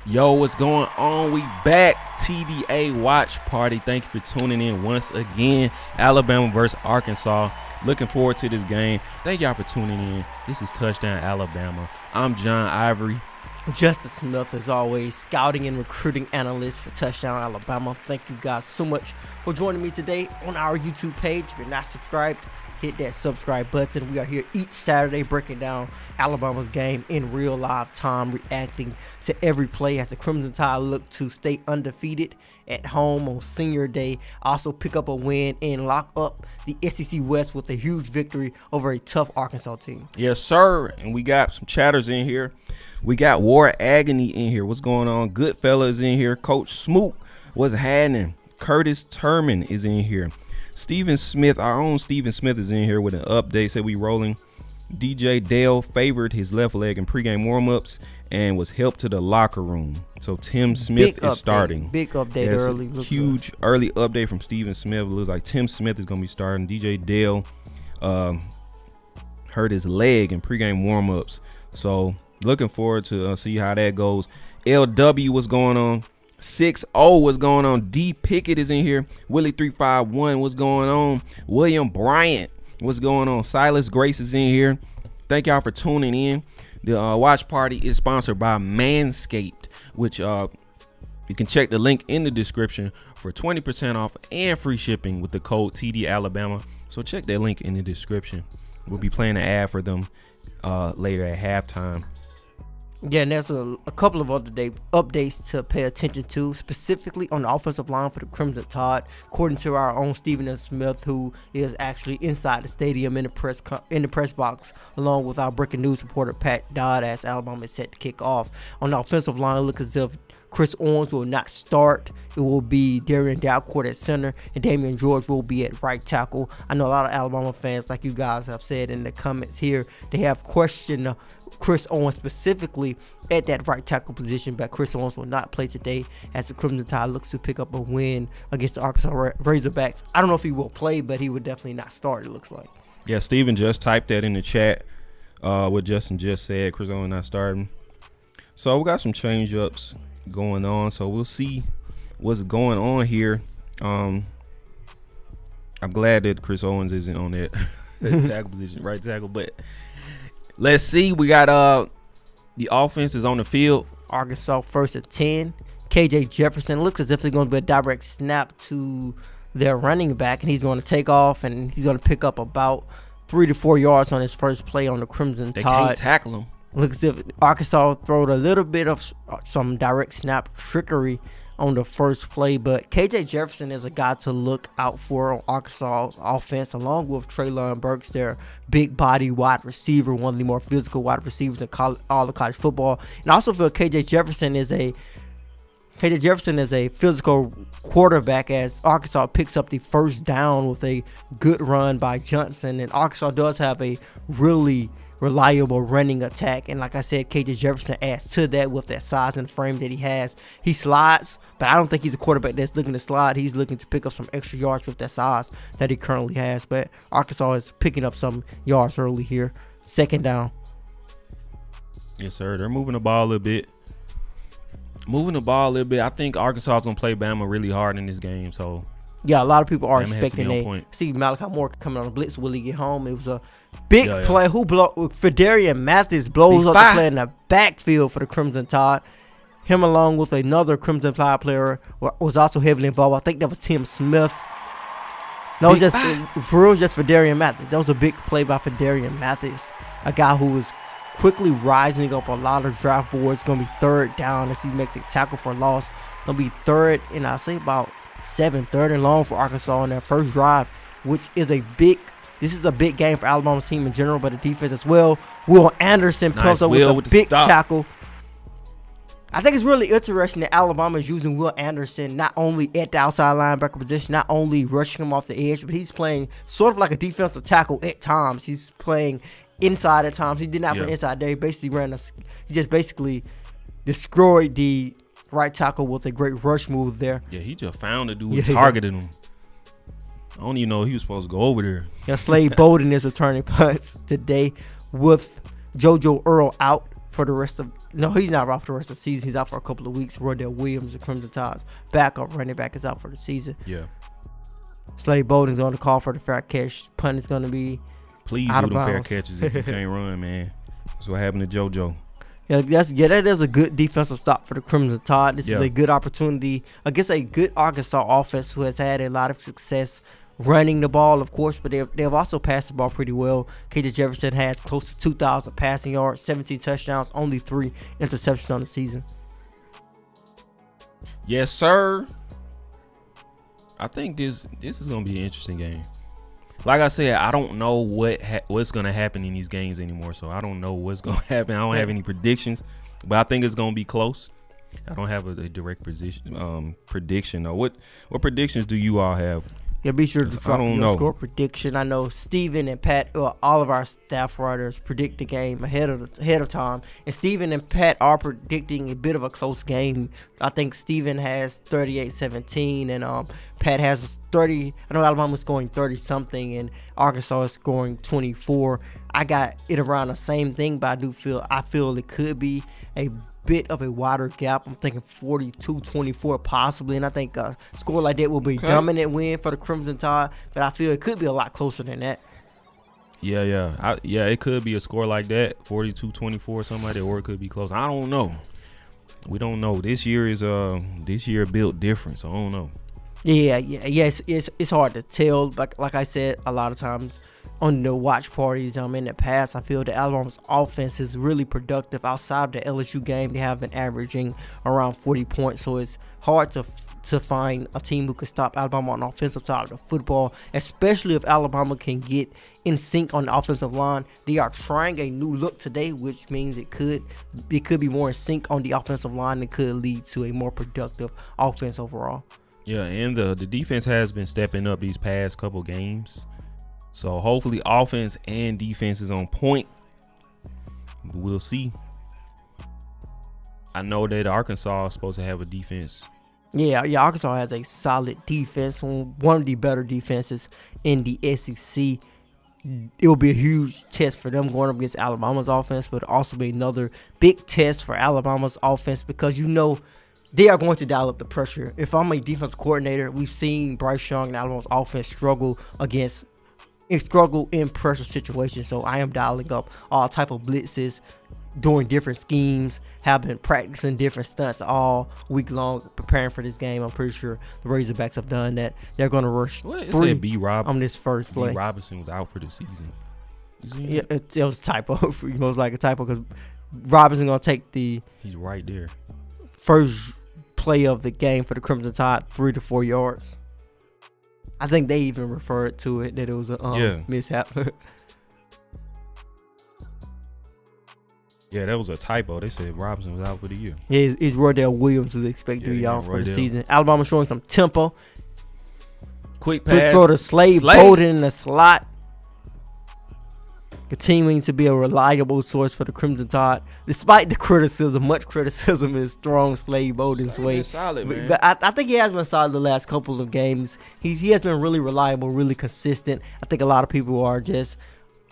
Yo, what's going on? We back. TDA Watch Party. Thank you for tuning in once again. Alabama versus Arkansas. Looking forward to this game. Thank y'all for tuning in. This is Touchdown Alabama. I'm John Ivory. Justice Smith, as always, scouting and recruiting analyst for Touchdown Alabama. Thank you guys so much for joining me today on our YouTube page. If you're not subscribed, hit that subscribe button. We are here each Saturday breaking down Alabama's game in real live time, reacting to every play as the Crimson Tide look to stay undefeated at home on senior day. Also pick up a win and lock up the SEC West with a huge victory over a tough Arkansas team. Yes, sir. And we got some chatters in here. We got War Agony in here. What's going on? Goodfellas in here. Coach Smoot, what's happening? Curtis Turman is in here. Stephen Smith, our own Stephen Smith, is in here with an update. Said we rolling. DJ Dale favored his left leg in pregame warmups and was helped to the locker room. So Tim Smith is starting. Big update early. Huge early update from Stephen Smith. It looks like Tim Smith is going to be starting. DJ Dale hurt his leg in pregame warmups. So looking forward to see how that goes. LW, what's going on? 6-0, what's going on? D Pickett is in here. Willie 351, what's going on? William Bryant, what's going on? Silas Grace is in here. Thank y'all for tuning in. The watch party is sponsored by Manscaped, which you can check the link in the description for 20% off and free shipping with the code TD Alabama. So check that link in the description. We'll be playing an ad for them later at halftime. Yeah, and there's a couple of other updates to pay attention to, specifically on the offensive line for the Crimson Tide. According to our own Stephen Smith, who is actually inside the stadium in the press box, along with our breaking news reporter Pat Dodd, as Alabama is set to kick off. On the offensive line, it looks as if Chris Owens will not start. It will be Darian Dalcourt at center, and Damian George will be at right tackle. I know a lot of Alabama fans, like you guys have said in the comments here, they have questioned Chris Owens specifically at that right tackle position, but Chris Owens will not play today as the Crimson Tide looks to pick up a win against the Arkansas Razorbacks. I don't know if he will play, but he would definitely not start, it looks like. Yeah, Steven just typed that in the chat. What Justin just said, Chris Owens not starting. So we got some change-ups going on, so we'll see what's going on here. I'm glad that Chris Owens isn't on that tackle position, right tackle, but let's see. We got the offense is on the field. Arkansas first and 10. KJ Jefferson looks as if they're going to be a direct snap to their running back, and he's going to take off, and he's going to pick up about 3 to 4 yards on his first play on the Crimson Tide. They can't tackle him. Looks as if Arkansas throwed a little bit of some direct snap trickery on the first play, but KJ Jefferson is a guy to look out for on Arkansas's offense, along with Treylon Burks, their big body wide receiver, one of the more physical wide receivers in all of college football. And I also feel KJ Jefferson is a physical quarterback, as Arkansas picks up the first down with a good run by Johnson, and Arkansas does have a really reliable running attack, and like I said, KJ Jefferson adds to that with that size and frame that he has. He slides, but I don't think he's a quarterback that's looking to slide. He's looking to pick up some extra yards with that size that he currently has, but Arkansas is picking up some yards early here. Second down. Yes, sir. They're moving the ball a little bit. I think Arkansas is going to play Bama really hard in this game, so yeah, a lot of people are Bama expecting they see Malachi Moore coming on a blitz. Will he get home? It was a big play. Fedarian Mathis blows up the play in the backfield for the Crimson Tide. Him along with another Crimson Tide player was also heavily involved. I think that was Tim Smith. No, it was just Fedarian Mathis. That was a big play by Fedarian Mathis, a guy who was quickly rising up a lot of draft boards. Going to be third down as he makes a tackle for loss. Going to be third, and I say about 7, third and long for Arkansas on their first drive, which is this is a big game for Alabama's team in general, but the defense as well. Will Anderson pumps up with a big tackle. I think it's really interesting that Alabama is using Will Anderson not only at the outside linebacker position, not only rushing him off the edge, but he's playing sort of like a defensive tackle at times. He's playing inside at times. He did not play inside there. He just basically destroyed the right tackle with a great rush move there. Yeah, he just found a dude who targeted him. I don't even know he was supposed to go over there. Yeah, Slade Bolden is returning punts today with JoJo Earl out for the rest of No, he's not out for the rest of the season. He's out for a couple of weeks. Rodell Williams, the Crimson Tide's backup running back, is out for the season. Yeah. Slade Bolden's on the call for the fair catch. Punt is going to be Please out do of them fair bounds. catches if you can't run, man. That's what happened to JoJo. Yeah, that is a good defensive stop for the Crimson Tide. This is Yeah. a good opportunity against a good Arkansas offense who has had a lot of success running the ball, of course, but they've also passed the ball pretty well. KJ Jefferson has close to 2,000 passing yards, 17 touchdowns, only 3 interceptions on the season. Yes, sir. I think this is gonna be an interesting game. Like I said, I don't know what's gonna happen in these games anymore, so I don't know what's gonna happen. I don't have any predictions, but I think it's gonna be close. I don't have a direct prediction. Though. What predictions do you all have? Yeah, be sure to drop your know. score prediction. I know Steven and Pat, all of our staff writers predict the game ahead of time. And Steven and Pat are predicting a bit of a close game. I think Steven has 38-17 and Pat has 30. I know Alabama's scoring 30-something and Arkansas is scoring 24. I got it around the same thing, but I feel it could be a bit of a wider gap. I'm thinking 42-24 possibly, and I think a score like that will be a dominant win for the Crimson Tide, but I feel it could be a lot closer than that. Yeah. It could be a score like that, 42-24, something like that, or it could be close. I don't know. We don't know. This year built different, so I don't know. Yeah. It's hard to tell. Like I said, a lot of times on the watch parties in the past, I feel the Alabama's offense is really productive. Outside of the LSU game, they have been averaging around 40 points, so it's hard to find a team who can stop Alabama on the offensive side of the football, especially if Alabama can get in sync on the offensive line. They are trying a new look today, which means it could be more in sync on the offensive line and could lead to a more productive offense overall. Yeah, and the defense has been stepping up these past couple games. So hopefully offense and defense is on point. We'll see. I know that Arkansas is supposed to have a defense. Yeah, Arkansas has a solid defense, one of the better defenses in the SEC. It will be a huge test for them going up against Alabama's offense, but also be another big test for Alabama's offense because they are going to dial up the pressure. If I'm a defense coordinator, we've seen Bryce Young and Alabama's offense struggle in pressure situations. So I am dialing up all type of blitzes, doing different schemes, have been practicing different stunts all week long, preparing for this game. I'm pretty sure the Razorbacks have done that. They're going to rush 3 on this first play. B. Robinson was out for the season. Yeah, it was a typo. It was like a typo because Robinson going to take he's right there. First play of the game for the Crimson Tide, 3 to 4 yards. I think they even referred to it that it was a mishap. Yeah, that was a typo. They said Robinson was out for the year. Yeah, it's Rodell Williams who's expected to be out for the season. Alabama showing some tempo. Quick pass. Throw to Slade Bolden in the slot. Continuing to be a reliable source for the Crimson Tide, despite the criticism. Much criticism is thrown Slade Bolden's way. Solid, man. But I think he has been solid the last couple of games. He has been really reliable, really consistent. I think a lot of people are just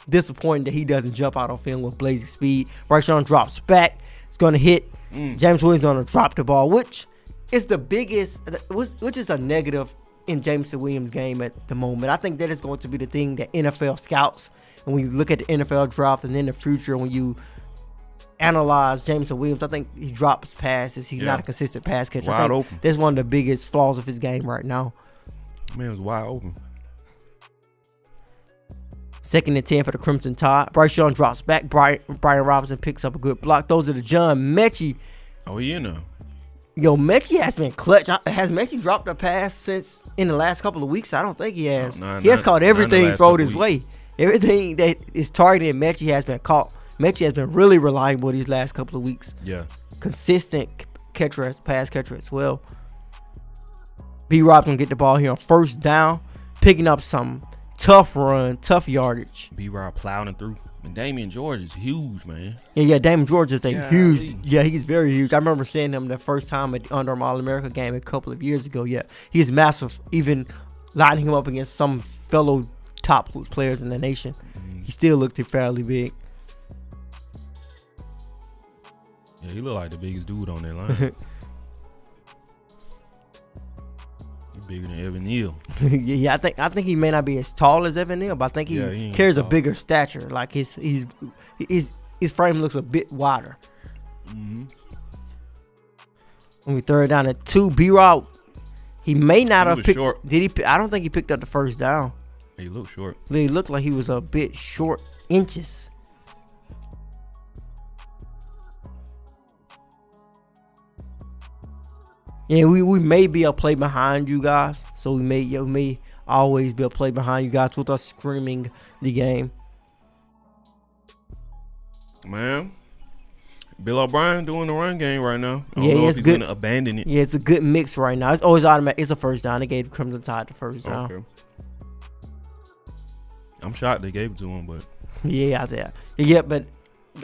disappointed that he doesn't jump out on film with blazing speed. Bryce Young drops back. It's going to hit. James Williams going to drop the ball, which is the biggest, which is a negative in Jameson Williams' game at the moment. I think that is going to be the thing that NFL scouts. And when you look at the NFL draft and in the future, when you analyze Jameson Williams, I think he drops passes. He's not a consistent pass catcher. Wide open. That's one of the biggest flaws of his game right now. Man, it was wide open. 2nd and 10 for the Crimson Tide. Bryce Young drops back. Brian Robinson picks up a good block. Those are the John Mechie. Oh, yeah, no. Yo, Mechie has been clutch. Has Mechie dropped a pass since in the last couple of weeks? I don't think he has. He has caught everything thrown his way. Everything that is targeted Mechie has been caught. Mechie has been really reliable these last couple of weeks. Yeah. Consistent pass catcher as well. B. Rob can get the ball here on first down, picking up some tough yardage. B. Rob plowing through. And Damian George is huge, man. Yeah, Damian George is huge. Yeah, he's very huge. I remember seeing him the first time at the Under Armour All-America game a couple of years ago. Yeah, he's massive. Even lining him up against some fellow top players in the nation, he still looked fairly big. Yeah, he look like the biggest dude on that line. He's bigger than Evan Neal. Yeah, I think he may not be as tall as Evan Neal, but I think he carries a bigger stature. Like his frame looks a bit wider. Mm-hmm. When we throw it down at 2, B-Rob, he may not have picked. Short. Did he? I don't think he picked up the first down. He looked short. He looked like he was a bit short inches. Yeah, we may be a play behind you guys, so we may always be a play behind you guys with us screaming the game. Man, Bill O'Brien doing the run game right now. I don't know if he's good. Gonna abandon it. Yeah, it's a good mix right now. It's always automatic. It's a first down. They gave Crimson Tide the first down. Okay. I'm shocked they gave it to him, but yeah, but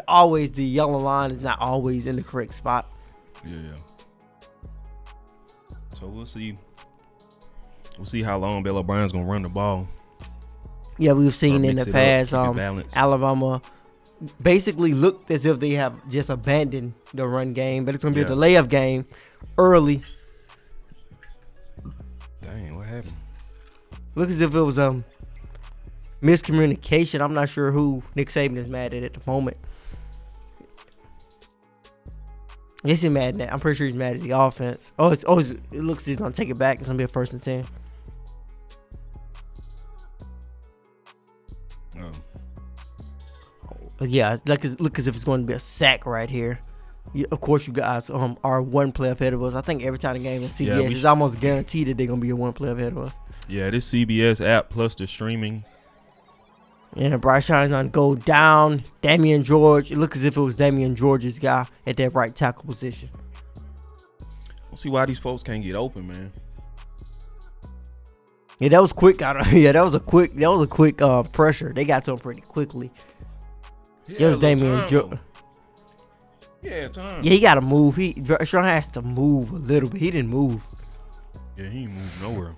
always the yellow line is not always in the correct spot. Yeah. So we'll see. We'll see how long Bill O'Brien's gonna run the ball. Yeah, we've seen in the past, balance. Alabama basically looked as if they have just abandoned the run game, but it's gonna be a delay of game early. Dang, what happened? Look as if it was miscommunication. I'm not sure who Nick Saban is mad at the moment. Yes, he's mad at that. I'm pretty sure he's mad at the offense. It looks like he's gonna take it back. It's gonna be a 1st and 10. Yeah, look as if it's going to be a sack right here. Of course, you guys are one play ahead of us. I think every time the game is CBS, it's almost guaranteed that they're going to be one play ahead of us. Yeah, this CBS app plus the streaming. Yeah, Bryce Young's going to go down. Damian George. It looks as if it was Damian George's guy at that right tackle position. We'll see why these folks can't get open, man. Yeah, that was quick. That was a quick pressure. They got to him pretty quickly. It was Damian George. Yeah, time. Yeah, he got to move. Sean has to move a little bit. He didn't move. Yeah, he ain't moved nowhere.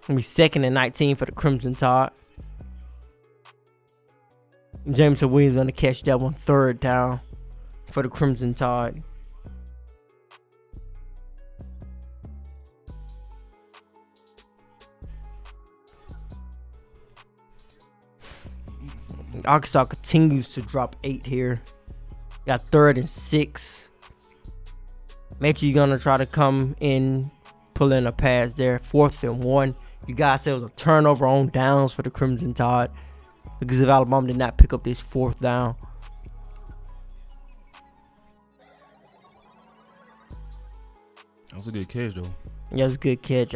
Gonna be 2nd and 19 for the Crimson Tide. Jameson Williams gonna catch that one, 3rd down for the Crimson Tide. Arkansas continues to drop 8 here. Got 3rd and 6. Make sure you're gonna try to come in, pull in a pass there. 4th and 1. You guys said it was a turnover on downs for the Crimson Tide because if Alabama did not pick up this 4th down. That was a good catch, though. Yeah, it was a good catch.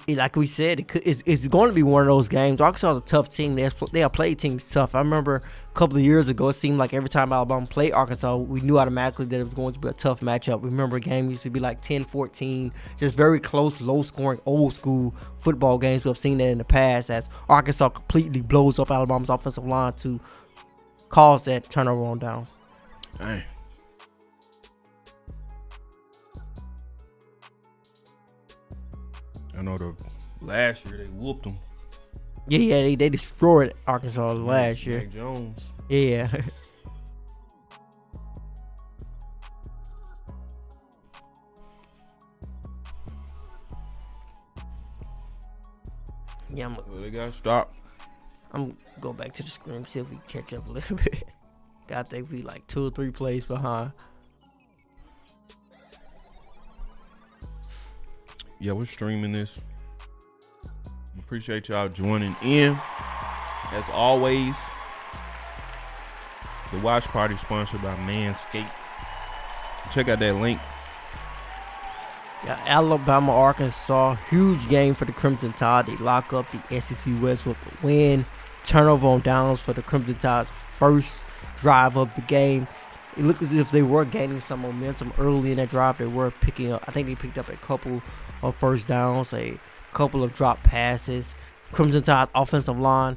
Like we said, it's going to be one of those games. Arkansas is a tough team. They have played teams tough. I remember a couple of years ago, it seemed like every time Alabama played Arkansas, we knew automatically that it was going to be a tough matchup. Remember, a game used to be like 10-14, just very close, low-scoring, old-school football games. We've seen that in the past as Arkansas completely blows up Alabama's offensive line to cause that turnover on downs. Dang. I know last year they whooped them. Yeah, they destroyed Arkansas last year. Mac Jones. Yeah. Yeah, they got stopped. I'm gonna go back to the screen, see if we catch up a little bit. I think we like 2 or 3 plays behind. Yeah, we're streaming this. Appreciate y'all joining in. As always, the watch party sponsored by Manscaped. Check out that link. Yeah, Alabama, Arkansas, huge game for the Crimson Tide. They lock up the SEC West with a win. Turnover on downs for the Crimson Tide's first drive of the game. It looked as if they were gaining some momentum early in that drive. They were picking up. I think they picked up a couple of first downs, a couple of drop passes. Crimson Tide offensive line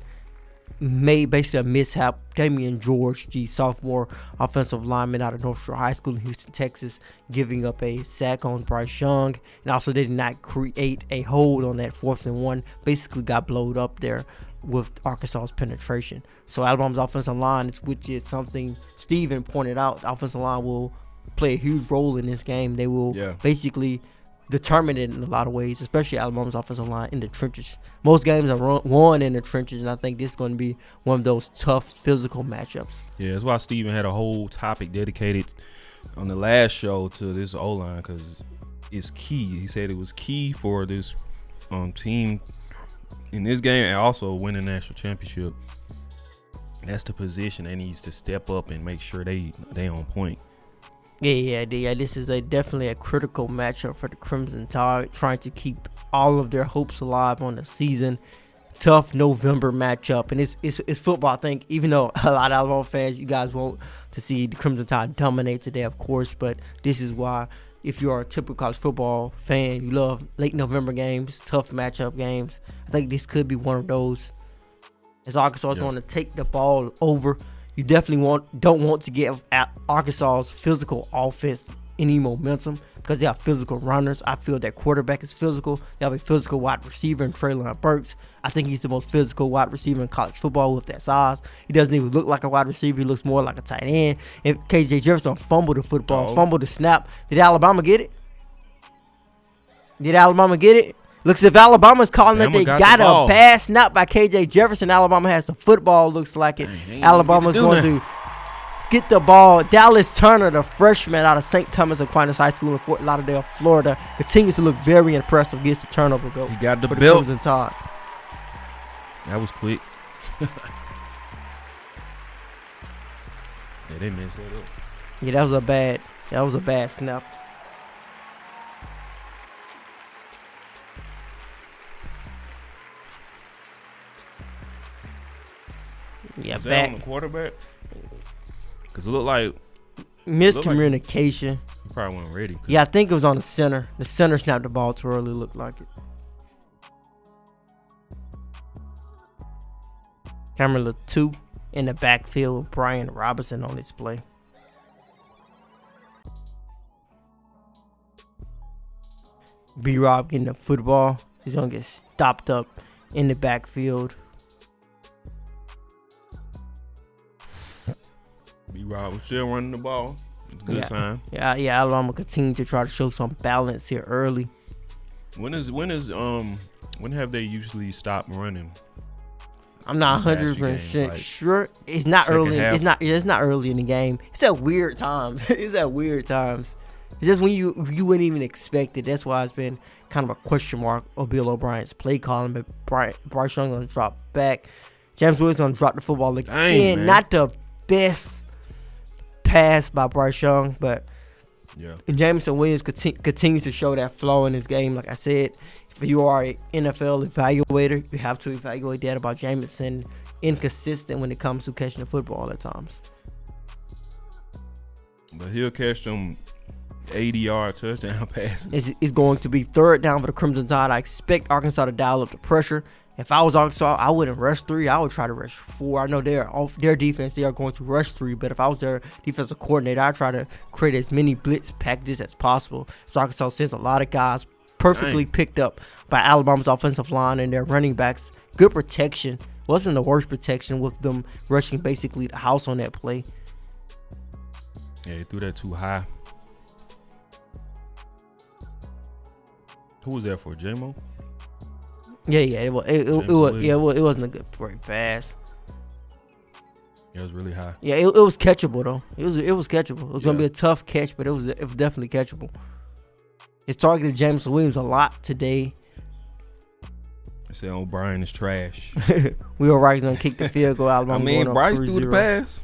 made basically a mishap. Damian George, the sophomore offensive lineman out of North Shore High School in Houston, Texas, giving up a sack on Bryce Young. And also they did not create a hold on that 4th and 1. Basically got blowed up there with Arkansas's penetration. So Alabama's offensive line, which is something Steven pointed out, the offensive line will play a huge role in this game. They will basically determine it in a lot of ways, especially Alabama's offensive line in the trenches. Most games are won in the trenches, and I think this is going to be one of those tough physical matchups. Yeah, that's why Steven had a whole topic dedicated on the last show to this O-line, because it's key. He said it was key for this team in this game and also win a national championship. That's the position they needs to step up and make sure they on point. Yeah. This is definitely a critical matchup for the Crimson Tide, trying to keep all of their hopes alive on the season. Tough November matchup, and it's football. I think even though a lot of Alabama fans, you guys want to see the Crimson Tide dominate today, of course, but this is why, if you are a typical college football fan, you love late November games, tough matchup games. I think this could be one of those. As Arkansas is going to take the ball over, you definitely don't want to give Arkansas's physical offense any momentum, because they have physical runners. I feel that quarterback is physical. They have a physical wide receiver in Treylon Burks. I think he's the most physical wide receiver in college football with that size. He doesn't even look like a wide receiver. He looks more like a tight end. If KJ Jefferson fumbled the football, fumbled the snap, did Alabama get it? Looks as if Alabama's calling that they got a bad snap by KJ Jefferson. Alabama has the football. Looks like it. Alabama's going to get the ball. Dallas Turner, the freshman out of St. Thomas Aquinas High School in Fort Lauderdale, Florida, continues to look very impressive. Gets the turnover goal. He got the belt. That was quick. Yeah, they messed that up. Yeah, that was a bad snap. Yeah, is that on the quarterback? Because it looked like miscommunication. He probably wasn't ready. Yeah, I think it was on the center. The center snapped the ball too early. Looked like it. Camera 2 in the backfield with Brian Robinson on his play. B-Rob getting the football. He's going to get stopped up in the backfield. B-Rob was still running the ball. Good sign. Yeah, Alabama continue to try to show some balance here early. When have they usually stopped running? I'm not 100% sure. It's not early. It's not early in the game. It's at weird times. It's just when you wouldn't even expect it. That's why it's been kind of a question mark of Bill O'Brien's play calling. But Bryce Young gonna drop back. James Williams gonna drop the football again. Dang, not the best pass by Bryce Young, but and Jameson Williams continues to show that flow in his game. Like I said, if you are an NFL evaluator, you have to evaluate that about Jameson. Inconsistent when it comes to catching the football at times. But he'll catch them 80-yard touchdown passes. It's going to be third down for the Crimson Tide. I expect Arkansas to dial up the pressure. If I was Arkansas, I wouldn't rush 3. I would try to rush 4. I know they're off their defense. They are going to rush 3. But if I was their defensive coordinator, I'd try to create as many blitz packages as possible. So Arkansas sends a lot of guys perfectly picked up by Alabama's offensive line and their running backs. Good protection. Wasn't the worst protection with them rushing basically the house on that play. Yeah, he threw that too high. Who was that for, J-Mo? Yeah, it wasn't a good great pass. It was really high. Yeah, it was catchable though. It was catchable. It was gonna be a tough catch, but it was definitely catchable. It's targeted Jameson Williams a lot today. I said O'Brien is trash. Will Wright's gonna kick the field goal. Alabama Bryce threw the pass,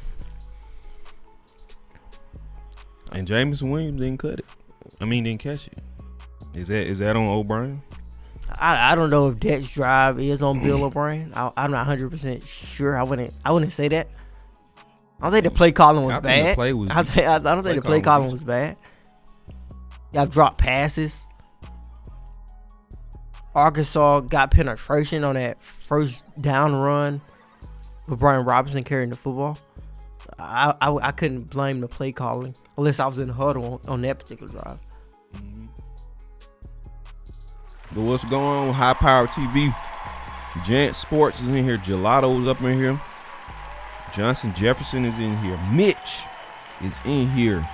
and Jameson Williams didn't catch it. Is that on O'Brien? I don't know if that drive is on Bill O'Brien. I'm not 100% sure. I wouldn't say that. I don't think the play calling was bad. I don't think the play calling was bad. Y'all dropped passes. Arkansas got penetration on that first down run with Brian Robinson carrying the football. I couldn't blame the play calling unless I was in the huddle on that particular drive. But what's going on with High Power TV? Giant Sports is in here. Gelato's up in here. Johnson Jefferson is in here. Mitch is in here.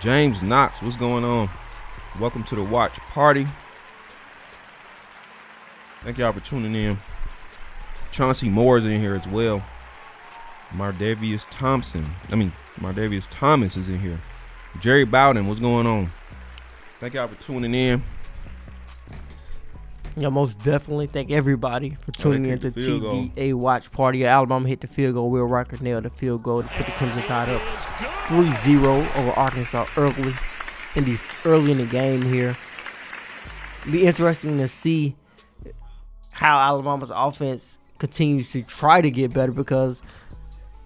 James Knox, what's going on? Welcome to the watch party. Thank y'all for tuning in. Chauncey Moore is in here as well. Mardavius Thomas is in here. Jerry Bowden, what's going on? Thank y'all for tuning in. Yeah, most definitely thank everybody for tuning in to TBA Watch Party. Alabama hit the field goal. Will Riker nailed the field goal to put the Crimson Tide up 3-0 over Arkansas early in the game here. It'll be interesting to see how Alabama's offense continues to try to get better because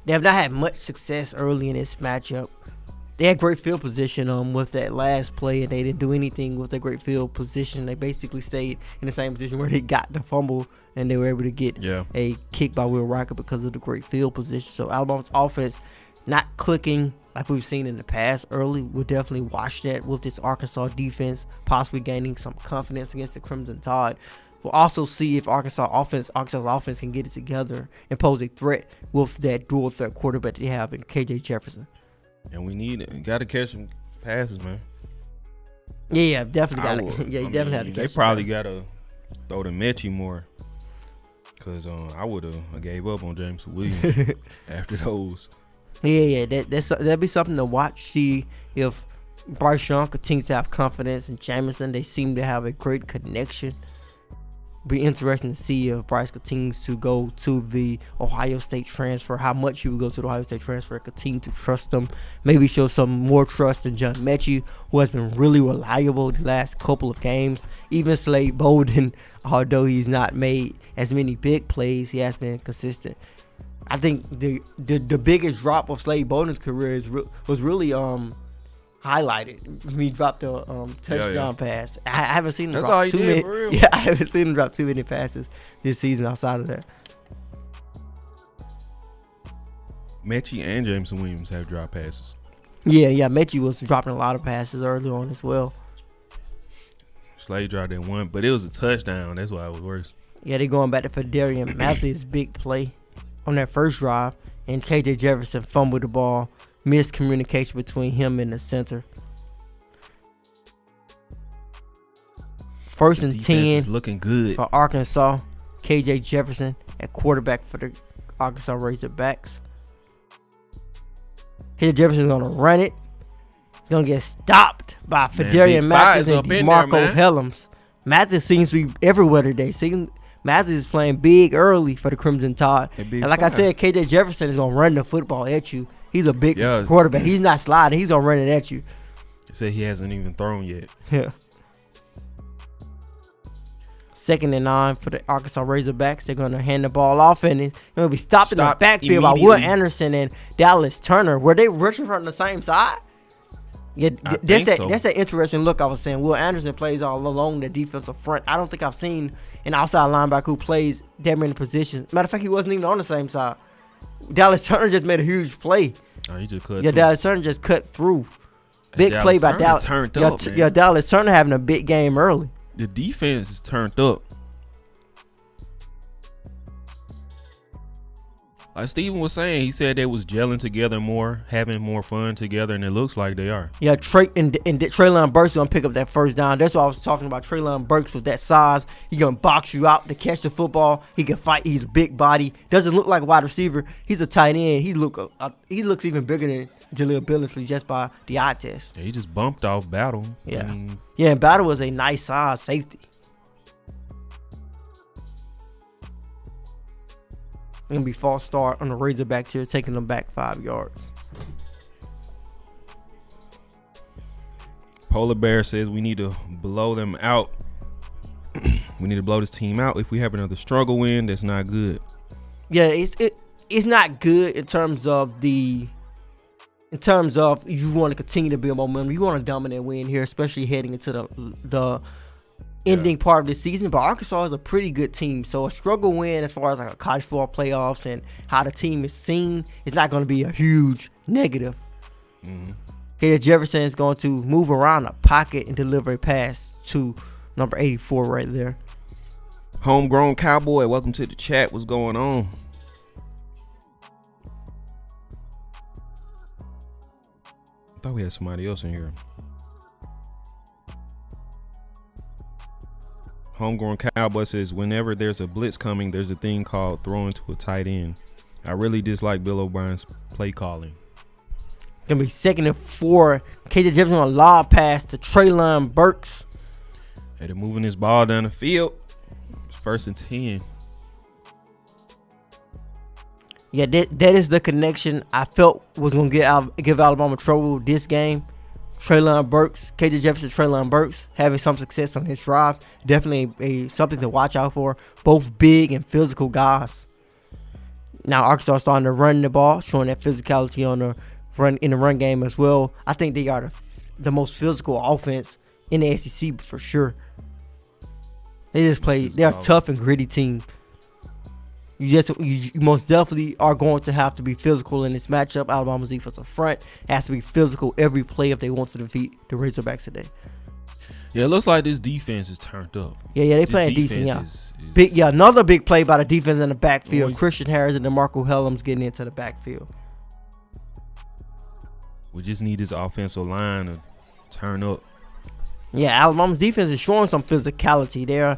they have not had much success early in this matchup. They had great field position with that last play, and they didn't do anything with their great field position. They basically stayed in the same position where they got the fumble, and they were able to get a kick by Will Riker because of the great field position. So Alabama's offense not clicking like we've seen in the past early. We'll definitely watch that with this Arkansas defense, possibly gaining some confidence against the Crimson Tide. We'll also see if Arkansas offense can get it together and pose a threat with that dual threat quarterback they have in KJ Jefferson. And we need it. Got to catch some passes, man. Yeah, definitely got to. Yeah, you definitely have to catch. They probably got to throw to Mechie more, because I would have gave up on James Williams after those. Yeah, that'd be something to watch. See if Bryce Young continues to have confidence in Jamison. They seem to have a great connection. Be interesting to see if Bryce continues to go to the Ohio State transfer, how much he would go to the Ohio State transfer, continue to trust them, maybe show some more trust in John Mechie, who has been really reliable the last couple of games. Even Slade Bolden, although he's not made as many big plays, he has been consistent. I think the biggest drop of Slade Bolden's career was really highlighted. He dropped a touchdown pass. I haven't seen him drop too many. Yeah, I haven't seen him drop too many passes this season outside of that. Mechie and Jameson Williams have dropped passes. Yeah, Mechie was dropping a lot of passes early on as well. Slade dropped that one, but it was a touchdown. That's why it was worse. Yeah, they're going back to Fedarian Matthews' big play on that first drive, and KJ Jefferson fumbled the ball. Miscommunication between him and the center. First and 10 is looking good for Arkansas. KJ Jefferson at quarterback for the Arkansas Razorbacks. KJ Jefferson is going to run it. He's going to get stopped by Fedarian Mathis and DeMarco Helms. Mathis seems to be everywhere today. Mathis is playing big early for the Crimson Tide. And like I said, KJ Jefferson is going to run the football at you. He's a big quarterback. He's not sliding. He's going to run it at you. He said he hasn't even thrown yet. Yeah. 2nd and 9 for the Arkansas Razorbacks. They're going to hand the ball off, and it's going to be stopped in the backfield by Will Anderson and Dallas Turner. Were they rushing from the same side? Yeah, that's an interesting look. I was saying Will Anderson plays all along the defensive front. I don't think I've seen an outside linebacker who plays that many positions. Matter of fact, he wasn't even on the same side. Dallas Turner just made a huge play. Oh, he just cut. Yeah, Dallas Turner just cut through. Big play by Dallas. Dallas Turner having a big game early. The defense is turned up. Like Steven was saying, he said they was gelling together more, having more fun together, and it looks like they are. Yeah, Treylon Burks is going to pick up that first down. That's what I was talking about. Treylon Burks with that size. He going to box you out to catch the football. He can fight. He's a big body. Doesn't look like a wide receiver. He's a tight end. He looks even bigger than Jaleel Billingsley just by the eye test. Yeah, he just bumped off Battle. Yeah, and Battle was a nice size safety. Going to be false start on the Razorbacks here, taking them back 5 yards. Polar Bear says we need to blow them out. We need to blow this team out. If we have another struggle win, that's not good. Yeah, it's not good in terms of you want to continue to build momentum. You want a dominant win here, especially heading into the ending part of the season. But Arkansas is a pretty good team, so a struggle win as far as like a college football playoffs and how the team is seen is not going to be a huge negative. KJ Jefferson is going to move around a pocket and deliver a pass to number 84 right there. Homegrown Cowboy, welcome to the chat. What's going on? I thought we had somebody else in here. Homegrown Cowboy says, whenever there's a blitz coming, there's a thing called throwing to a tight end. I really dislike Bill O'Brien's play calling. Gonna be 2nd and 4. KJ Jefferson on a lob pass to Treylon Burks. Hey, they're moving this ball down the field. It's 1st and 10. Yeah, that is the connection I felt was going to give Alabama trouble this game. Treylon Burks, KJ Jefferson, Treylon Burks having some success on his drive. Definitely something to watch out for. Both big and physical guys. Now Arkansas is starting to run the ball, showing that physicality on the run game as well. I think they are the most physical offense in the SEC for sure. They're a tough and gritty team. You most definitely are going to have to be physical in this matchup. Alabama's defensive front has to be physical every play if they want to defeat the Razorbacks today. Yeah, it looks like this defense is turned up. Yeah, they playing decent. Another big play by the defense in the backfield. Christian Harris and DeMarco Hellams getting into the backfield. We just need this offensive line to turn up. Yeah, Alabama's defense is showing some physicality there.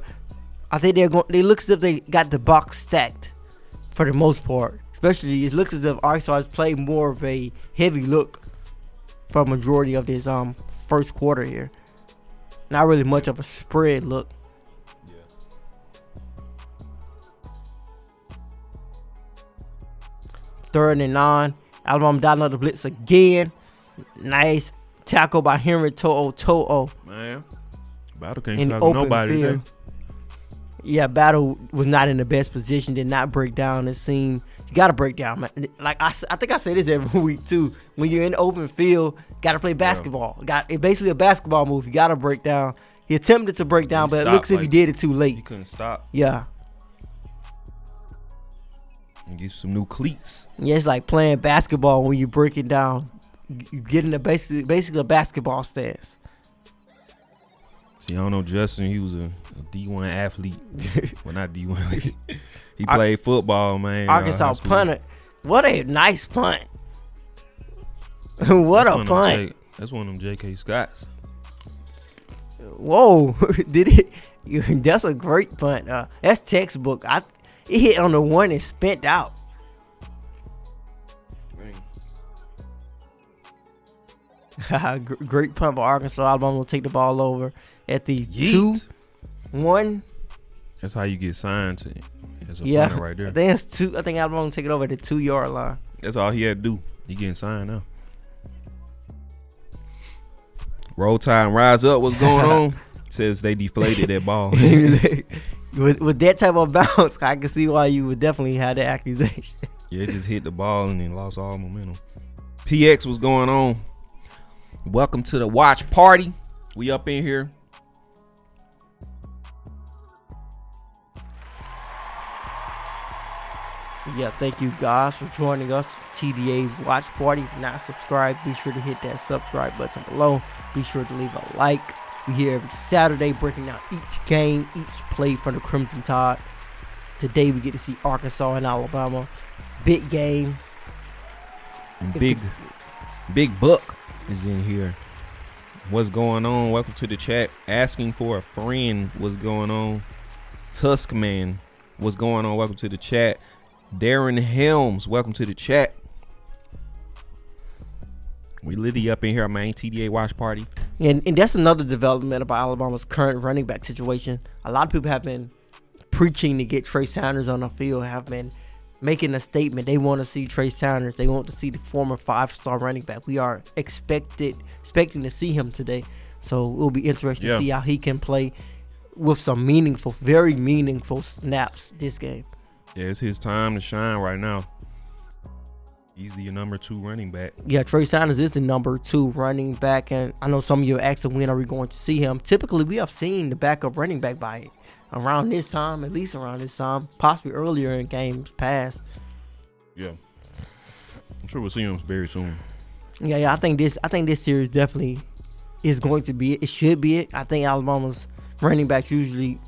I think they look as if they got the box stacked for the most part. Especially, it looks as if Arkansas has played more of a heavy look for a majority of this first quarter here. Not really much of a spread look. Yeah. Third and 9. Alabama dialing up the blitz again. Nice tackle by Henry To'o. Man, Battle can't tackle nobody today. Yeah, Battle was not in the best position. Did not break down. It seemed you got to break down, man. Like I think I say this every week too. When you're in the open field, got to play basketball. It's basically a basketball move. You got to break down. He attempted to break down, but it looks as if he did it too late. He couldn't stop. Yeah. And get some new cleats. Yeah, it's like playing basketball when you break it down. You get in basically a basketball stance. See, I don't know Justin. He was a D1 athlete. Well, not D1. He played football, man. Arkansas punter. What a nice punt. What a punt. That's one of them J.K. Scotts. Whoa. Did it? That's a great punt. That's textbook. It hit on the one and spent out. Great punt by Arkansas. Alabama will take the ball over at the 2-1. That's how you get signed to it. That's a punter right there. I think Alabama will take it over at the 2-yard line. That's all he had to do. He getting signed now. Roll Tide and Rise Up. What's going on? Says they deflated that ball. with that type of bounce, I can see why you would definitely have that accusation. Yeah, it just hit the ball and then lost all momentum. PX, what's going on? Welcome to the watch party. We up in here. Yeah, thank you guys for joining us. TDA's watch party. If you're not subscribed, be sure to hit that subscribe button below. Be sure to leave a like. We here every Saturday breaking down each game, each play for the Crimson Tide. Today we get to see Arkansas and Alabama. Big game. And Big Buck is in here. What's going on? Welcome to the chat. Asking for a friend. What's going on? Tuskman. What's going on? Welcome to the chat. Darren Helms. Welcome to the chat. We literally up in here, man. TDA watch party. And that's another development about Alabama's current running back situation. A lot of people have been preaching to get Trey Sanders on the field, have been making a statement. They want to see Trey Sanders. They want to see the former 5-star running back. We are expecting to see him today. So it will be interesting to see how he can play with some very meaningful snaps this game. Yeah, it's his time to shine right now. He's the number 2 running back. Yeah, Trey Sanders is the number 2 running back. And I know some of you are asking, when are we going to see him? Typically, we have seen the backup running back by around this time, at least around this time, possibly earlier in games past. Yeah. I'm sure we'll see him very soon. Yeah, I think this series definitely is going to be it. It should be it. I think Alabama's running backs usually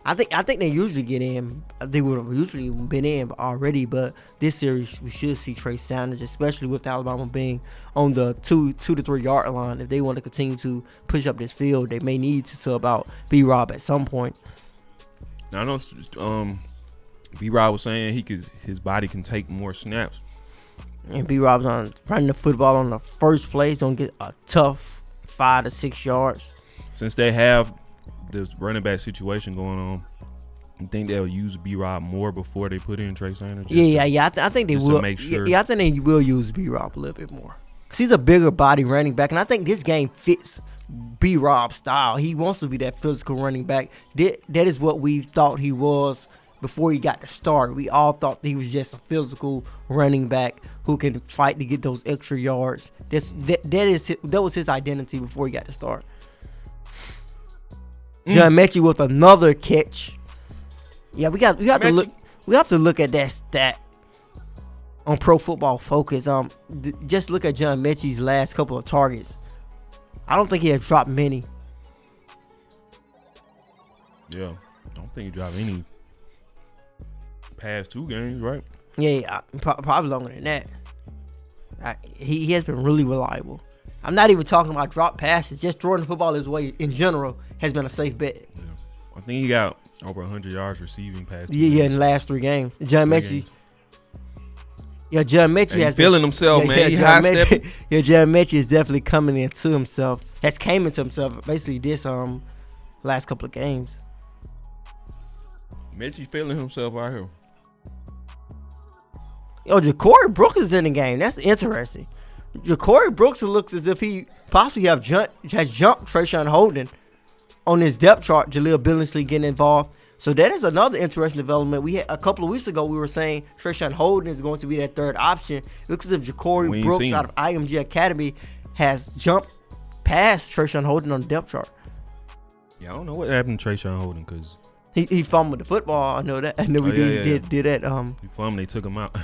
I think they usually get in. They would have usually been in already, but this series we should see Trey Sanders, especially with Alabama being on the 2 to 3 yard line. If they want to continue to push up this field, they may need to sub out B-Rob at some point. Now I know B-Rob was saying his body can take more snaps. And B-Rob's on running the football on the first play. He's gonna get a tough 5 to 6 yards. Since they have this running back situation going on, you think they'll use B-Rob more before they put in Trey Sanders? Yeah. I think they will. To make sure. Yeah, I think they will use B-Rob a little bit more. Because he's a bigger body running back, and I think this game fits B-Rob's style. He wants to be that physical running back. That is what we thought he was before he got the start. We all thought he was just a physical running back who can fight to get those extra yards. That was his identity before he got the start. John Mechie with another catch. Yeah, we have to look at that stat on Pro Football Focus. Just look at John Mechie's last couple of targets. I don't think he has dropped many. Yeah, I don't think he dropped any past 2 games, right? Yeah, probably longer than that. He has been really reliable. I'm not even talking about drop passes. Just throwing the football his way in general has been a safe bet. Yeah. I think he got over 100 yards receiving past. Yeah, in the last 3 games. John Mechie. Yeah, John Mechie has feeling himself, man. John Mechie is definitely coming into himself. Has came into himself basically this last couple of games. Mechie feeling himself out here. Yo, Ja'Cory Brooks is in the game. That's interesting. Ja'Cory Brooks looks as if he possibly has jumped Trayshawn Holden on his depth chart. Jaleel Billingsley getting involved. So that is another interesting development. We had a couple of weeks ago, we were saying Trayshawn Holden is going to be that third option. It looks as if Ja'Cory Brooks out of IMG Academy has jumped past Trayshawn Holden on the depth chart. Yeah, I don't know what happened to Trayshawn Holden because he fumbled the football. I know that. I know we did that. He fumbled. They took him out.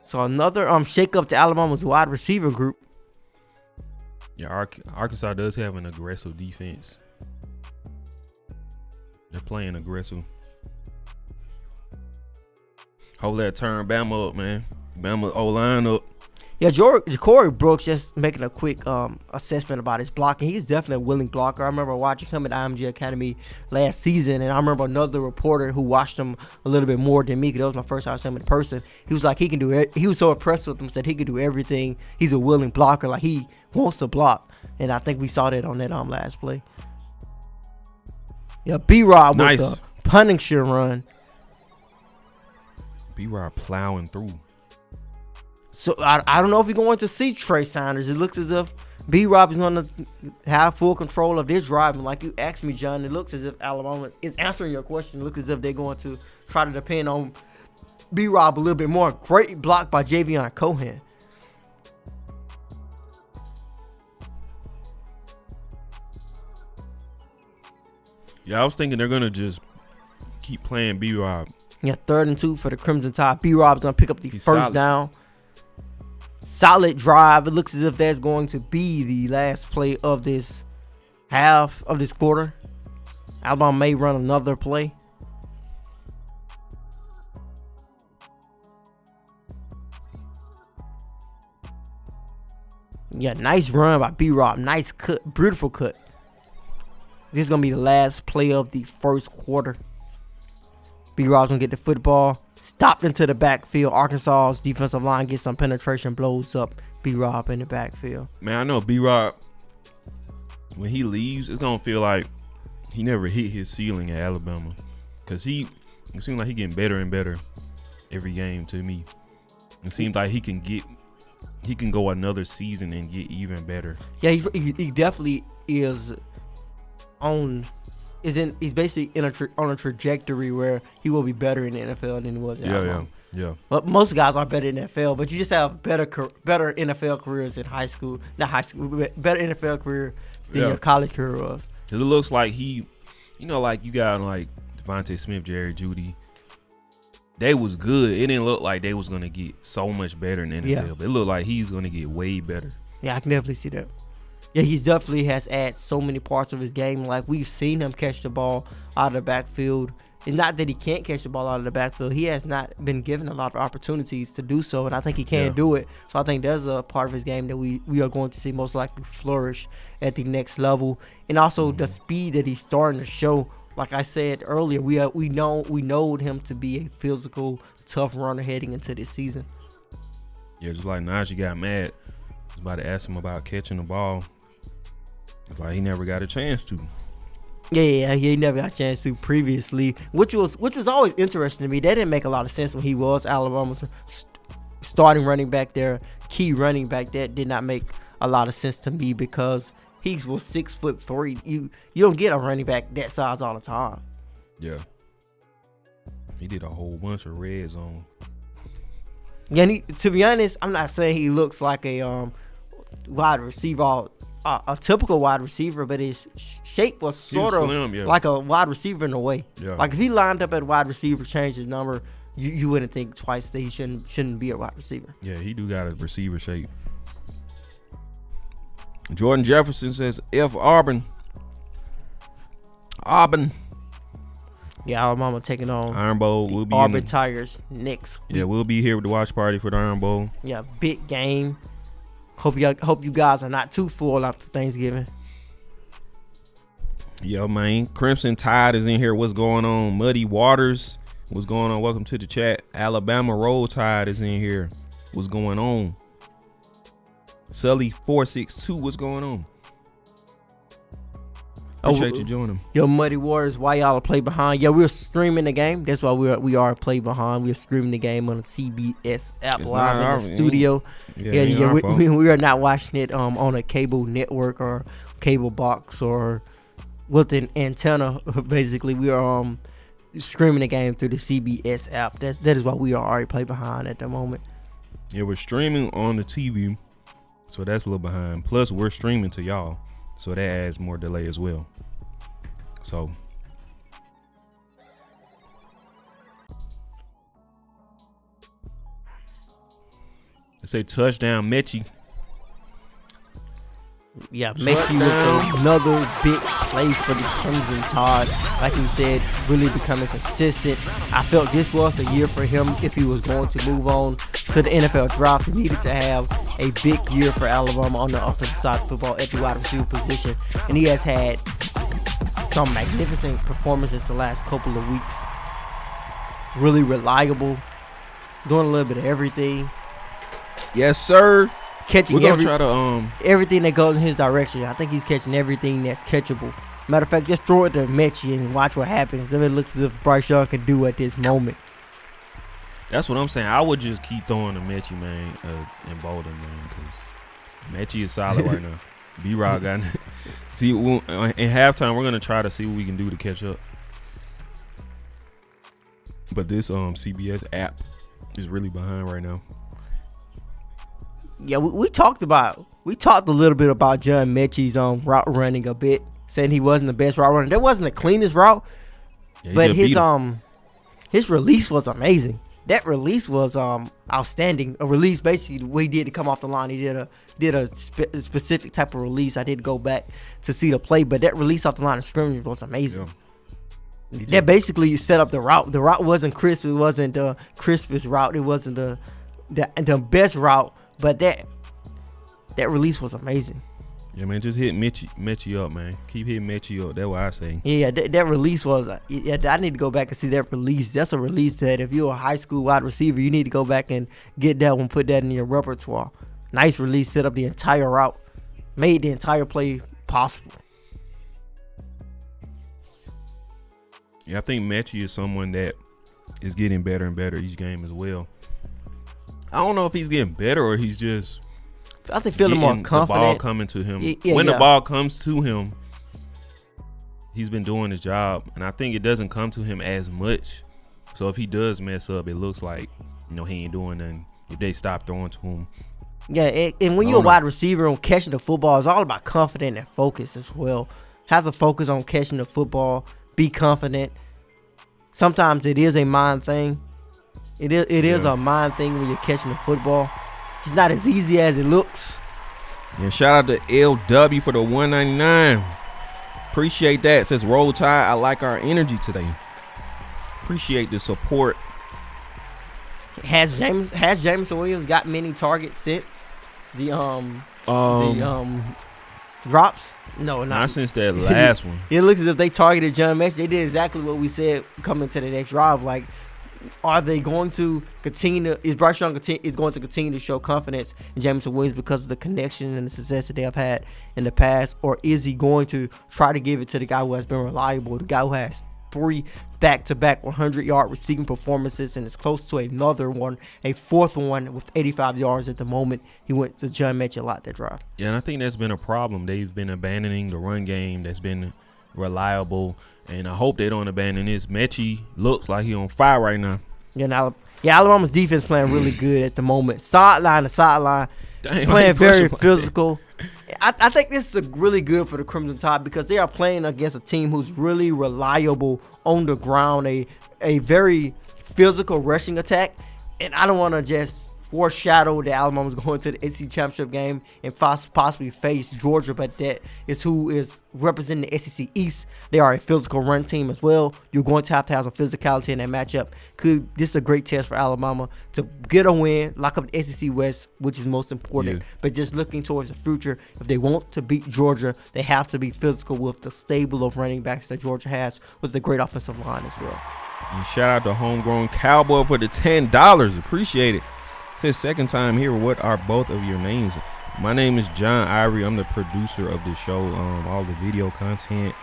So another shakeup to Alabama's wide receiver group. Yeah, Arkansas does have an aggressive defense. They're playing aggressive. Hold that turn Bama up, man. Bama O-line up. Yeah, Ja'Cory Brooks, just making a quick assessment about his blocking. He's definitely a willing blocker. I remember watching him at IMG Academy last season, and I remember another reporter who watched him a little bit more than me because that was my first time seeing him in person. He was like, he can do it. He was so impressed with him, said he could do everything. He's a willing blocker. Like, he wants to block. And I think we saw that on that last play. Yeah, B-Rob with the Punisher run. B-Rob plowing through. So I don't know if we're going to see Trey Sanders. It looks as if B-Rob is going to have full control of this drive. And like you asked me, John, it looks as if Alabama is answering your question. It looks as if they're going to try to depend on B-Rob a little bit more. Great block by Javion Cohen. Yeah, I was thinking they're going to just keep playing B-Rob. Yeah, 3rd and 2 for the Crimson Tide. B-Rob's going to pick up the first down. Solid drive. It looks as if that's going to be the last play of this half of this quarter. Alabama may run another play. Yeah, nice run by B-Rob. Nice cut. Beautiful cut. This is going to be the last play of the first quarter. B-Rob's going to get the football. Stopped into the backfield. Arkansas's defensive line gets some penetration, blows up B-Rob in the backfield. Man, I know B-Rob, when he leaves, it's going to feel like he never hit his ceiling at Alabama. Because it seems like he getting better and better every game to me. It seems like he can go another season and get even better. Yeah, he definitely is he's basically on a trajectory where he will be better in the NFL than he was in Alabama. Yeah. But most guys are better in the NFL, but you just have better NFL careers in high school. Not high school, but better NFL career than your college career was. Because it looks like like you got like Devontae Smith, Jerry Jeudy. They was good. It didn't look like they was going to get so much better in the NFL. But it looked like he's going to get way better. Yeah, I can definitely see that. Yeah, he definitely has added so many parts of his game. Like, we've seen him catch the ball out of the backfield. And not that he can't catch the ball out of the backfield. He has not been given a lot of opportunities to do so, and I think he can do it. So I think there's a part of his game that we are going to see most likely flourish at the next level. And also the speed that he's starting to show. Like I said earlier, we know him to be a physical, tough runner heading into this season. Yeah, just like Najee got mad. I was about to ask him about catching the ball. It's like he never got a chance to. Yeah, he never got a chance to previously, which was always interesting to me. That didn't make a lot of sense when he was Alabama's starting running back there, key running back. That did not make a lot of sense to me because he was 6'3". You don't get a running back that size all the time. Yeah, he did a whole bunch of red zone. Yeah, and to be honest, I'm not saying he looks like a wide receiver, a typical wide receiver, but his shape was sort of slim, like a wide receiver in a way. Yeah. Like if he lined up at wide receiver, changed his number, you wouldn't think twice that he shouldn't be a wide receiver. Yeah, he do got a receiver shape. Jordan Jefferson says, F Auburn. Yeah, Alabama taking on Iron Bowl. We'll be Auburn Tigers next week. Yeah, we'll be here with the watch party for the Iron Bowl. Yeah, big game. Hope you guys are not too full after Thanksgiving. Yo, man. Crimson Tide is in here. What's going on? Muddy Waters. What's going on? Welcome to the chat. Alabama Roll Tide is in here. What's going on? Sully 462. What's going on? Appreciate you joining. Yo, Muddy Waters, why y'all play behind? Yeah, we're streaming the game. That's why we are play behind. We're streaming the game on the CBS app live in the studio. Yeah. We are not watching it on a cable network or cable box or with an antenna. Basically, we are streaming the game through the CBS app. That is why we are already play behind at the moment. Yeah, we're streaming on the TV, so that's a little behind. Plus, we're streaming to y'all, so that adds more delay as well. So I say touchdown, Mechie. Yeah, Mechie with another big play for the Crimson Tide. Like you said, really becoming consistent. I felt this was a year for him if he was going to move on to the NFL draft. He needed to have a big year for Alabama on the offensive side of football at the wide receiver position. And he has had some magnificent performances the last couple of weeks. Really reliable. Doing a little bit of everything. Yes, sir. Catching everything that goes in his direction. I think he's catching everything that's catchable. Matter of fact, just throw it to Mechie and watch what happens. If it looks as if Bryce Young can do at this moment. That's what I'm saying. I would just keep throwing to Mechie, man, and Bolden, man, because Mechie is solid right now. B-Rock got it. See, in halftime, we're going to try to see what we can do to catch up. But this CBS app is really behind right now. Yeah, we talked a little bit about John Mechie's route running a bit, saying he wasn't the best route runner. That wasn't the cleanest route, but his release was amazing. That release was outstanding. A release, basically, what he did to come off the line. He did a specific type of release. I did go back to see the play, but that release off the line of scrimmage was amazing. Yeah. That basically set up the route. The route wasn't crisp. It wasn't the crispest route. It wasn't the best route. But that release was amazing. Yeah, man, just hit Mechie up, man. Keep hitting Mechie up. That's what I say. Yeah, that release was. I need to go back and see that release. That's a release that if you're a high school wide receiver, you need to go back and get that one, put that in your repertoire. Nice release, set up the entire route, made the entire play possible. Yeah, I think Mechie is someone that is getting better and better each game as well. I don't know if he's getting better or he's just feeling more confident. The ball coming to him. The ball comes to him, he's been doing his job, and I think it doesn't come to him as much. So if he does mess up, it looks like he ain't doing nothing. If they stop throwing to him. Yeah, and when you're a wide receiver and catching the football, it's all about confidence and focus as well. Have to focus on catching the football. Be confident. Sometimes it is a mind thing. It is a mind thing when you're catching the football. It's not as easy as it looks. And shout out to LW for the $1.99. Appreciate that. It says Roll Tide. I like our energy today. Appreciate the support. Has Jameson Williams got many targets since the drops? No, not since that last one. It looks as if they targeted John Metchie. They did exactly what we said coming to the next drive. Like, are they going to continue to? Is Bryce Young is going to continue to show confidence in Jameson Williams because of the connection and the success that they have had in the past, or is he going to try to give it to the guy who has been reliable, the guy who has 3 back-to-back 100-yard receiving performances and is close to another one, a fourth one with 85 yards at the moment? He went to John Metchie a lot that drive. Yeah, and I think that's been a problem. They've been abandoning the run game that's been reliable, and I hope they don't abandon this. Metchie looks like he on fire right now. Yeah, Alabama's defense playing really good at the moment. Sideline to sideline, playing very physical. I think this is really good for the Crimson Tide because they are playing against a team who's really reliable on the ground, a very physical rushing attack. And I don't want to just foreshadow that Alabama's going to the SEC championship game and possibly face Georgia, but that is who is representing the SEC East. They are a physical run team as well. You're going to have some physicality in that matchup. This is a great test for Alabama to get a win, lock up the SEC West, which is most important. Yeah. But just looking towards the future, if they want to beat Georgia, they have to be physical with the stable of running backs that Georgia has with a great offensive line as well. And shout out to Homegrown Cowboy for the $10. Appreciate it. It's second time here. What are both of your names? My name is John Ivory. I'm the producer of the show. All the video content,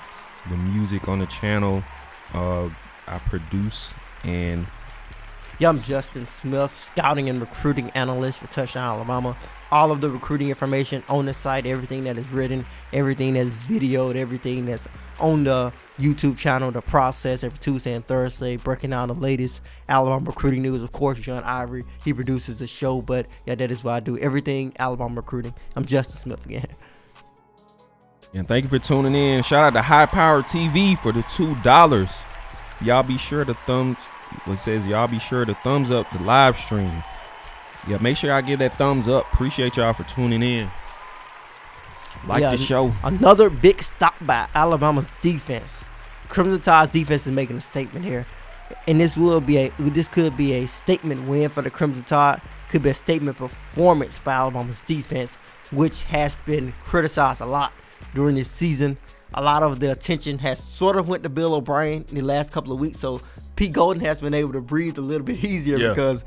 the music on the channel, I produce. And I'm Justin Smith, scouting and recruiting analyst for Touchdown Alabama. All of the recruiting information on the site, everything that is written, everything that's videoed, everything that's on the YouTube channel, the process every Tuesday and Thursday, breaking down the latest Alabama recruiting news. Of course, John Ivory, he produces the show, but yeah, that is what I do. Everything Alabama recruiting. I'm Justin Smith again. And thank you for tuning in. Shout out to High Power TV for the $2. Y'all be sure to thumbs up the live stream. Yeah, make sure y'all give that thumbs up. Appreciate y'all for tuning in. The show. Another big stop by Alabama's defense. Crimson Tide's defense is making a statement here, and this could be a statement win for the Crimson Tide. Could be a statement performance by Alabama's defense, which has been criticized a lot during this season. A lot of the attention has sort of went to Bill O'Brien in the last couple of weeks, so Pete Golden has been able to breathe a little bit easier because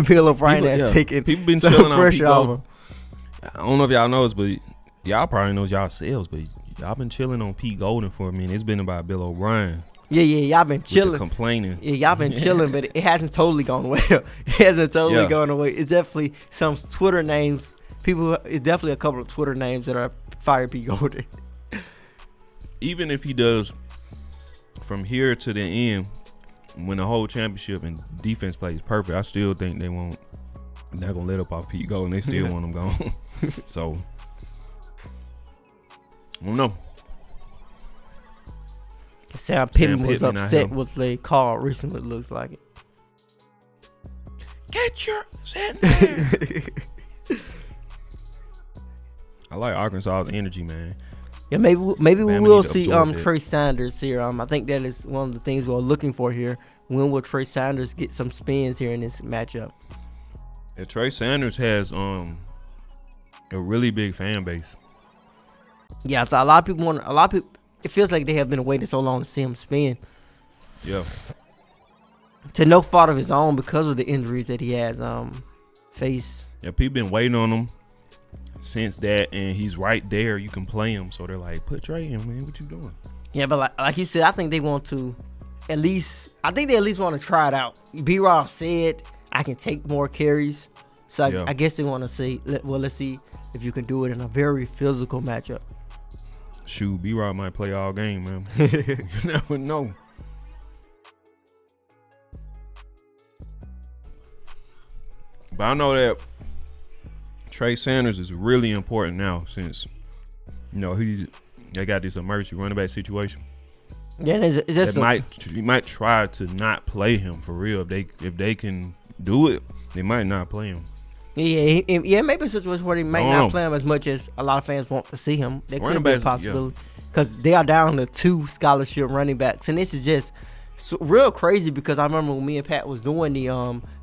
Bill O'Brien has taken people been some chilling pressure on Pete off him. I don't know if y'all know this, but y'all probably know yourselves, but y'all been chilling on Pete Golden for a minute. It's been about Bill O'Brien. Yeah, y'all been chilling. Complaining. Yeah, y'all been chilling, but it hasn't totally gone away. It hasn't totally gone away. It's definitely some Twitter names. It's definitely a couple of Twitter names that are firing Pete Golden. Even if he does from here to the end, win the whole championship and defense plays perfect, I still think they're not gonna let up off Pete Golden. They still want him gone. So I don't know. Sam Pittman was upset with the call recently. Looks like it. Get your in there. I like Arkansas's energy, man. Yeah, maybe we will see Trey Sanders here. I think that is one of the things we're looking for here. When will Trey Sanders get some spins here in this matchup? Yeah, Trey Sanders has a really big fan base. Yeah, a lot of people. It feels like they have been waiting so long to see him spin. Yeah. To no fault of his own because of the injuries that he has faced. Yeah, people been waiting on him since that, and he's right there. You can play him, so they're like, put Trey in, man. What you doing? Yeah, but like you said, I think they want to at least want to try it out. B-Rob said, I can take more carries. So I guess they want to say, let's see if you can do it in a very physical matchup. Shoot, B-Rob might play all game, man. You never know. But I know that Trey Sanders is really important now since, they got this emergency running back situation. Yeah, he might try to not play him for real. If they can do it, they might not play him. Maybe a situation where they might not play him as much as a lot of fans want to see him. There could be a possibility because they are down to 2 scholarship running backs, and this is just real crazy because I remember when me and Pat was doing the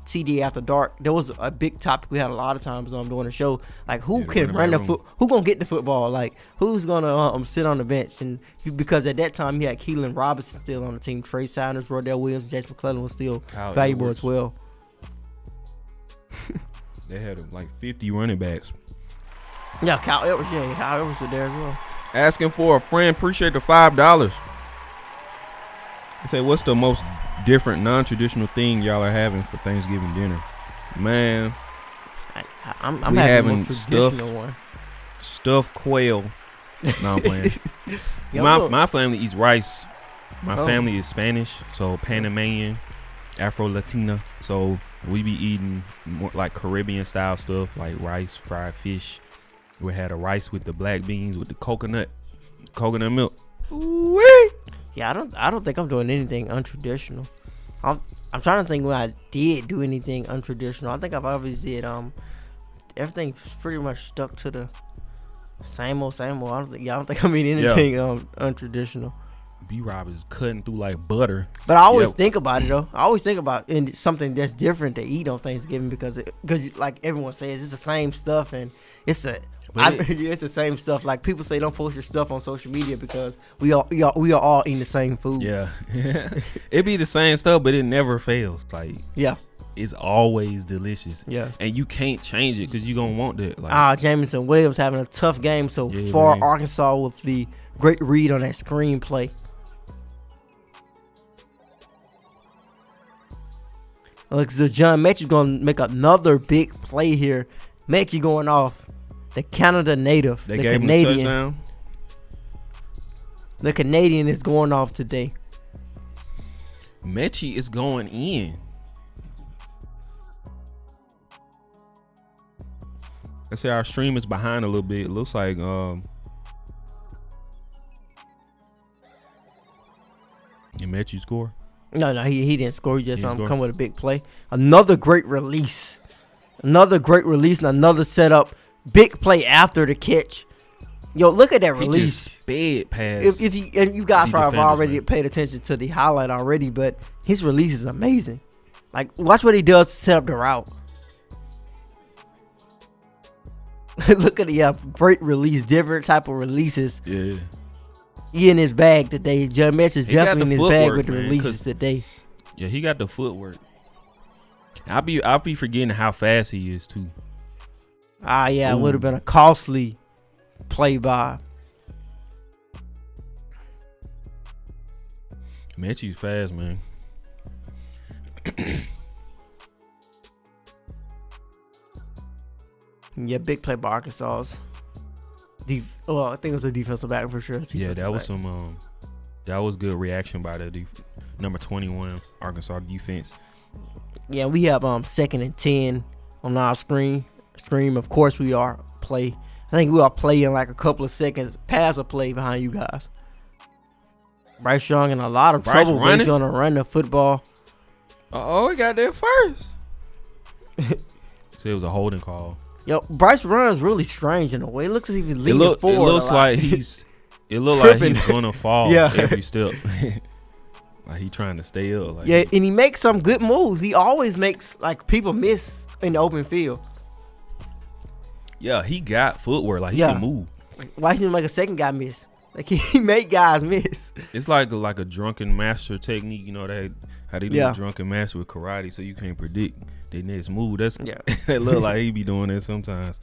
TD After Dark, there was a big topic we had a lot of times doing the show, like who can run who gonna get the football, like who's gonna sit on the bench, and because at that time you had Keelan Robinson still on the team, Trey Sanders, Rodell Williams, Jason McClellan was still valuable as well. They had like 50 running backs. Yeah, Kyle Edwards was there as well. Asking for a friend, appreciate the $5. I say, what's the most different, non-traditional thing y'all are having for Thanksgiving dinner? Man, I'm having a traditional one. Stuffed quail. No, I'm playing. My family eats rice. My family is Spanish, so Panamanian, Afro-Latina. So we be eating more like Caribbean style stuff, like rice, fried fish. We had a rice with the black beans with the coconut milk. Ooh-wee. Yeah, I don't think I'm doing anything untraditional. I'm trying to think when I did do anything untraditional. I think I've always did everything's pretty much stuck to the same old. I don't think I mean anything untraditional. B-Rob is cutting through like butter. But I always think about it though. I always think about something that's different to eat on Thanksgiving because like everyone says it's the same stuff and it's the same stuff. Like people say don't post your stuff on social media because we are all eating the same food. Yeah. It be the same stuff, but it never fails. Like it's always delicious. Yeah. And you can't change it because you're gonna want that. Like Jameson Williams having a tough game so far. Man. Arkansas with the great read on that screenplay. Look, so John Mechie's going to make another big play here. Mechie going off. The Canada native. They gave him a touchdown. The Canadian is going off today. Mechie is going in. Let's say our stream is behind a little bit. It looks like Mechie score. No, he didn't score. He just come with a big play. Another great release. And another setup. Big play after the catch. Yo, look at that release. He just sped past. If you guys probably have already paid attention to the highlight already, but his release is amazing. Like, watch what he does to set up the route. Look at great release. Different type of releases. Yeah. He in his bag today. John Mechie is definitely in his bag with the releases today. Yeah, he got the footwork. I'll be forgetting how fast he is too. It would have been a costly play by. Mechie's fast, man. Yeah, big play by Arkansas's. I think it was a defensive back for sure. Yeah, that was that was good reaction by the number 21 Arkansas defense. Yeah, we have 2nd and 10 on our stream. Of course, we are play. I think we are playing like a couple of seconds past a play behind you guys. Bryce Young in a lot of trouble, but he's gonna run the football. He got there first. So it was a holding call. Yo, Bryce runs really strange in a way. It looks like he's leaning forward. It looks like he's gonna fall every step. Like he trying to stay up. Like, and he makes some good moves. He always makes like people miss in the open field. Yeah, he got footwork. Like he can move. Why didn't he make a second guy miss? Like he make guys miss. It's like a drunken master technique. You know how they do a drunken master with karate, so you can't predict their next move. That look like he be doing that sometimes.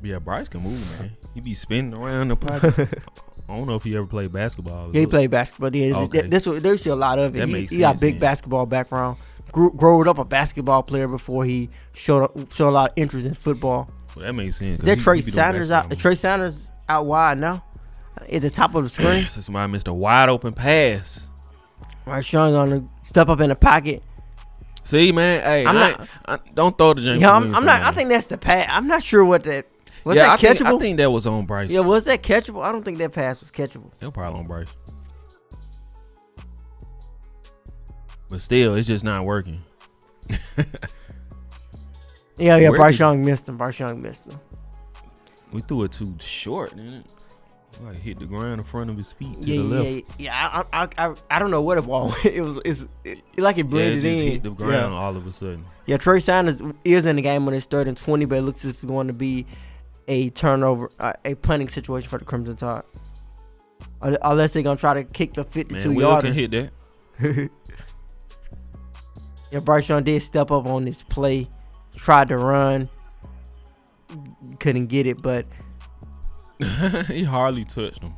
Yeah, Bryce can move, man. He be spinning around the pocket. I don't know if he ever played basketball. Yeah, he played basketball. Yeah, okay. There's a lot of it. He got big basketball background. Grew up a basketball player before he showed a lot of interest in football. Well, that makes sense. That Trey Sanders out. Trey Sanders out wide now, at the top of the screen. Somebody missed a wide open pass. Right, Sean's gonna step up in the pocket. See, man, hey, I don't throw the James. Yeah, I'm not. I think that's the pass. I'm not sure what that. Was that catchable? I think that was on Bryce. Yeah, was that catchable? I don't think that pass was catchable. That was probably on Bryce. But still, it's just not working. Yeah. Bryce Young missed him. We threw it too short, didn't it? Like hit the ground in front of his feet to the left. Yeah. I don't know what it was. It like it blended in. Hit the ground all of a sudden. Yeah, Trey Sanders is in the game on his 3rd and 20, but it looks as if it's going to be a turnover, a punting situation for the Crimson Tide. Unless they're going to try to kick the 52-yarder. Will can hit that. Yeah, Bryce Young did step up on this play. Tried to run. Couldn't get it, but he hardly touched him.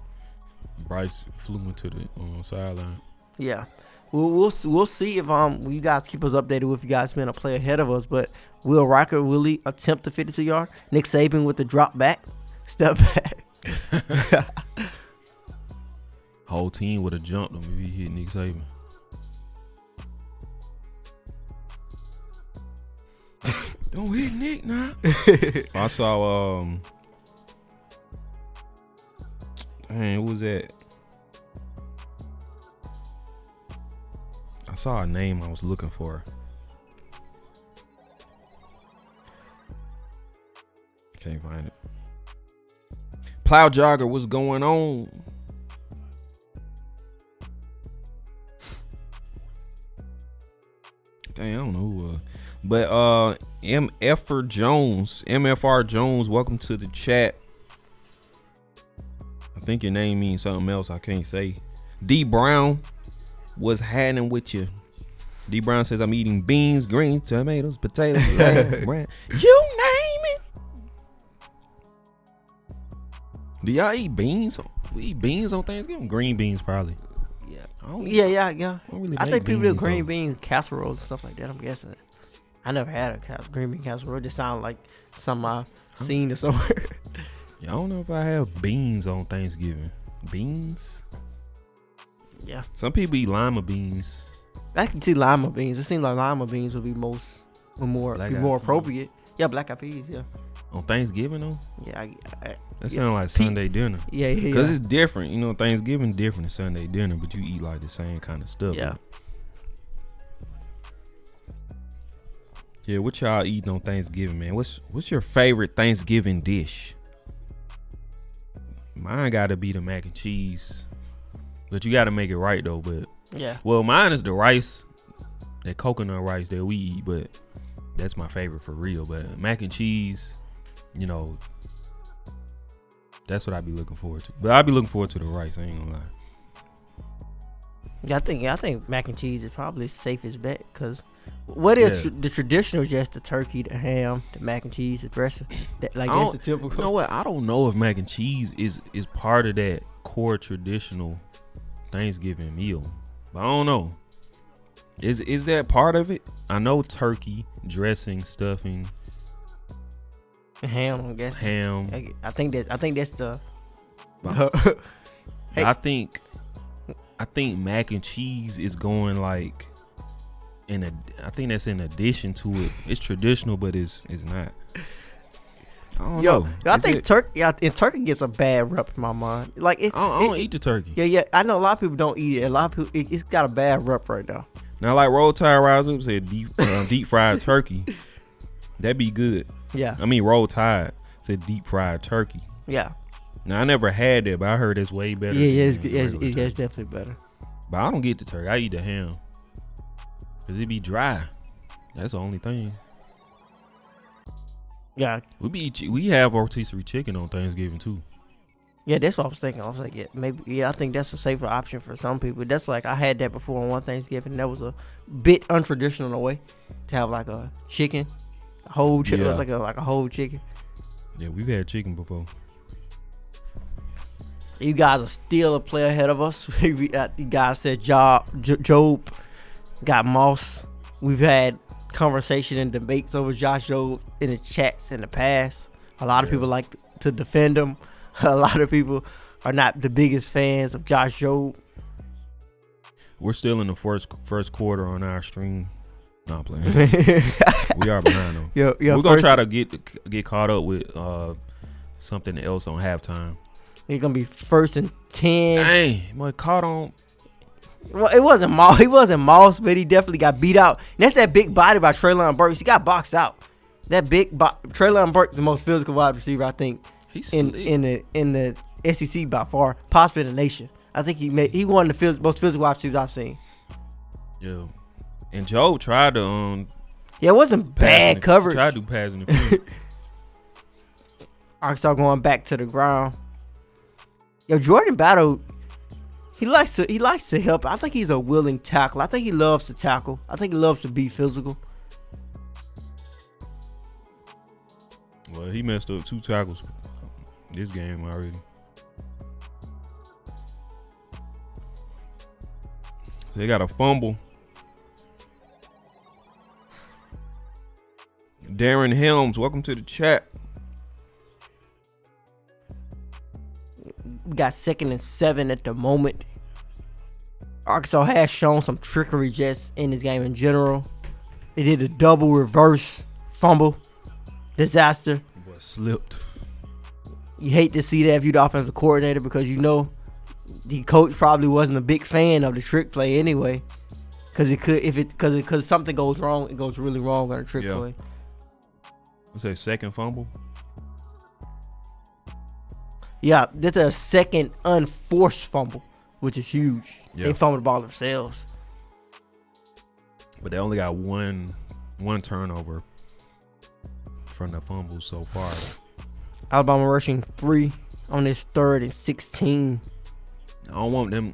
Bryce flew into the sideline. Yeah. We'll see if you guys keep us updated if you guys been a play ahead of us. But will Rocker really attempt the 52-yard? Nick Saban with the drop back, step back. Whole team would have jumped him if he hit Nick Saban. Don't hit Nick now. I saw who was that? I saw a name I was looking for. Can't find it. Plow Jogger, what's going on? Dang, I don't know who was. But MFR Jones, welcome to the chat. I think your name means something else I can't say. D Brown, what's happening with you? D Brown says I'm eating beans, greens, tomatoes, potatoes, lamb, you name it. Do y'all eat beans? We eat beans on Thanksgiving? Green beans probably. Yeah. Really I think people do green bean casseroles and stuff like that, I'm guessing. I never had a green bean casserole. It just sounded like something I've seen or somewhere. Yeah, I don't know if I have beans on Thanksgiving. Beans? Yeah. Some people eat lima beans. I can see lima beans. It seems like lima beans would be more appropriate. Yeah, black eyed peas, yeah. On Thanksgiving, though? Yeah. That sounds like Sunday dinner. Yeah. Because it's different. You know, Thanksgiving different than Sunday dinner, but you eat like the same kind of stuff. Yeah. Yeah, what y'all eating on Thanksgiving, man? What's your favorite Thanksgiving dish? Mine gotta be the mac and cheese. But you gotta make it right though, but yeah. Well, mine is the rice, that coconut rice that we eat, but that's my favorite for real. But mac and cheese, you know, that's what I be looking forward to. But I be looking forward to the rice, I ain't gonna lie. Yeah, I think mac and cheese is probably the safest bet because what is the traditional? Just the turkey, the ham, the mac and cheese, the dressing. That's the typical. You know what? I don't know if mac and cheese is part of that core traditional Thanksgiving meal. But I don't know. Is that part of it? I know turkey, dressing, stuffing, ham. I'm guessing ham. I think that's the. Hey. I think mac and cheese is going like I think that's in addition to it. It's traditional, but it's not. I don't know. I think turkey gets a bad rep in my mind. Like I don't eat the turkey. Yeah. I know a lot of people don't eat it. A lot of people, it's got a bad rep right now. Now, like Roll Tide Rise Up said, deep fried turkey. That'd be good. Yeah. I mean, Roll Tide said deep fried turkey. Yeah. Now, I never had that, but I heard it's way better. Yeah, it's definitely better. But I don't get the turkey. I eat the ham. Because it be dry. That's the only thing. Yeah. We have rotisserie chicken on Thanksgiving, too. Yeah, that's what I was thinking. I was like, I think that's a safer option for some people. That's like, I had that before on one Thanksgiving. That was a bit untraditional in a way to have like a chicken, a whole chicken, like a whole chicken. Yeah, we've had chicken before. You guys are still a play ahead of us. You guys said Job got Moss. We've had conversation and debates over Josh Jobe in the chats in the past. A lot of people like to defend him. A lot of people are not the biggest fans of Josh Jobe. We're still in the first quarter on our stream. No, I'm playing. We are behind them. Yeah, we're gonna try to get caught up with something else on halftime. It's gonna be 1st and 10. Dang, boy, caught on. Well, it wasn't Moss. He wasn't Moss, but he definitely got beat out. And that's that big body by Treylon Burks. He got boxed out. That Treylon Burks is the most physical wide receiver I think He's in the SEC by far, possibly in the nation. I think he one of the most physical wide receivers I've seen. Yeah, and Joe tried to it wasn't bad coverage. Tried to do passing the field. Arkansas going back to the ground. Yo, Jordan Battle, he likes to help. I think he's a willing tackler. I think he loves to tackle. I think he loves to be physical. Well, he messed up 2 tackles this game already. They got a fumble. Darren Helms, welcome to the chat. We got 2nd and 7 at the moment. Arkansas has shown some trickery just in this game in general. They did a double reverse fumble. Disaster. Boy, slipped. You hate to see that if you're the offensive coordinator because you know the coach probably wasn't a big fan of the trick play anyway. Because something goes wrong, it goes really wrong on a trick play. What's that, second fumble? Yeah, that's a second unforced fumble, which is huge. Yeah. They fumbled the ball themselves. But they only got one turnover from the fumbles so far. Alabama rushing 3 on this 3rd and 16. I don't want them.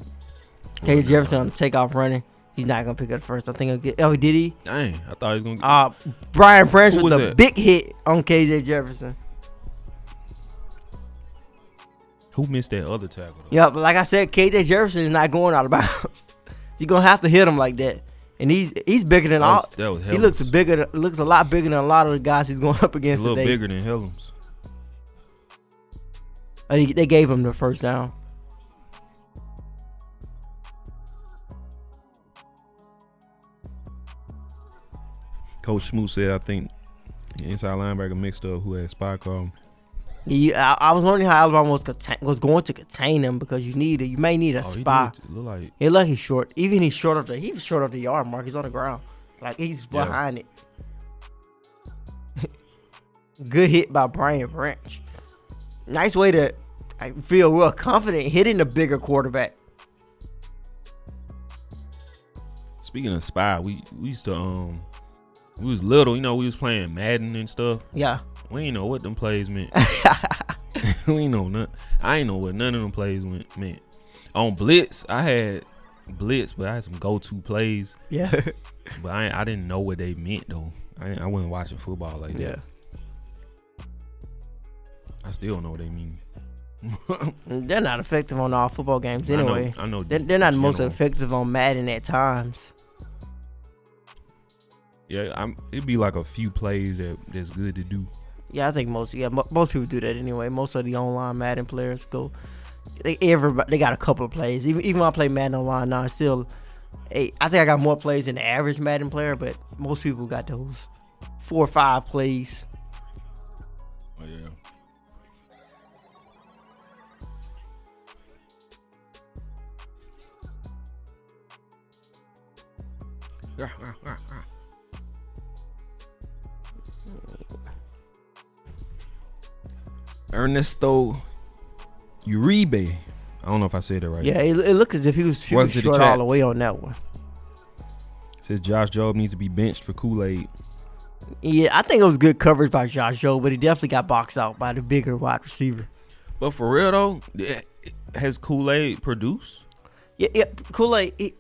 KJ Jefferson on the takeoff running. He's not going to pick up first. I think he'll get. Oh, did he? Dang, I thought he was going to get. Brian Branch with a big hit on KJ Jefferson. Who missed that other tackle, though? Yeah, but like I said, KJ Jefferson is not going out of bounds. You're going to have to hit him like that. And he's bigger than all. He looks a lot bigger than a lot of the guys he's going up against today. A today. little bigger than Helms. They gave him the first down. Coach Smoot said, I think the inside linebacker mixed up who had spy call. Yeah, I was wondering how Alabama was going to contain him because you may need a spy. It look he's short. Even he's short of the yard mark. He's on the ground. Like he's behind it. Good hit by Brian Branch. Nice way to feel real confident hitting the bigger quarterback. Speaking of spy, we used to we was little, we was playing Madden and stuff. Yeah. We ain't know what them plays meant. We ain't know nothing. I ain't know what none of them plays meant. On Blitz, I had Blitz, but I had some go-to plays. Yeah. But I didn't know what they meant though. I wasn't watching football like that. I still don't know what they mean. They're not effective on all football games anyway. I know they're not the most effective on Madden at times. Yeah, it'd be like a few plays that's good to do. Yeah, I think most people do that anyway. Most of the online Madden players they got a couple of plays. Even when I play Madden online now, it's still, I think I got more plays than the average Madden player, but most people got those 4 or 5 plays. Oh yeah. Ernesto Uribe. I don't know if I said that right. Yeah, it looked as if he was short all the way on that one. Says Josh Jobe needs to be benched for Kool-Aid. Yeah, I think it was good coverage by Josh Jobe, but he definitely got boxed out by the bigger wide receiver. But for real though, has Kool-Aid produced? Yeah, Kool-Aid.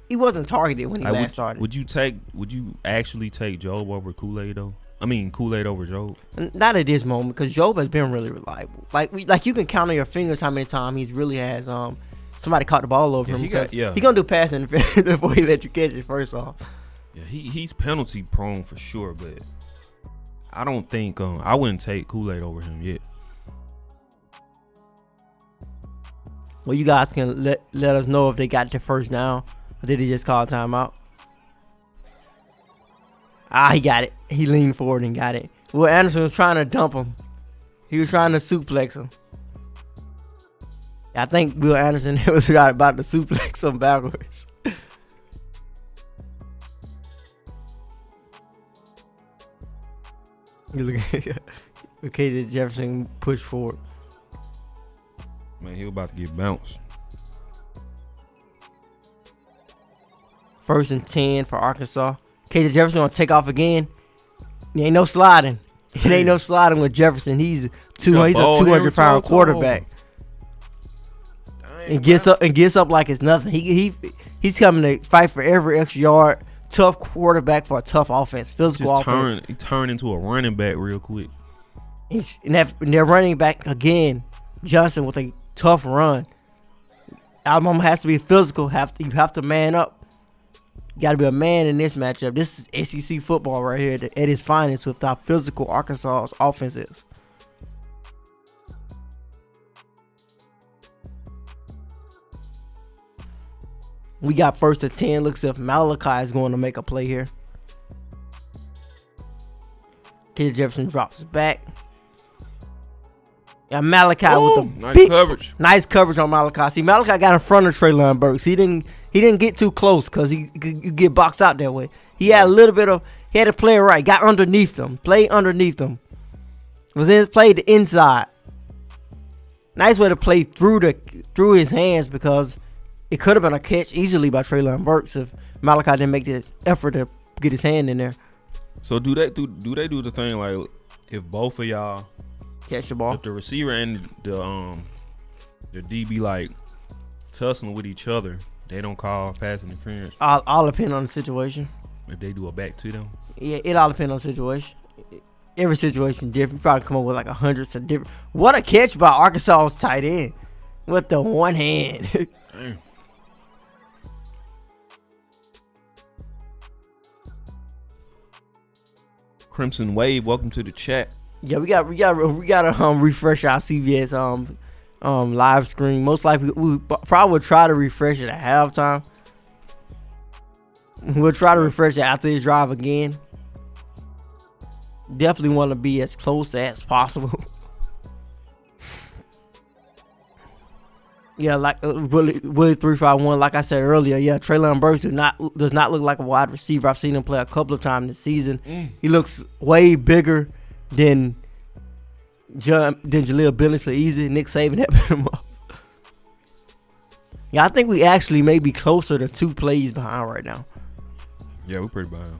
He wasn't targeted when he last started. Would you actually take Jobe over Kool-Aid though? I mean Kool-Aid over Jobe? Not at this moment, because Jobe has been really reliable. Like you can count on your fingers how many times he really has somebody caught the ball over him. He gonna do pass interference before he let you catch it. First off, yeah, he's penalty prone for sure, but I don't think I wouldn't take Kool-Aid over him yet. Well, you guys can let us know if they got the first down. Or did he just call a timeout? He got it. He leaned forward and got it. Will Anderson was trying to dump him. He was trying to suplex him. I think Will Anderson was about to suplex him backwards. You look at KJ Jefferson push forward. Man, he was about to get bounced. 1st and 10 for Arkansas. KJ Jefferson gonna take off again. There ain't no sliding. It ain't no sliding with Jefferson. He's a 200-pound quarterback. And gets up like it's nothing. He's coming to fight for every extra yard. Tough quarterback for a tough offense. Physical offense. He turned into a running back real quick. And they're running back again. Johnson with a tough run. Alabama has to be physical. You have to man up. You got to be a man in this matchup. This is SEC football right here at its finest with how physical Arkansas's offense is. We got 1st and 10. Looks as if Malachi is going to make a play here. KJ Jefferson drops back. Yeah, Malachi with a nice coverage. Nice coverage on Malachi. See, Malachi got in front of Treylon Burks. He didn't get too close because you get boxed out that way. He had a little bit of, he had to play it right. Got underneath them. Played underneath them. Played the inside. Nice way to play through his hands because it could have been a catch easily by Treylon Burks if Malachi didn't make this effort to get his hand in there. So do they do the thing like if both of y'all catch the ball, if the receiver and the DB like tussling with each other, they don't call pass interference? All depend on the situation. If they do a back to them? Yeah, it all depends on the situation. Every situation different. You probably come up with like 100 of different. What a catch by Arkansas's tight end with the one hand. Damn. Crimson Wave, welcome to the chat. Yeah, we got to refresh our CBS live stream. Most likely we probably will try to refresh it at halftime. We'll try to refresh it after this drive again. Definitely want to be as close as possible. Yeah, like Willie 351. Like I said earlier, yeah, Treylon Burks does not look like a wide receiver. I've seen him play a couple of times this season. He looks way bigger than Jaleel Billingsley. Easy, Nick Saban had him up. Yeah, I think we actually may be closer to 2 plays behind right now. Yeah, we're pretty behind.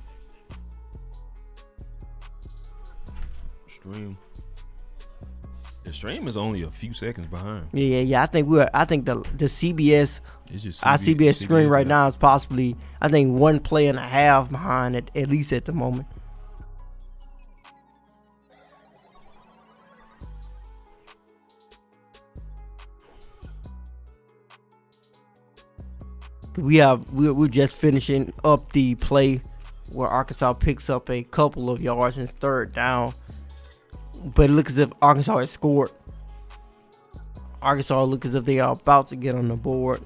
The stream is only a few seconds behind. Yeah. I think the CBS, our CBS screen right now is possibly, I think, 1 play and a half behind at least at the moment. We're just finishing up the play where Arkansas picks up a couple of yards and 3rd down. But it looks as if Arkansas has scored. Arkansas looks as if they are about to get on the board.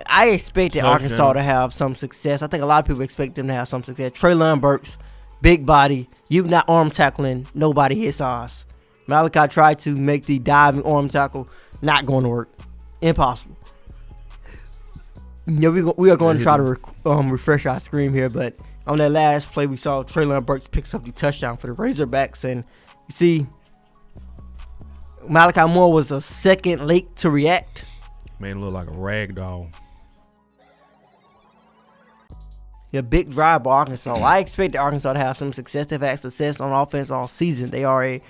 I expected Arkansas to have some success. I think a lot of people expect them to have some success. Treylon Burks, big body. You not arm tackling nobody his size. Malachi tried to make the diving arm tackle. Not going to work. Impossible. Yeah, we are going to try to refresh our screen here, but on that last play, we saw Treylon Burks picks up the touchdown for the Razorbacks, and you see Malachi Moore was a second late to react. Man, look like a rag doll. Yeah, big drive by Arkansas. I expected Arkansas to have some success. They've had success on offense all season. They are a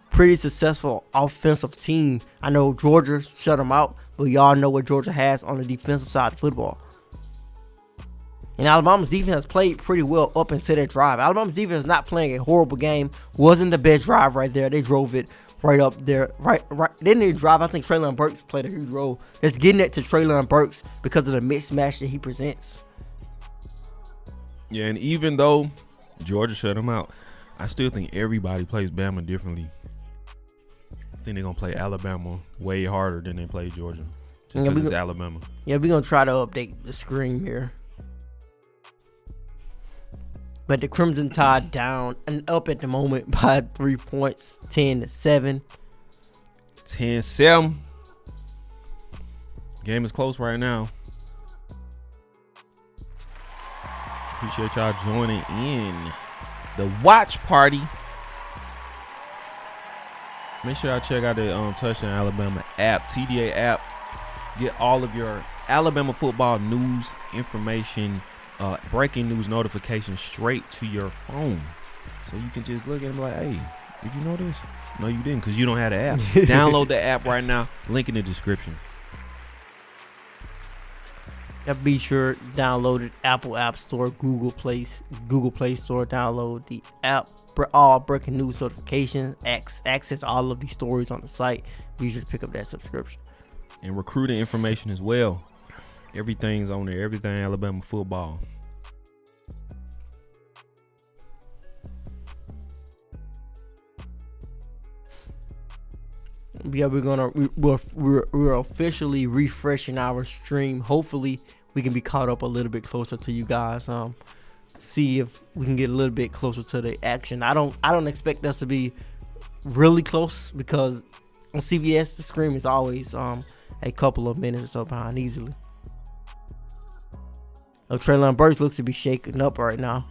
pretty successful offensive team. I know Georgia shut them out, but y'all know what Georgia has on the defensive side of football. And Alabama's defense has played pretty well up until that drive. Alabama's defense is not playing a horrible game. Wasn't the best drive right there. They drove it right up there. Right. They didn't even drive. I think Treylon Burks played a huge role. Just getting it to Treylon Burks because of the mismatch that he presents. Yeah, and even though Georgia shut him out, I still think everybody plays Bama differently. I think they're going to play Alabama way harder than they play Georgia. Because it's Alabama. Yeah, we're going to try to update the screen here. But the Crimson Tide down and up at the moment by 3 points, 10-7. 10-7. Game is close right now. Appreciate y'all joining in. the watch party. Make sure y'all check out the Touchdown Alabama app, TDA app. Get all of your Alabama football news, information, breaking news notifications straight to your phone. So you can just look at them like, hey, did you know this? No, you didn't, because you don't have the app. Download the app right now. Link in the description. Be sure to download it. Apple App Store, Google Play Store. Download the app. All breaking news notifications. Access all of these stories on the site. Be sure to pick up that subscription. And recruiting information as well. Everything's on there. Everything Alabama football. Yeah, we're officially refreshing our stream. Hopefully, we can be caught up a little bit closer to you guys. See if we can get a little bit closer to the action. I don't expect us to be really close because on CBS the stream is always a couple of minutes or so behind easily. Treylon Burks looks to be shaken up right now.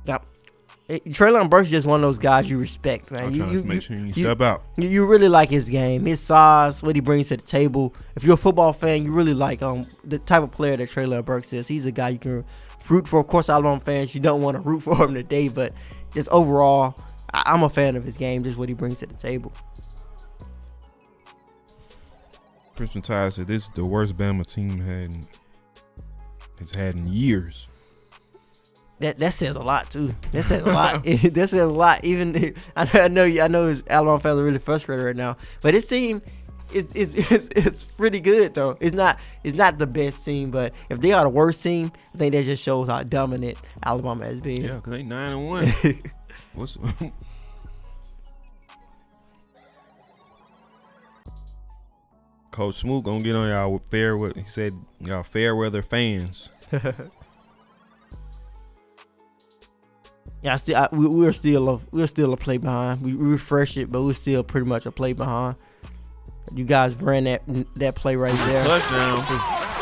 Yep. Treylon Burks is just one of those guys you respect, man. Make sure you step out. You really like his game, his size, what he brings to the table. If you're a football fan, you really like the type of player that Treylon Burks is. He's a guy you can root for. Of course, Alabama fans, you don't want to root for him today, but just overall, I'm a fan of his game, just what he brings to the table. Christian Tide said this is the worst Bama team has had in years. That says a lot too. That says a lot. That says a lot. Even I know his Alabama fans are really frustrated right now, but his team is pretty good though. It's not the best team, but if they are the worst team, I think that just shows how dominant Alabama has been. Yeah, because they 9-1. What's Coach Smoot gonna get on y'all with he said y'all fair weather fans. Yeah, we're still a play behind. We refresh it, but we're still pretty much a play behind. You guys ran that play right there. Touchdown.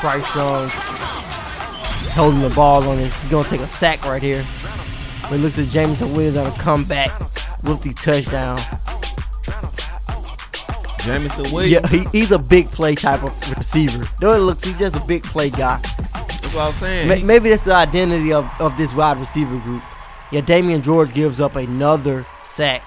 Bryce Young holding the ball on his. He's gonna take a sack right here. But it looks like Jameson Williams gonna come back with the touchdown. Jameson Williams. Yeah, he's a big play type of receiver. Though it looks, he's just a big play guy. That's what I'm saying. Maybe that's the identity of this wide receiver group. Yeah, Damian George gives up another sack.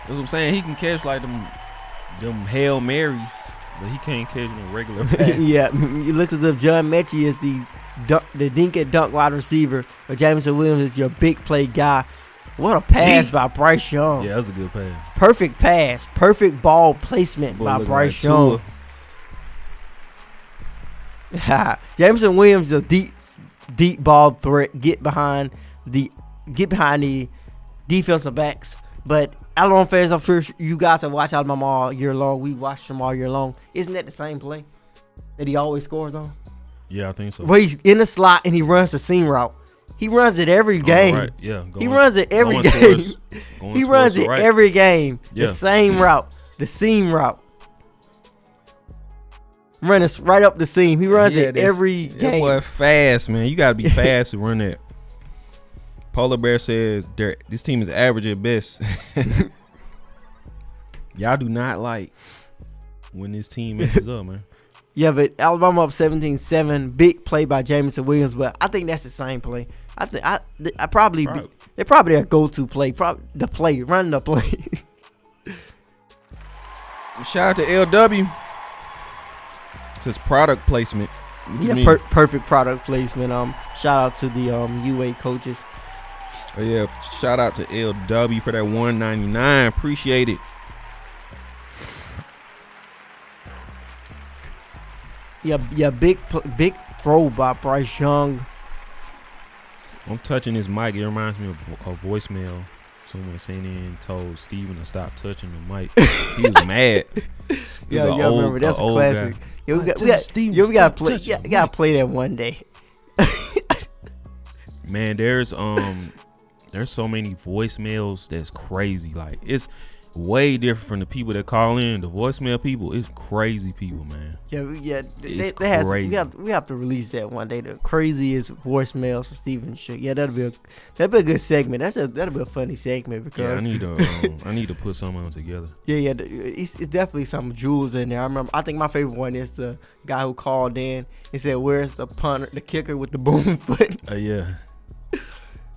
That's what I'm saying. He can catch like them Hail Marys, but he can't catch no regular pass. Yeah, it looks as if John Mechie is the dink and dunk wide receiver, but Jameson Williams is your big play guy. What a pass by Bryce Young. Yeah, that was a good pass. Perfect pass. Perfect ball placement by Bryce Young. Jameson Williams is a deep ball threat. Get behind the defensive backs. But Alabama fans, I'm sure you guys have watched Alabama all year long. We watched them all year long. Isn't that the same play that he always scores on? Yeah, I think so. Where he's in the slot and he runs the seam route. He runs it every game. Right. Yeah, he runs it every game. He runs it every game. Yeah. The same route. The seam route. Running right up the seam. He runs it every game. That boy fast, man. You got to be fast to run that. Polar Bear says this team is average at best. Y'all do not like when this team messes up, man. Yeah, but Alabama up 17-7. Big play by Jameson Williams, but I think that's the same play. They're probably their go-to play. Probably the play, run the play. Shout out to LW. It's his product placement. Yeah, perfect product placement. Shout out to the UA coaches. Oh yeah, shout out to LW for that $199. Appreciate it. Yeah, big throw by Bryce Young. I'm touching his mic. It reminds me of a voicemail. Someone sent in and told Steven to stop touching the mic. He was mad. Yeah, remember that's a classic. Yeah, we gotta play. Yeah, gotta play that one day. Man, there's so many voicemails that's crazy. Like it's way different from the people that call in. The voicemail people, it's crazy people, man. Yeah. It's crazy. crazy. We have to release that one day. The craziest voicemails from Steven Shook. Yeah, that'll be a good segment. That'll be a funny segment because I need to put some of them together. Yeah. It's definitely some jewels in there. I think my favorite one is the guy who called in and said, "Where's the punter, the kicker with the boom foot?" Yeah.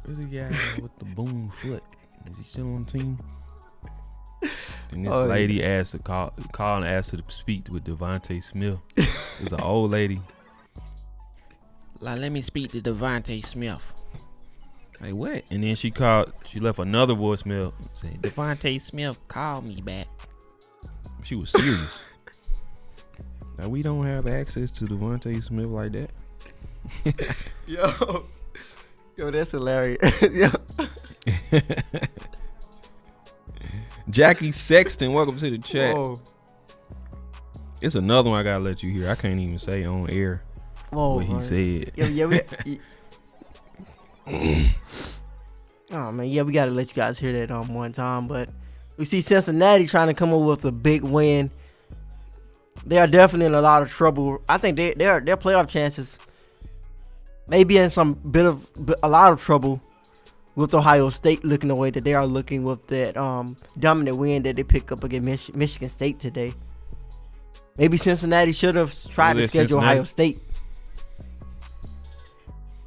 Where's the guy with the boom foot? Is he still on the team? And this lady asked to call and asked her to speak with Devontae Smith. It's an old lady. Like, let me speak to Devontae Smith. Like, what? And then she left another voicemail saying, Devontae Smith, call me back. She was serious. Now, we don't have access to Devontae Smith like that. Yo, that's hilarious. Yo. Jackie Sexton, welcome to the chat. Whoa. It's another one I gotta let you hear. I can't even say on air what he said. Oh man, we gotta let you guys hear that one time. But we see Cincinnati trying to come up with a big win. They are definitely in a lot of trouble. I think their playoff chances may be in a lot of trouble with Ohio State looking the way that they are looking with that dominant win that they picked up against Michigan State today. Maybe Cincinnati should have tried to schedule Ohio State.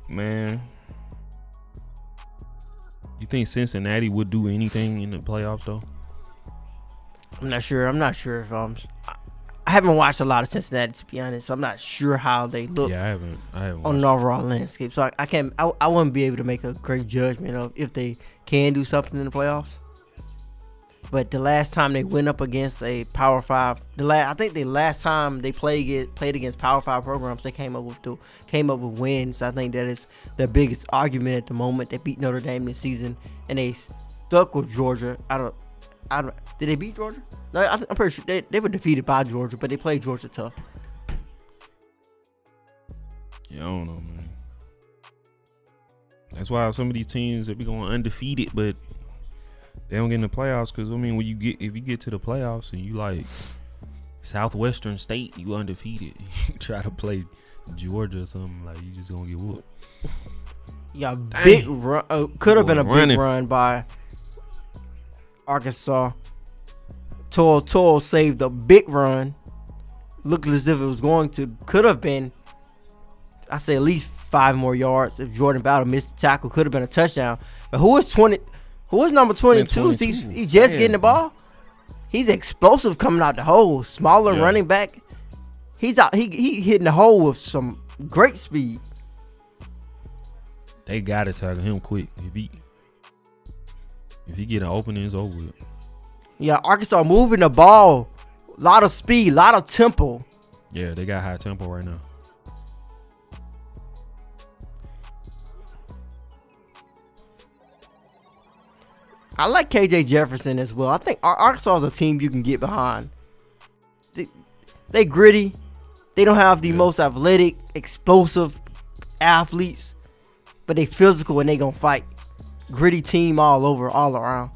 Man, you think Cincinnati would do anything in the playoffs though? I'm not sure if I haven't watched a lot of Cincinnati, to be honest. So I'm not sure how they look. Yeah, I haven't on an overall landscape. So I wouldn't be able to make a great judgment of if they can do something in the playoffs. But the last time they went up against a Power 5, I think the last time they played against Power 5 programs, they came up with wins. I think that is their biggest argument at the moment. They beat Notre Dame this season, and they stuck with Georgia. Did they beat Georgia? No, I'm pretty sure they were defeated by Georgia, but they played Georgia tough. Yeah, I don't know, man. That's why some of these teams they be going undefeated, but they don't get in the playoffs. Because I mean, if you get to the playoffs and you like Southwestern State, you undefeated. You try to play Georgia or something, like you just gonna get whooped. Yeah, big run. Could have been a big run by Arkansas. Toll saved a big run. Looked as if it was going to. Could have been, I say, at least 5 more yards. If Jordan Battle missed the tackle, could have been a touchdown. But who is number 22? He's just getting the ball. He's explosive coming out the hole. Smaller running back. He's out. He hitting the hole with some great speed. They gotta tackle him quick. If he get an opening, it's over with. Yeah, Arkansas moving the ball. A lot of speed, a lot of tempo. Yeah, they got high tempo right now. I like KJ Jefferson as well. I think Arkansas is a team you can get behind. They gritty. They don't have the most athletic, explosive athletes, but they physical and they gonna fight. Gritty team all around.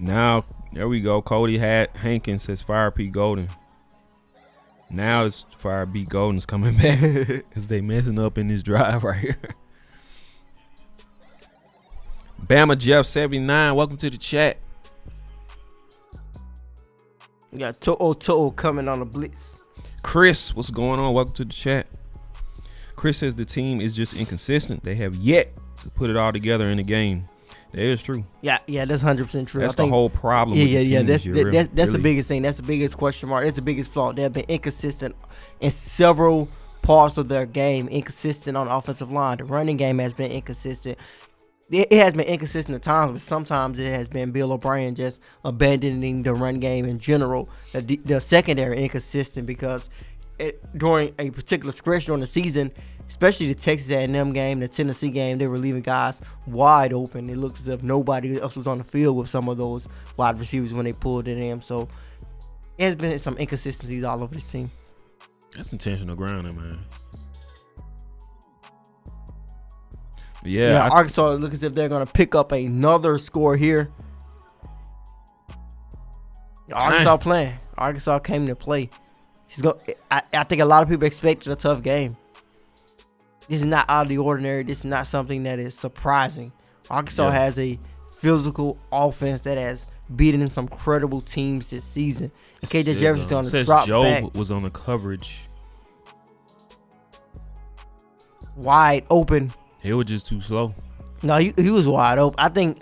Now, there we go. Cody Hankins says fire Pete Golden. Now it's fire Pete Golden's coming back because they messing up in this drive right here. Bama Jeff 79, welcome to the chat. We got To'o coming on the blitz. Chris, what's going on? Welcome to the chat. Chris says the team is just inconsistent. They have yet to put it all together in the game. That is true. Yeah, that's 100% true. That's the whole problem. That's the biggest thing. That's the biggest question mark. That's the biggest flaw. They have been inconsistent in several parts of their game. Inconsistent on the offensive line. The running game has been inconsistent. It has been inconsistent at times, but sometimes it has been Bill O'Brien just abandoning the run game in general. The secondary inconsistent because during a particular stretch during the season, especially the Texas A&M game, the Tennessee game, they were leaving guys wide open. It looks as if nobody else was on the field with some of those wide receivers when they pulled it in. So it has been some inconsistencies all over this team. That's intentional grounding, man. Yeah, Arkansas look as if they're going to pick up another score here. Arkansas playing. Arkansas came to play. I think a lot of people expected a tough game. This is not out of the ordinary. This is not something that is surprising. Arkansas has a physical offense that has beaten some credible teams this season. KJ Jefferson's on the drop back. Joe was on the coverage. Wide open. He was just too slow. No, he was wide open. I think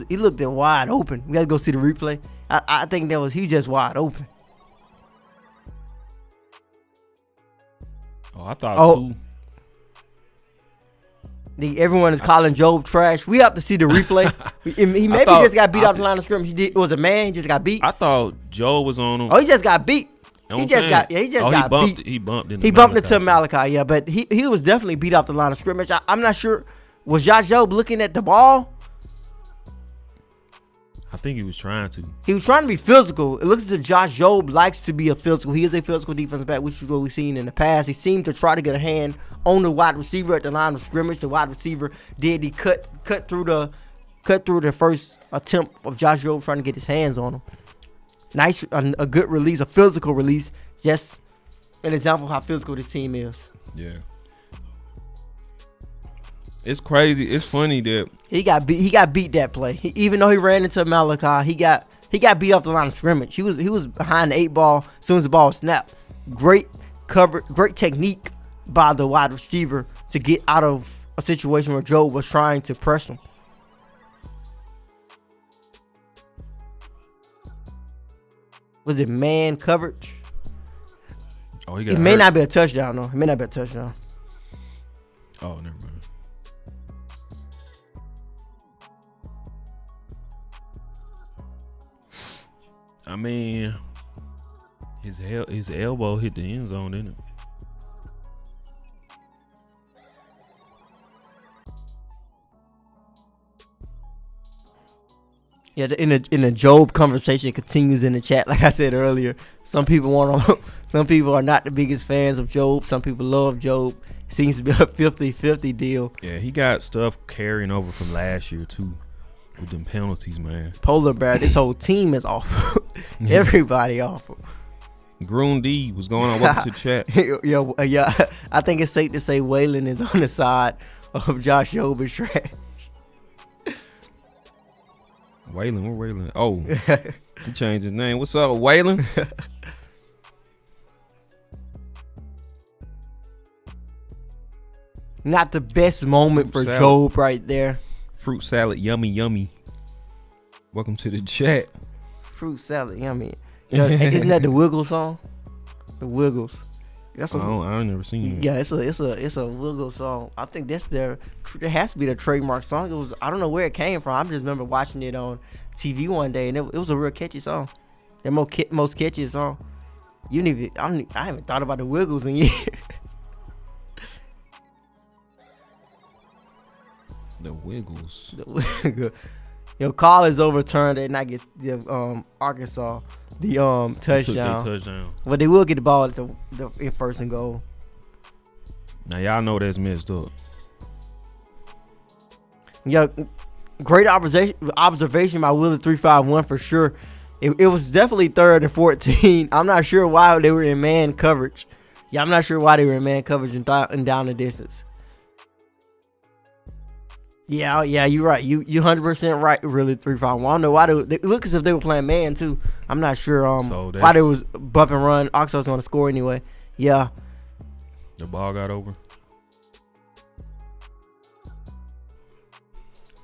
he looked at wide open. We got to go see the replay. I think he's just wide open. Oh, I thought too. Everyone is calling Job trash. We have to see the replay. He maybe just got beat off the line of scrimmage. It was a man. He just got beat. I thought Joe was on him. Oh, he just got beat. He just got beat. He bumped into Malachi. Yeah, but he was definitely beat off the line of scrimmage. I'm not sure. Was Josh Jobe looking at the ball? I think he was trying to. He was trying to be physical. It looks as if Josh Jobe likes to be a physical. He is a physical defensive back, which is what we've seen in the past. He seemed to try to get a hand on the wide receiver at the line of scrimmage. The wide receiver he cut through the first attempt of Josh Jobe trying to get his hands on him. Nice, a good release, a physical release. Just an example of how physical this team is. Yeah. It's crazy. It's funny that he got beat that play. Even though he ran into Malachi, he got beat off the line of scrimmage. He was behind the 8 ball as soon as the ball snapped. Great cover, great technique by the wide receiver to get out of a situation where Joe was trying to press him. Was it man coverage? Oh, it may not be a touchdown though. It may not be a touchdown. Oh, never mind. I mean, his elbow hit the end zone, didn't it? Yeah, in the Job conversation continues in the chat. Like I said earlier, some people are not the biggest fans of Job. Some people love Job. Seems to be a 50-50 deal. Yeah, he got stuff carrying over from last year too. With them penalties, man. Polar Bear, this whole team is awful. Everybody awful. Groon D, what's going on? Welcome to the chat. Yeah. I think it's safe to say Waylon is on the side of Josh Jobe is trash. Waylon, where Waylon? Oh, he changed his name. What's up, Waylon? Not the best moment for Jobe right there. Fruit salad, yummy, yummy. Welcome to the chat. Fruit salad, yummy. Isn't that the Wiggles song? The Wiggles. I never seen it. Yeah, it's a Wiggles song. I think it has to be the trademark song. I don't know where it came from. I just remember watching it on TV one day, and it was a real catchy song. The most catchy song. I haven't thought about the Wiggles in years. The Wiggles. Your call is overturned and not get the Arkansas the touchdown. But they will get the ball at the first and goal. Now y'all know that's messed up. Yeah, great observation by Willie 351 for sure. It was definitely 3rd and 14. I'm not sure why they were in man coverage. Yeah, I'm not sure why they were in man coverage and down the distance. Yeah, you're right. You 100% right. Really, 3-5. I don't know why they look as if they were playing man too. I'm not sure why they was bump and run. Arkansas was going to score anyway. Yeah. The ball got over.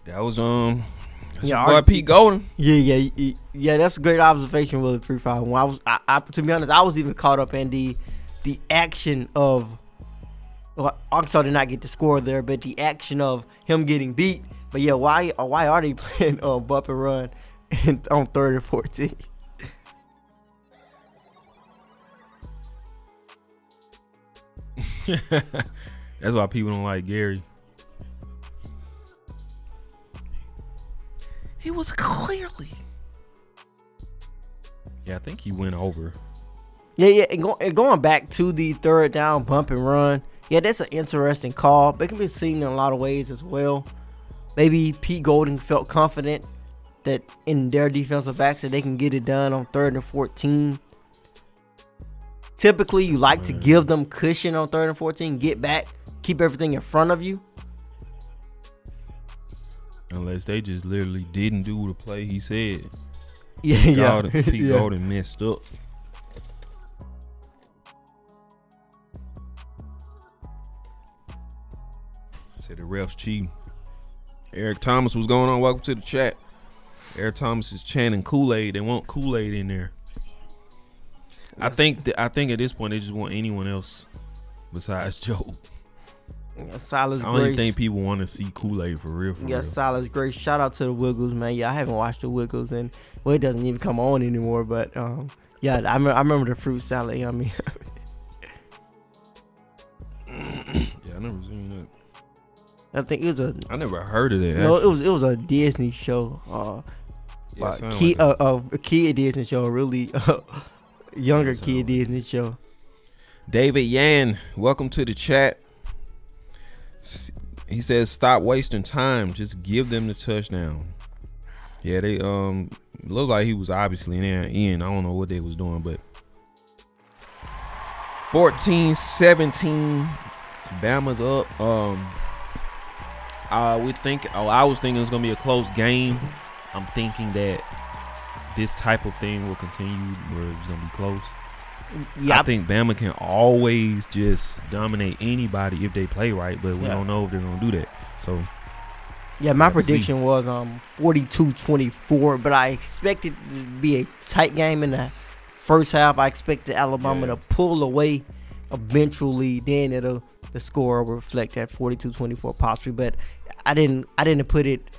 That was boy Pete Golden. Yeah. That's a great observation, Willie 3-5. I to be honest, I was even caught up in the action of. Well, Arkansas did not get the score there, but the action of him getting beat. But yeah, why are they playing bump and run on 3rd and 14? That's why people don't like Gary. He was clearly. Yeah, I think he went over. Yeah, and going back to the 3rd down bump and run, Yeah, that's an interesting call. It can be seen in a lot of ways as well. Maybe Pete Golding felt confident that in their defensive backs that they can get it done on 3rd and 14. Typically, you like to give them cushion on 3rd and 14, get back, keep everything in front of you. Unless they just literally didn't do the play he said. Yeah. Pete Golding messed up. Said the refs cheating. Eric Thomas, what's going on? Welcome to the chat. Eric Thomas is chanting Kool-Aid. They want Kool-Aid in there. I think at this point they just want anyone else besides Joe. Yeah, Silas I don't Grace. even think people want to see Kool-Aid for real. Silas Grace. Shout out to the Wiggles, man. Yeah, I haven't watched the Wiggles, and it doesn't even come on anymore. But I remember the fruit salad. I mean, yeah, I never seen that. I think it was I never heard of that. No, it was a Disney show. A kid Disney show, really younger kid Disney show. David Yan, welcome to the chat. He says, "Stop wasting time. Just give them the touchdown." Yeah, they looked like he was obviously in. I don't know what they was doing, but 14-17, Bama's up. I was thinking it was gonna be a close game. I'm thinking that this type of thing will continue where it's gonna be close. Yeah, I think Bama can always just dominate anybody if they play right, but we don't know if they're gonna do that. So yeah, my prediction was 42-24, but I expected it to be a tight game in the first half. I expected Alabama to pull away eventually. Then the score will reflect that 42-24 possibly, but I didn't put it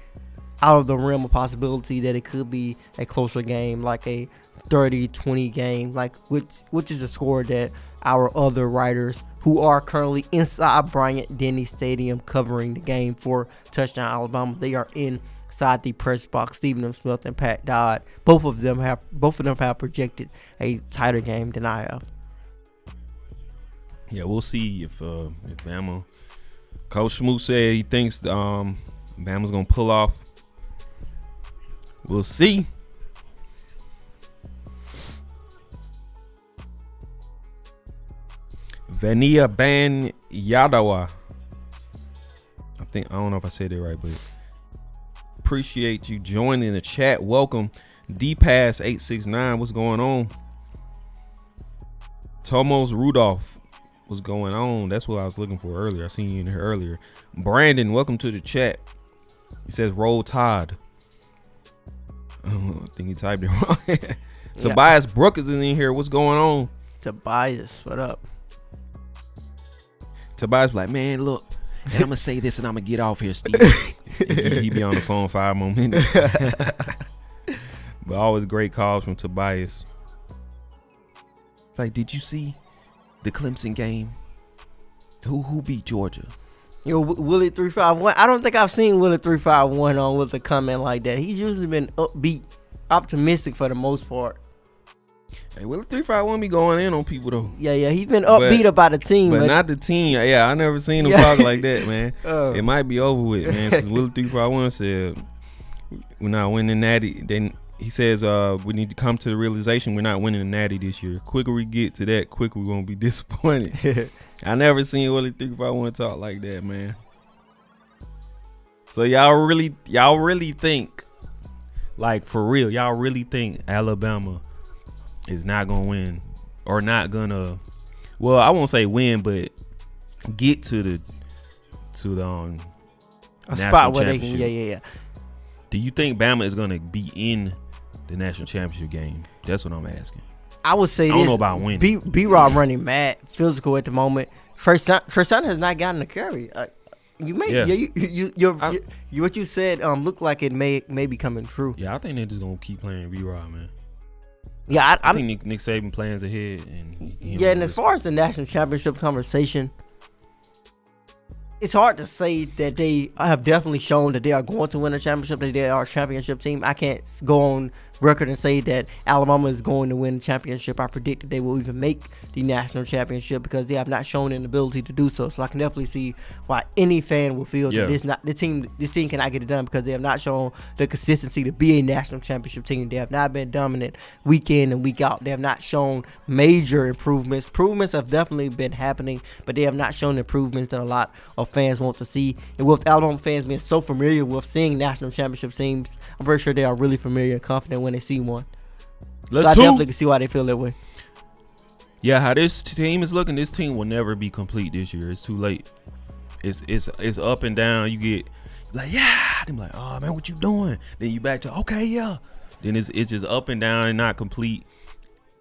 out of the realm of possibility that it could be a closer game, like a 30-20 game, like which is a score that our other writers who are currently inside Bryant-Denny Stadium covering the game for Touchdown Alabama, they are inside the press box. Stephen M. Smith and Pat Dodd, both of them have projected a tighter game than I have. Yeah, we'll see if Bama. Coach Schmoo said he thinks Bama's gonna pull off. We'll see. Vania Ban Yadawa. I don't know if I said it right, but appreciate you joining the chat. Welcome. D-Pass 869. What's going on? Tomos Rudolph. What's going on? That's what I was looking for earlier. I seen you in here earlier. Brandon, welcome to the chat. He says Roll Tide. I think he typed it wrong. Tobias Brook is in here. What's going on? Tobias, what up? Tobias like, man, look, and I'm gonna say this and I'm gonna get off here, Steve. he be on the phone 5 more minutes. But always great calls from Tobias. It's like, did you see the Clemson game? Who beat Georgia? Yo, Willie 351. I don't think I've seen Willie 351 on with a comment like that. He's usually been upbeat, optimistic for the most part. Hey, Willie 351 be going in on people though. Yeah, he's been upbeat about the team, but not the team. Yeah, I never seen him talk like that, man. It might be over with, man. Since Willie 351 said we're not winning natty, then he says we need to come to the realization we're not winning the natty this year. Quicker we get to that, quicker we won't be disappointed. I never seen Willie 351 talk like that, man. So y'all really think, like for real, y'all really think Alabama is not gonna win or not gonna? Well, I won't say win, but get to the a spot where they can. Yeah. Do you think Bama is gonna be in the national championship game? That's what I'm asking. I would say I don't know about winning. B-Rob running mad physical at the moment. Tristan has not gotten a carry. What you said looked like it may be coming true. Yeah, I think they're just gonna keep playing B-Rob, man. Yeah, I think Nick Saban plans ahead, and and as far as the national championship conversation, it's hard to say that they have definitely shown that they are going to win a championship, that they are a championship team. I can't go on record and say that Alabama is going to win the championship. I predict that they will even make the national championship because they have not shown an ability to do so. So I can definitely see why any fan will feel that this team cannot get it done because they have not shown the consistency to be a national championship team. They have not been dominant week in and week out. They have not shown major improvements. Improvements have definitely been happening, but they have not shown improvements that a lot of fans want to see. And with Alabama fans being so familiar with seeing national championship teams, I'm very sure they are really familiar and confident when they see one. So I definitely can see why they feel that way. Yeah, how this team is looking, this team will never be complete this year. It's too late. It's up and down. You get like, yeah. Then like, oh man, what you doing? Then you back to okay, yeah. Then it's just up and down and not complete.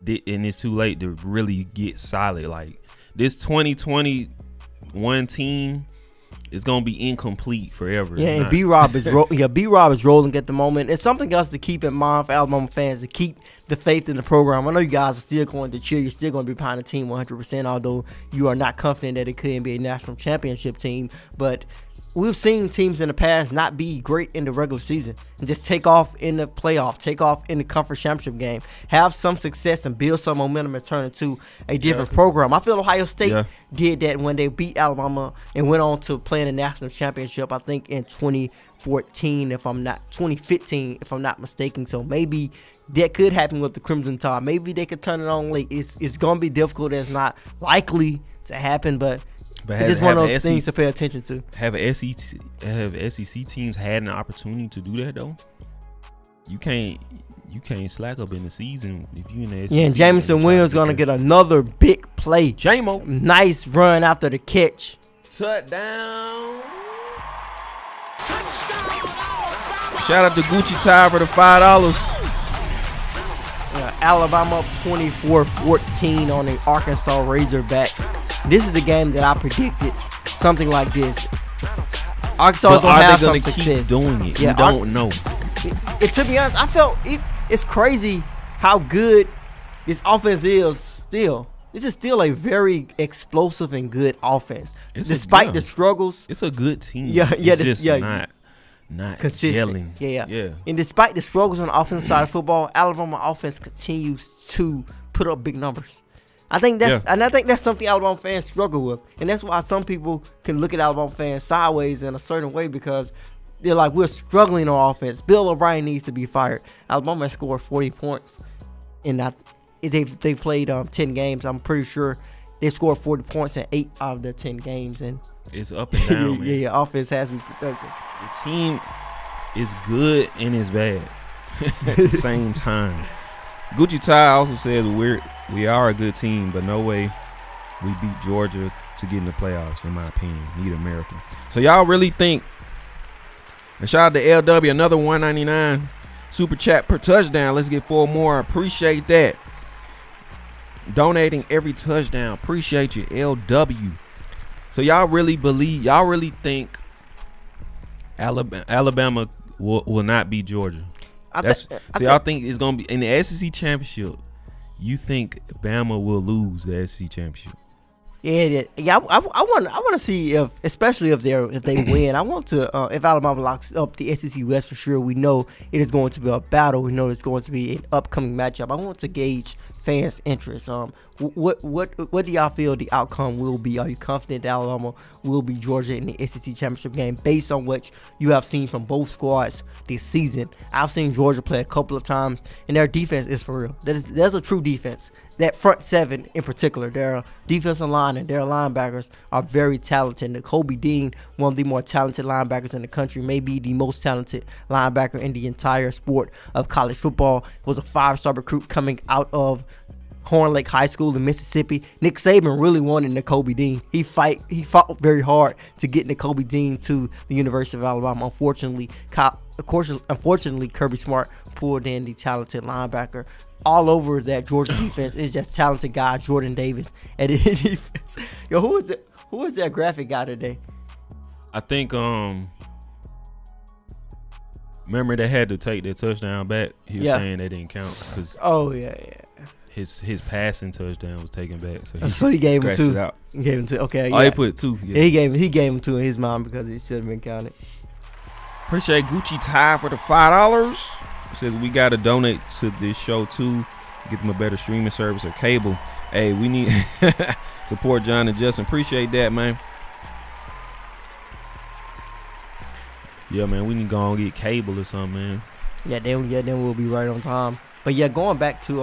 And it's too late to really get solid. Like this 2021 team is gonna be incomplete forever. Yeah, and B-Rob is rolling at the moment. It's something else to keep in mind for Alabama fans to keep the faith in the program. I know you guys are still going to cheer. You're still going to be behind the team 100%, although you are not confident that it could be a national championship team. But we've seen teams in the past not be great in the regular season and just take off in the playoff, take off in the conference championship game, have some success and build some momentum and turn into a different program. I feel Ohio State did that when they beat Alabama and went on to play in the national championship, I think in 2015, if I'm not mistaken. So maybe that could happen with the Crimson Tide. Maybe they could turn it on late. It's going to be difficult. It's not likely to happen, but it's just one of those things to pay attention to. Have SEC teams had an opportunity to do that though? You can't slack up in the season if you in the SEC. Yeah, and Jameson Williams gonna get another big play. J-Mo. Nice run after the catch. Touchdown. Shout out to Gucci Tire for the $5. Alabama up 24-14 on the Arkansas Razorbacks. This is the game that I predicted, something like this. Arkansas is going to have some success. Keep doing it? You don't know. To be honest, I felt it's crazy how good this offense is still. This is still a very explosive and good offense. Despite the struggles. It's a good team. It's just not consistent. Yeah. And despite the struggles on the offensive side of football, Alabama offense continues to put up big numbers. I think that's something Alabama fans struggle with, and that's why some people can look at Alabama fans sideways in a certain way because they're like, we're struggling on offense. Bill O'Brien needs to be fired. Alabama has scored 40 points, and they've played 10 games. I'm pretty sure they scored 40 points in 8 out of their 10 games, and it's up and down. man. Offense has been productive. The team is good and is bad at the same time. Gucci Ty also says we are a good team, but no way we beat Georgia to get in the playoffs, in my opinion. Need American. So y'all really think, and shout out to LW, another $1.99 super chat per touchdown. Let's get 4 more. Appreciate that. Donating every touchdown. Appreciate you, LW. So y'all really think Alabama will not beat Georgia? Y'all think it's gonna be in the SEC championship? You think Bama will lose the SEC championship? Yeah. I want to see especially if they win. I want to if Alabama locks up the SEC West for sure. We know it is going to be a battle. We know it's going to be an upcoming matchup. I want to gauge fans' interest. What do y'all feel the outcome will be? Are you confident that Alabama will beat Georgia in the SEC championship game based on what you have seen from both squads this season? I've seen Georgia play a couple of times, and their defense is for real. There's a true defense. That front seven in particular, their defensive line and their linebackers are very talented. Nakobe Dean, one of the more talented linebackers in the country, maybe the most talented linebacker in the entire sport of college football, was a 5-star recruit coming out of Horn Lake High School in Mississippi. Nick Saban really wanted Nakobe Dean. He fought very hard to get Nakobe Dean to the University of Alabama. Unfortunately, Kirby Smart pulled in the talented linebacker. All over that Georgia defense is just talented guys. Jordan Davis at the defense. Yo, who was that graphic guy today? I think remember they had to take their touchdown back. He was saying they didn't count because his passing touchdown was taken back. So he gave him 2. He gave him 2. Okay, he put 2. Yeah. He gave him 2 in his mind because it should have been counted. Appreciate Gucci Ty for the $5. It says we got to donate to this show too. Get them a better streaming service or cable. Hey, we need support John and Justin. Appreciate that, man. Yeah, man, we need to go and get cable or something, man. Yeah, then we'll be right on time. But yeah, going back to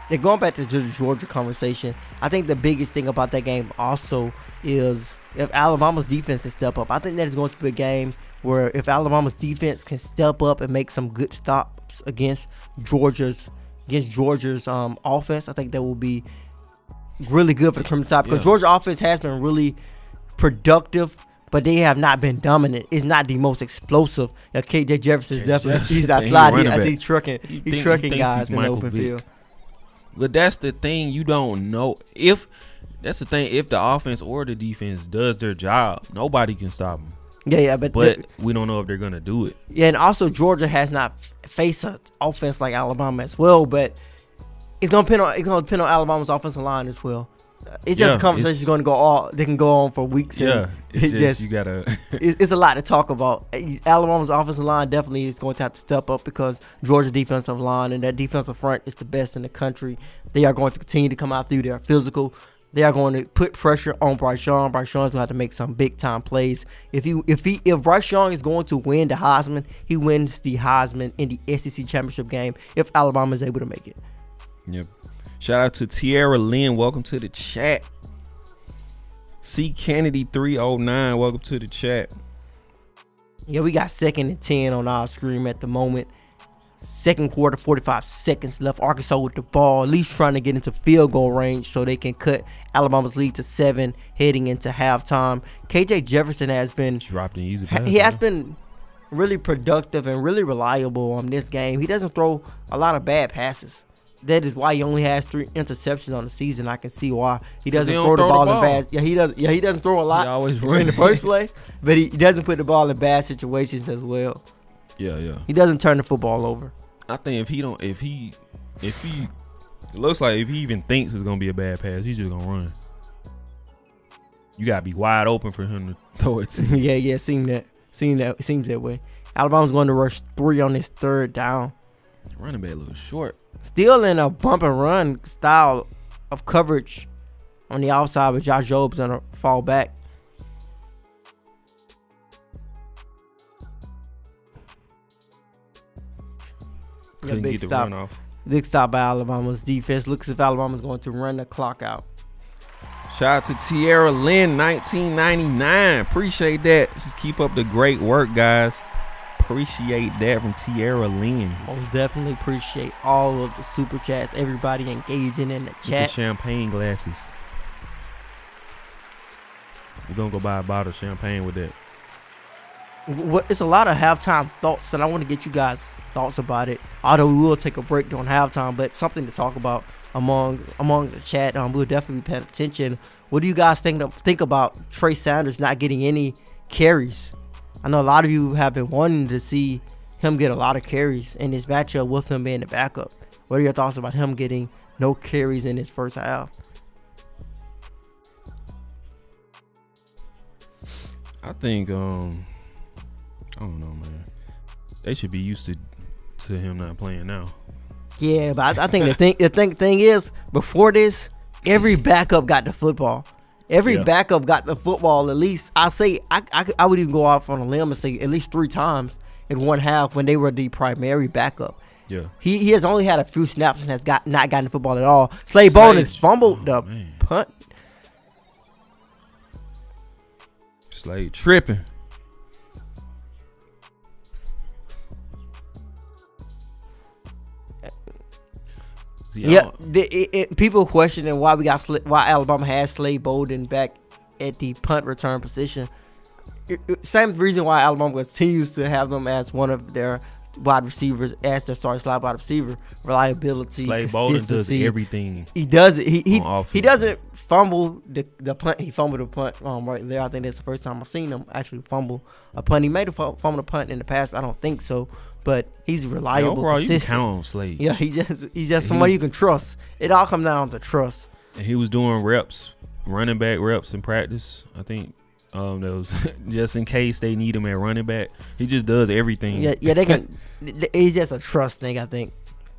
the Georgia conversation, I think the biggest thing about that game also is if Alabama's defense can step up. I think that is going to be a game where if Alabama's defense can step up and make some good stops against Georgia's offense, I think that will be really good for the Crimson Tide because Georgia offense has been really productive, but they have not been dominant. It's not the most explosive. KJ Jefferson is definitely he's not sliding as he's trucking guys in the open field. But that's the thing, you don't know if that's the thing. If the offense or the defense does their job, nobody can stop them. Yeah, but we don't know if they're gonna do it. Yeah, and also Georgia has not faced an offense like Alabama as well, but it's gonna depend on Alabama's offensive line as well. It's just a conversation that's gonna go all they can go on for weeks. Yeah, it's just you gotta. It's a lot to talk about. Alabama's offensive line definitely is going to have to step up because Georgia defensive line and that defensive front is the best in the country. They are going to continue to come out through. They are physical. They are going to put pressure on Bryce Young. Bryce Young's going to have to make some big time plays. If Bryce Young is going to win the Heisman, he wins the Heisman in the SEC championship game if Alabama is able to make it. Yep. Shout out to Tierra Lynn. Welcome to the chat. C Kennedy 309. Welcome to the chat. Yeah, we got 2nd and 10 on our screen at the moment. Second quarter, 45 seconds left. Arkansas with the ball, at least trying to get into field goal range so they can cut Alabama's lead to 7 heading into halftime. KJ Jefferson has been dropped an easy pass. He has been really productive and really reliable on this game. He doesn't throw a lot of bad passes. That is why he only has 3 interceptions on the season. I can see why he doesn't throw the ball in bad. Yeah, he does. Yeah, he doesn't throw a lot. He always in the first place, but he doesn't put the ball in bad situations as well. Yeah. He doesn't turn the football over. I think if he it looks like if he even thinks it's gonna be a bad pass, he's just gonna run. You gotta be wide open for him to throw it to. Yeah. Seems that way. Alabama's going to rush 3 on this 3rd down. Running back a little short. Still in a bump and run style of coverage on the outside, but Josh Jobs gonna fall back. Couldn't get the run off. Big stop by Alabama's defense. Looks as if Alabama's going to run the clock out. Shout out to Tierra Lynn, 1999. Appreciate that. Just keep up the great work, guys. Appreciate that from Tierra Lynn. Most definitely appreciate all of the super chats. Everybody engaging in the chat. With the champagne glasses. We're gonna go buy a bottle of champagne with that. It's a lot of halftime thoughts, and I want to get you guys' thoughts about it. Although we will take a break during halftime, but something to talk about among the chat. We'll definitely be paying attention. What do you guys think about Trey Sanders not getting any carries? I know a lot of you have been wanting to see him get a lot of carries in this matchup with him being the backup. What are your thoughts about him getting no carries in his first half? I think I don't know, man. They should be used to him not playing now. Yeah, but I think the thing is, before this, every backup got the football. Every backup got the football at least. I would even go off on a limb and say at least 3 times in one half when they were the primary backup. Yeah, he has only had a few snaps and has not gotten the football at all. Slade Bowden fumbled the punt. Slade tripping. People questioning why why Alabama has Slade Bowden back at the punt return position. Same reason why Alabama continues to have them as one of their wide receivers, as their starting slot wide receiver. Reliability, Slade Bowden does everything. He does it. He doesn't fumble the punt. He fumbled the punt right there. I think that's the first time I've seen him actually fumble a punt. He made a fumble a punt in the past, but I don't think so. But he's reliable, overall, consistent. You can count on Slade. Yeah, he's just somebody you can trust. It all comes down to trust. And he was doing running back reps in practice. I think Those just in case they need him at running back. He just does everything. Yeah, they can. It's just a trust thing, I think.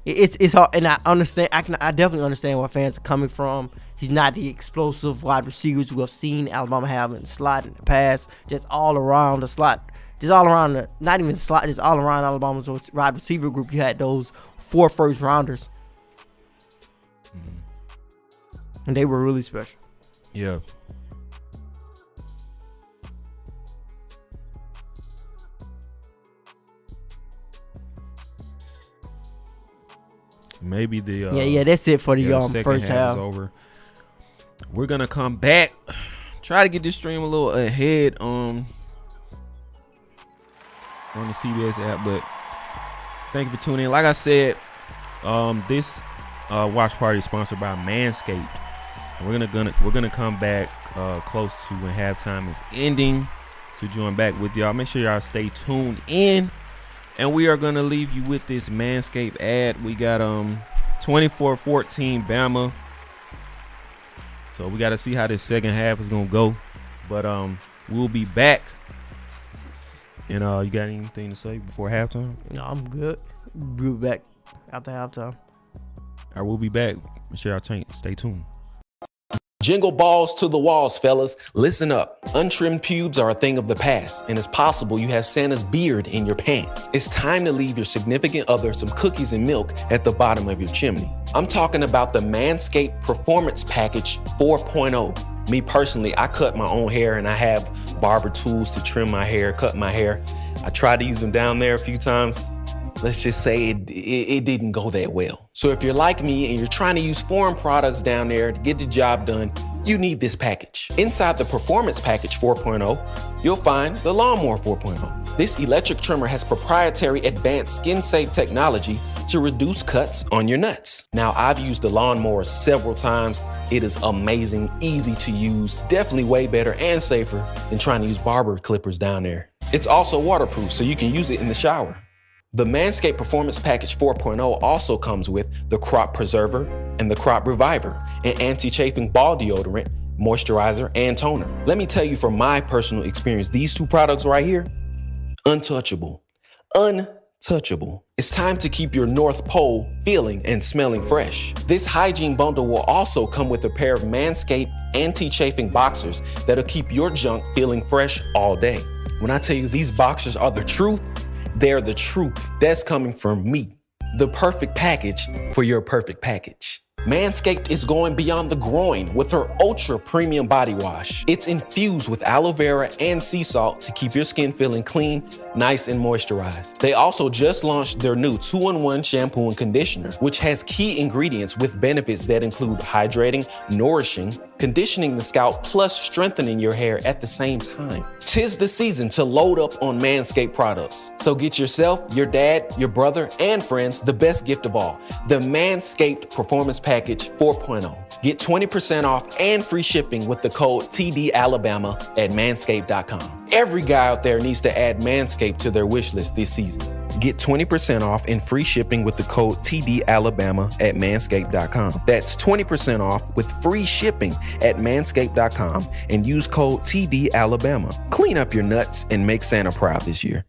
It's hard, and I understand. I definitely understand where fans are coming from. He's not the explosive wide receivers we have seen Alabama have in the slot in the past. Just all around the slot. Just all around the, not even the slot, just all around Alabama's wide receiver group. You had those 4 first rounders. And they were really special. Yeah. Maybe the that's it for the first half. Is over. We're gonna come back, try to get this stream a little ahead on the CBS app. But thank you for tuning in. Like I said, this watch party is sponsored by Manscaped. We're gonna come back close to when halftime is ending to join back with y'all. Make sure y'all stay tuned in. And we are going to leave you with this Manscaped ad. We got 24-14 Bama. So we got to see how this second half is going to go. But we'll be back. And you got anything to say before halftime? No, I'm good. We'll be back after halftime. All right, we'll be back. Make sure y'all stay tuned. Jingle balls to the walls, fellas. Listen up. Untrimmed pubes are a thing of the past, and it's possible you have Santa's beard in your pants. It's time to leave your significant other some cookies and milk at the bottom of your chimney. I'm talking about the Manscaped Performance Package 4.0. Me personally, I cut my own hair and I have barber tools to trim my hair, cut my hair. I tried to use them down there a few times. Let's just say it didn't go that well. So if you're like me and you're trying to use foreign products down there to get the job done, you need this package. Inside the Performance Package 4.0, you'll find the Lawnmower 4.0. This electric trimmer has proprietary advanced skin-safe technology to reduce cuts on your nuts. Now, I've used the Lawnmower several times. It is amazing, easy to use, definitely way better and safer than trying to use barber clippers down there. It's also waterproof, so you can use it in the shower. The Manscaped Performance Package 4.0 also comes with the Crop Preserver and the Crop Reviver, an anti-chafing ball deodorant, moisturizer, and toner. Let me tell you from my personal experience, these 2 products right here, untouchable. Untouchable. It's time to keep your North Pole feeling and smelling fresh. This hygiene bundle will also come with a pair of Manscaped anti-chafing boxers that'll keep your junk feeling fresh all day. When I tell you these boxers are the truth, they're the truth. That's coming from me. The perfect package for your perfect package. Manscaped is going beyond the groin with her ultra premium body wash. It's infused with aloe vera and sea salt to keep your skin feeling clean, nice, and moisturized. They also just launched their new 2-in-1 shampoo and conditioner, which has key ingredients with benefits that include hydrating, nourishing, conditioning the scalp, plus strengthening your hair at the same time. 'Tis the season to load up on Manscaped products. So get yourself, your dad, your brother, and friends the best gift of all, the Manscaped Performance Package 4.0. Get 20% off and free shipping with the code TDAlabama at manscaped.com. Every guy out there needs to add Manscaped to their wish list this season. Get 20% off and free shipping with the code TDAlabama at manscaped.com. That's 20% off with free shipping at manscaped.com and use code TDAlabama. Clean up your nuts and make Santa proud this year.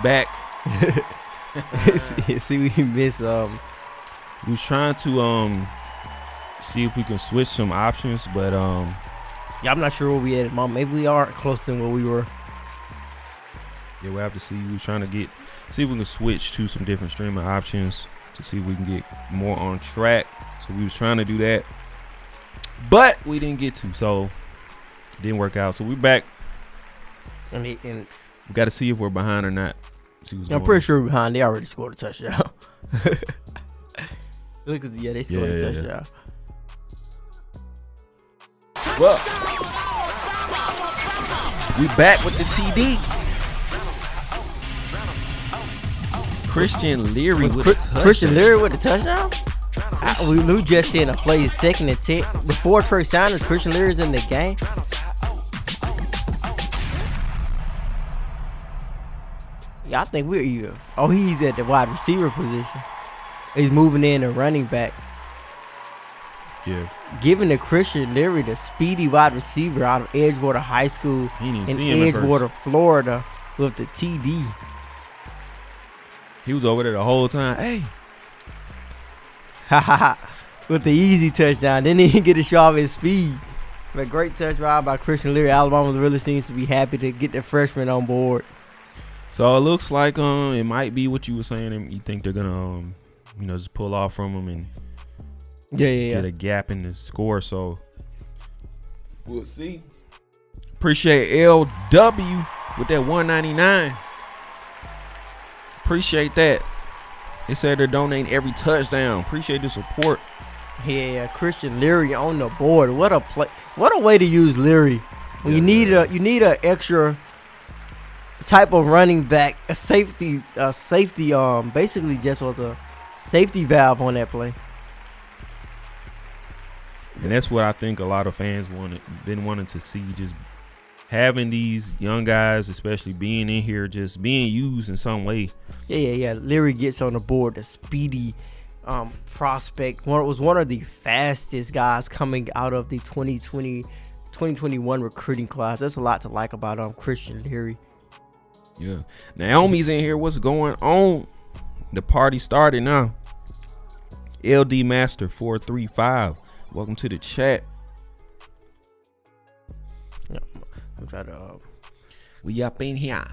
back. See, we missed. We was trying to see if we can switch some options, but yeah, I'm not sure where we at, Mom. Maybe we are closer than where we were. Yeah, we'll have to see. We was trying to see if we can switch to some different streaming options to see if we can get more on track. So we was trying to do that, but we didn't get to, so it didn't work out. So we're back. And we got to see if we're behind or not. I'm pretty sure we're behind. They already scored a touchdown. Look at they scored a touchdown. Well, we back with the TD. Christian Leary with the touchdown. Christian Leary with the touchdown? We just seen a play 2nd and 10. Before Trey Sanders, Christian Leary's in the game. Yeah, I think we're even. Oh, he's at the wide receiver position. He's moving in a running back. Yeah. Giving to Christian Leary, the speedy wide receiver out of Edgewater High School in Edgewater, Florida, with the TD. He was over there the whole time. Hey. With the easy touchdown. Didn't even get to show off his speed. But great touchdown by Christian Leary. Alabama really seems to be happy to get the freshman on board. So it looks like it might be what you were saying. And you think they're gonna just pull off from him and get a gap in the score. So we'll see. Appreciate LW with that $1.99. Appreciate that. They said they're donating every touchdown. Appreciate the support. Yeah, Christian Leary on the board. What a play! What a way to use Leary. When you need a extra type of running back, a safety. Basically just was a safety valve on that play. And that's what I think a lot of fans been wanting to see, just having these young guys, especially being in here, just being used in some way. Yeah. Leary gets on the board, the speedy prospect. Was one of the fastest guys coming out of the 2021 recruiting class. That's a lot to like about Christian Leary. Yeah. Naomi's in here. What's going on? The party started now. LD Master 435. Welcome to the chat. Yeah, I'm trying to. We up in here.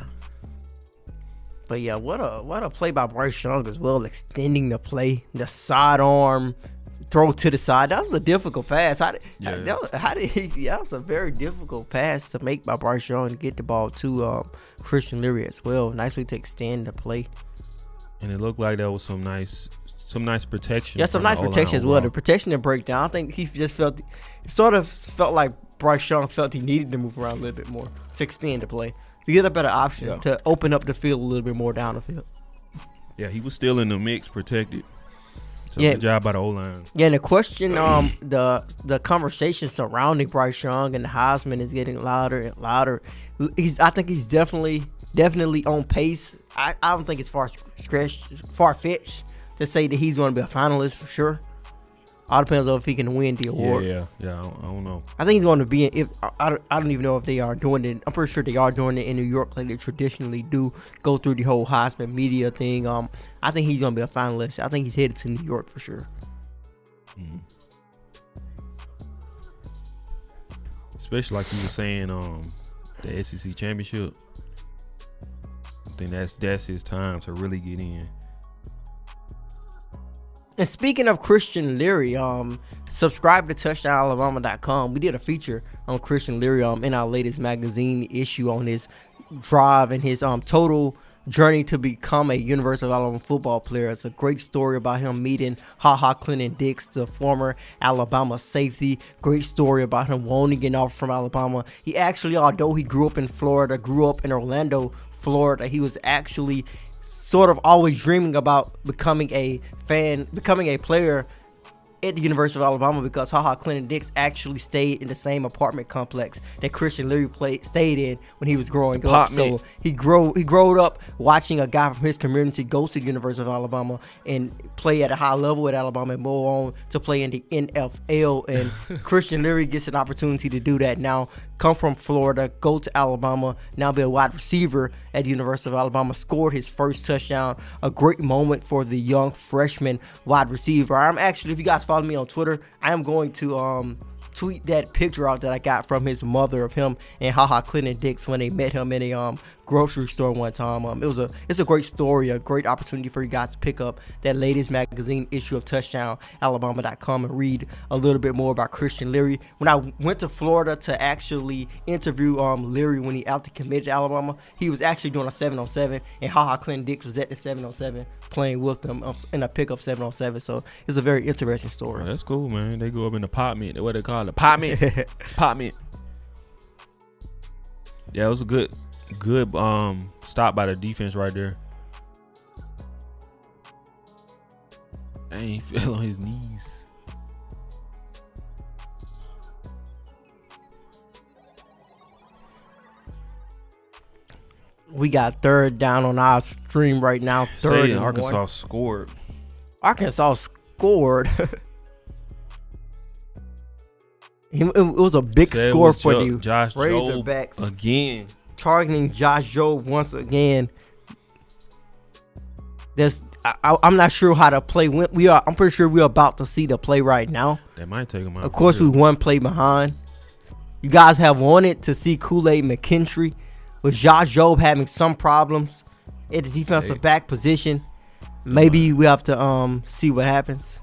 But yeah, what a play by Bryce Young as well, extending the play, the sidearm throw to the side. That was a difficult pass. That was a very difficult pass to make by Bryce Young to get the ball to Christian Leary as well. Nice way to extend the play. And it looked like that was some nice protection. Yeah, some nice protection as well. The protection and breakdown. I think he just felt like Bryce Young felt he needed to move around a little bit more to extend the play, to get a better option, to open up the field a little bit more down the field. Yeah, he was still in the mix, protected. So good job by the O-line. Yeah, and the question, the conversation surrounding Bryce Young and the Heisman is getting louder and louder. I think he's definitely on pace. I don't think it's far-fetched to say that he's going to be a finalist for sure. All depends on if he can win the award. Yeah. I don't know. I think he's going to be I don't even know if they are doing it. I'm pretty sure they are doing it in New York like they traditionally do. Go through the whole Heisman media thing. I think he's going to be a finalist. I think he's headed to New York for sure. Mm-hmm. Especially like you were saying, the SEC championship. I think that's his time to really get in. And speaking of Christian Leary, subscribe to touchdownalabama.com. We did a feature on Christian Leary in our latest magazine issue on his drive and his total journey to become a University of Alabama football player. It's a great story about him meeting Clinton Dix, the former Alabama safety. Great story about him wanting an offer from Alabama. He actually, although he grew up in Florida, grew up in Orlando, Florida, he was actually sort of always dreaming about becoming a player at the University of Alabama because Clinton Dix actually stayed in the same apartment complex that Christian Leary stayed in when he was growing up. So he grew up watching a guy from his community go to the University of Alabama and play at a high level at Alabama and move on to play in the NFL. And Christian Leary gets an opportunity to do that now, come from Florida, go to Alabama, now be a wide receiver at the University of Alabama, scored his first touchdown. A great moment for the young freshman wide receiver. I'm actually, if you guys follow me on Twitter, I am going to tweet that picture out that I got from his mother of him and HaHa Clinton Dix when they met him in a grocery store one time. It's a great story, a great opportunity for you guys to pick up that latest magazine issue of TouchdownAlabama.com and read a little bit more about Christian Leary. When I went to Florida to actually interview Leary when he after committed to Alabama, he was actually doing a 7-on-7, and HaHa Clinton Dix was at the 7-on-7 playing with them in a pickup 7-on-7. So it's a very interesting story. Oh, that's cool, man. They go up in the apartment. What they call it? Apartment. Apartment. Yeah, it was a good stop by the defense right there. Dang, he fell on his knees. We got third down on our stream right now. Third and Arkansas one. scored. Arkansas scored. It was a big score for the Josh Razorbacks. Jobe again. Targeting Josh Jobe once again. I'm not sure how to play. I'm pretty sure we're about to see the play right now. They might take him out. Of course, we one play behind. You guys have wanted to see Kool-Aid McKinstry with Josh Jobe having some problems at the defensive back position. Maybe we have to see what happens.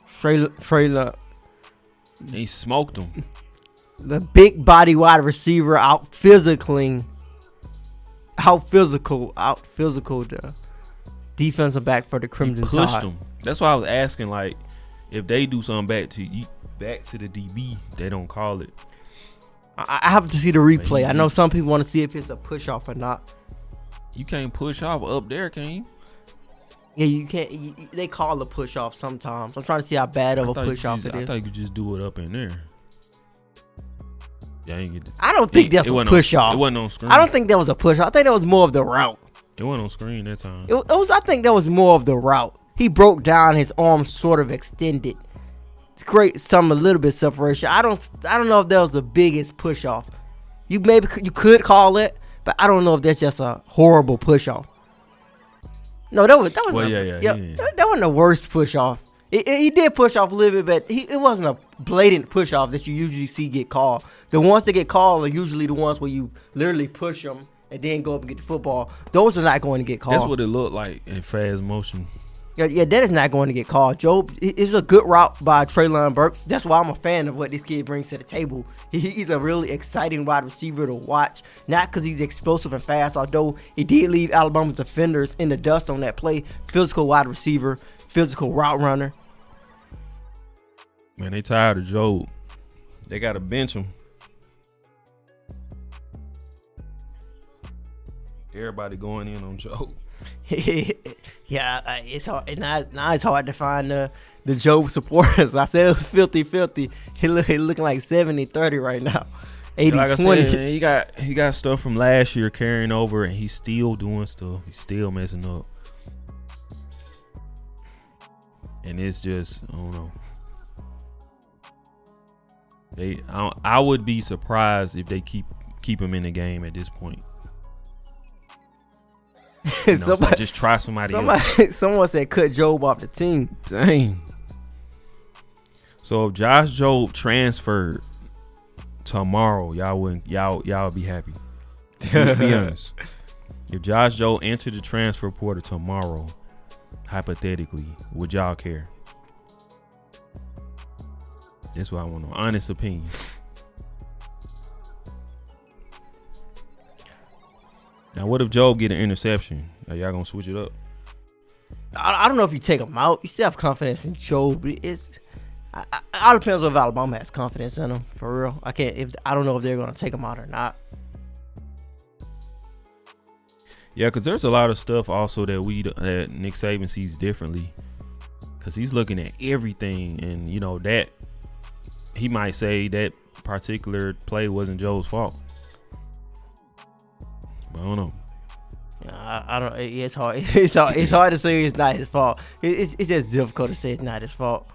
Freyla. He smoked him. The big body wide receiver out physical the defensive back for the Crimson Tide. He pushed him. That's why I was asking, like, if they do something back to the DB, they don't call it. I have to see the replay. I know some people want to see if it's a push off or not. You can't push off up there, can you? Yeah, you can't. They call a push off sometimes. I'm trying to see how bad of a push off it is. I thought you could just do it up in there. Yeah, I don't think that's a push off. It wasn't on screen. I don't think that was a push off. I think that was more of the route. It wasn't on screen that time. It was. I think that was more of the route. He broke down, his arms sort of extended. It's great, a little bit separation. I don't know if that was the biggest push off. You could call it, but I don't know if that's just a horrible push off. No, that wasn't the worst push off. He did push off a little bit, but it wasn't a blatant push off that you usually see get called. The ones that get called are usually the ones where you literally push them and then go up and get the football. Those are not going to get called. That's what it looked like in fast motion. Yeah, that is not going to get called. Jobe, it's a good route by Treylon Burks. That's why I'm a fan of what this kid brings to the table. He's a really exciting wide receiver to watch. Not because he's explosive and fast, although he did leave Alabama's defenders in the dust on that play. Physical wide receiver, physical route runner. Man, they tired of Jobe. They got to bench him. Everybody going in on Jobe. Yeah, it's hard. Now it's hard to find the Jobe supporters. I said it was 50-50. He looking like 70-30 right now. 80-20. Like I said, man, he got stuff from last year carrying over, and he's still doing stuff. He's still messing up. And it's just, I don't know. I would be surprised if they keep him in the game at this point. So just try somebody else. Someone said cut Jobe off the team. Dang. So if Josh Jobe transferred tomorrow, y'all would be happy. Be honest. If Josh Jobe entered the transfer portal tomorrow, hypothetically, would y'all care? That's what I want to know. Honest opinion. Now, what if Jobe get an interception? Are y'all gonna switch it up? I don't know if you take him out. You still have confidence in Jobe. It all depends on if Alabama has confidence in him. For real, I don't know if they're gonna take him out or not. Yeah, because there's a lot of stuff also that Nick Saban sees differently. Because he's looking at everything, and that he might say that particular play wasn't Joe's fault. But I don't know. I don't. It's hard. It's hard to say it's not his fault. It's just difficult to say it's not his fault.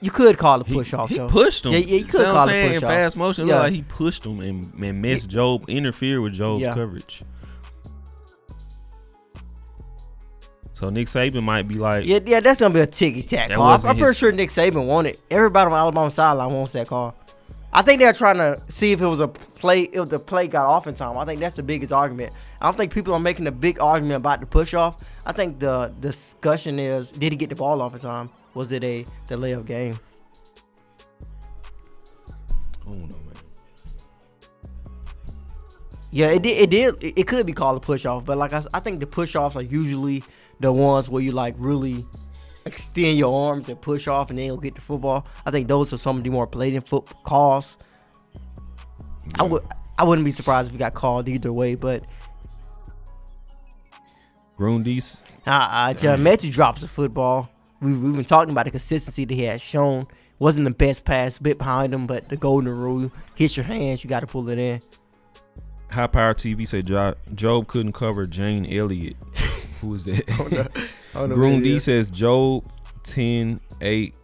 You could call it push off. He though. pushed him. Yeah, you could call it push in off. fast motion, it Yeah. looked like he pushed him and missed Job, interfered with Job's coverage. So Nick Saban might be like, yeah, that's gonna be a ticky-tack call. I'm pretty sure Nick Saban wanted. Everybody on Alabama sideline wants that call. I think they're trying to see if it was a play, if the play got off in time. I think that's the biggest argument. I don't think people are making a big argument about the push off. I think the discussion is, did he get the ball off in time? Was it a delay of game? I don't know, man. Yeah, it could be called a push off, but like I think the push offs are usually the ones where you like really extend your arms and push off and then you'll get the football. I think those are some of the more blatant foot calls. Yeah. I wouldn't be surprised if he got called either way, but Grundis. John Mechie drops the football. We've been talking about the consistency that he has shown. Wasn't the best pass, a bit behind him, but the golden rule, hits your hands, you got to pull it in. High Power TV said Job couldn't cover Jane Elliott. Who is that? Grundy says Job 10-8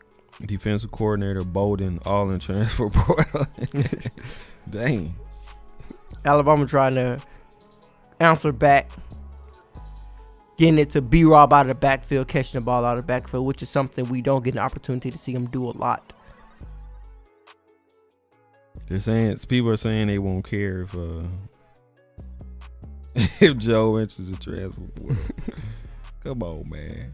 defensive coordinator Bowden all in transfer portal. Dang. Alabama trying to answer back, getting it to B-Rob out of the backfield, catching the ball out of the backfield, which is something we don't get an opportunity to see him do a lot. They're saying, people are saying they won't care if Joe enters the transfer portal. Come on, man.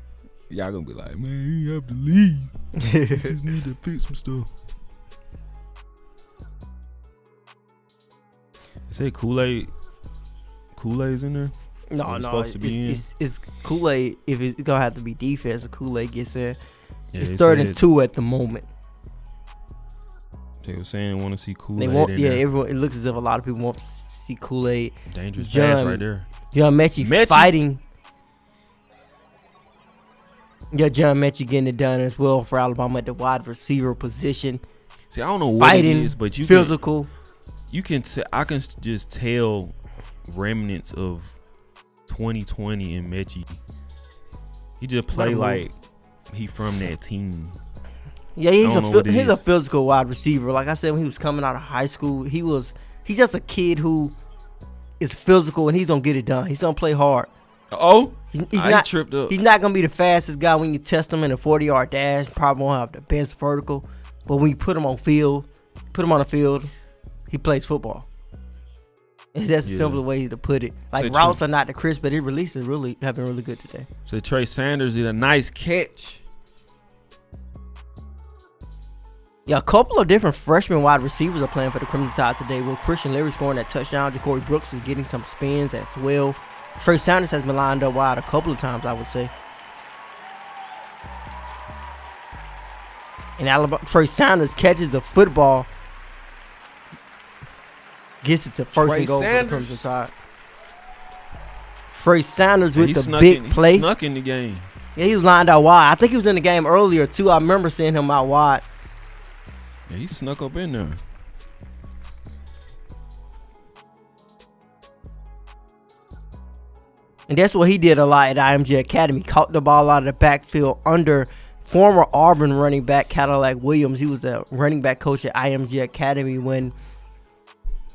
Y'all gonna be like, man, you have to leave. You just need to fix some stuff. They say Kool-Aid's in there? No, it's Kool-Aid. If it's gonna have to be defense, Kool-Aid gets in. Yeah, it's 3-2 at the moment. They were saying they want to see Kool-Aid. They want, in yeah, there. everyone. It looks as if a lot of people want to see Kool-Aid. Dangerous pass right there. John Mechie fighting. Yeah, John Mechie getting it done as well for Alabama at the wide receiver position. See, I don't know what fighting, it is, but you physical. I can just tell remnants of 2020 in Mechie. He just play like he from that team. Yeah, he's a physical wide receiver. Like I said, when he was coming out of high school, he's just a kid who is physical and he's gonna get it done. He's gonna play hard. He's not tripped up. He's not gonna be the fastest guy when you test him in a 40-yard dash. Probably won't have the best vertical, but when you put him on the field, he plays football. That's the simple way to put it. Like routes are not the crisp, but his releases have been really good today. So Trey Sanders did a nice catch. Yeah, a couple of different freshman wide receivers are playing for the Crimson Tide today. Will Christian Leary scoring that touchdown. Ja'Cory Brooks is getting some spins as well. Trey Sanders has been lined up wide a couple of times, I would say. And Alabama, Trey Sanders catches the football, gets it to first and goal for the Crimson Tide. Trey Sanders with the big play. He snuck in the game. Yeah, he was lined out wide. I think he was in the game earlier, too. I remember seeing him out wide. Yeah, he snuck up in there. And that's what he did a lot at IMG Academy. Caught the ball out of the backfield under former Auburn running back Cadillac Williams. He was the running back coach at IMG Academy when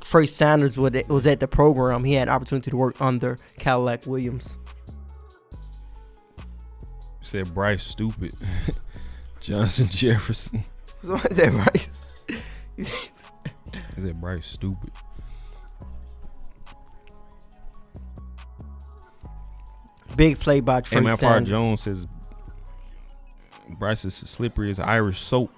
Trey Sanders was at the program. He had an opportunity to work under Cadillac Williams. Said Bryce stupid. Johnson Jefferson. Somebody said Bryce. I said Bryce stupid. Big play by Trey Sanders. Park Jones says Bryce is slippery as Irish soap.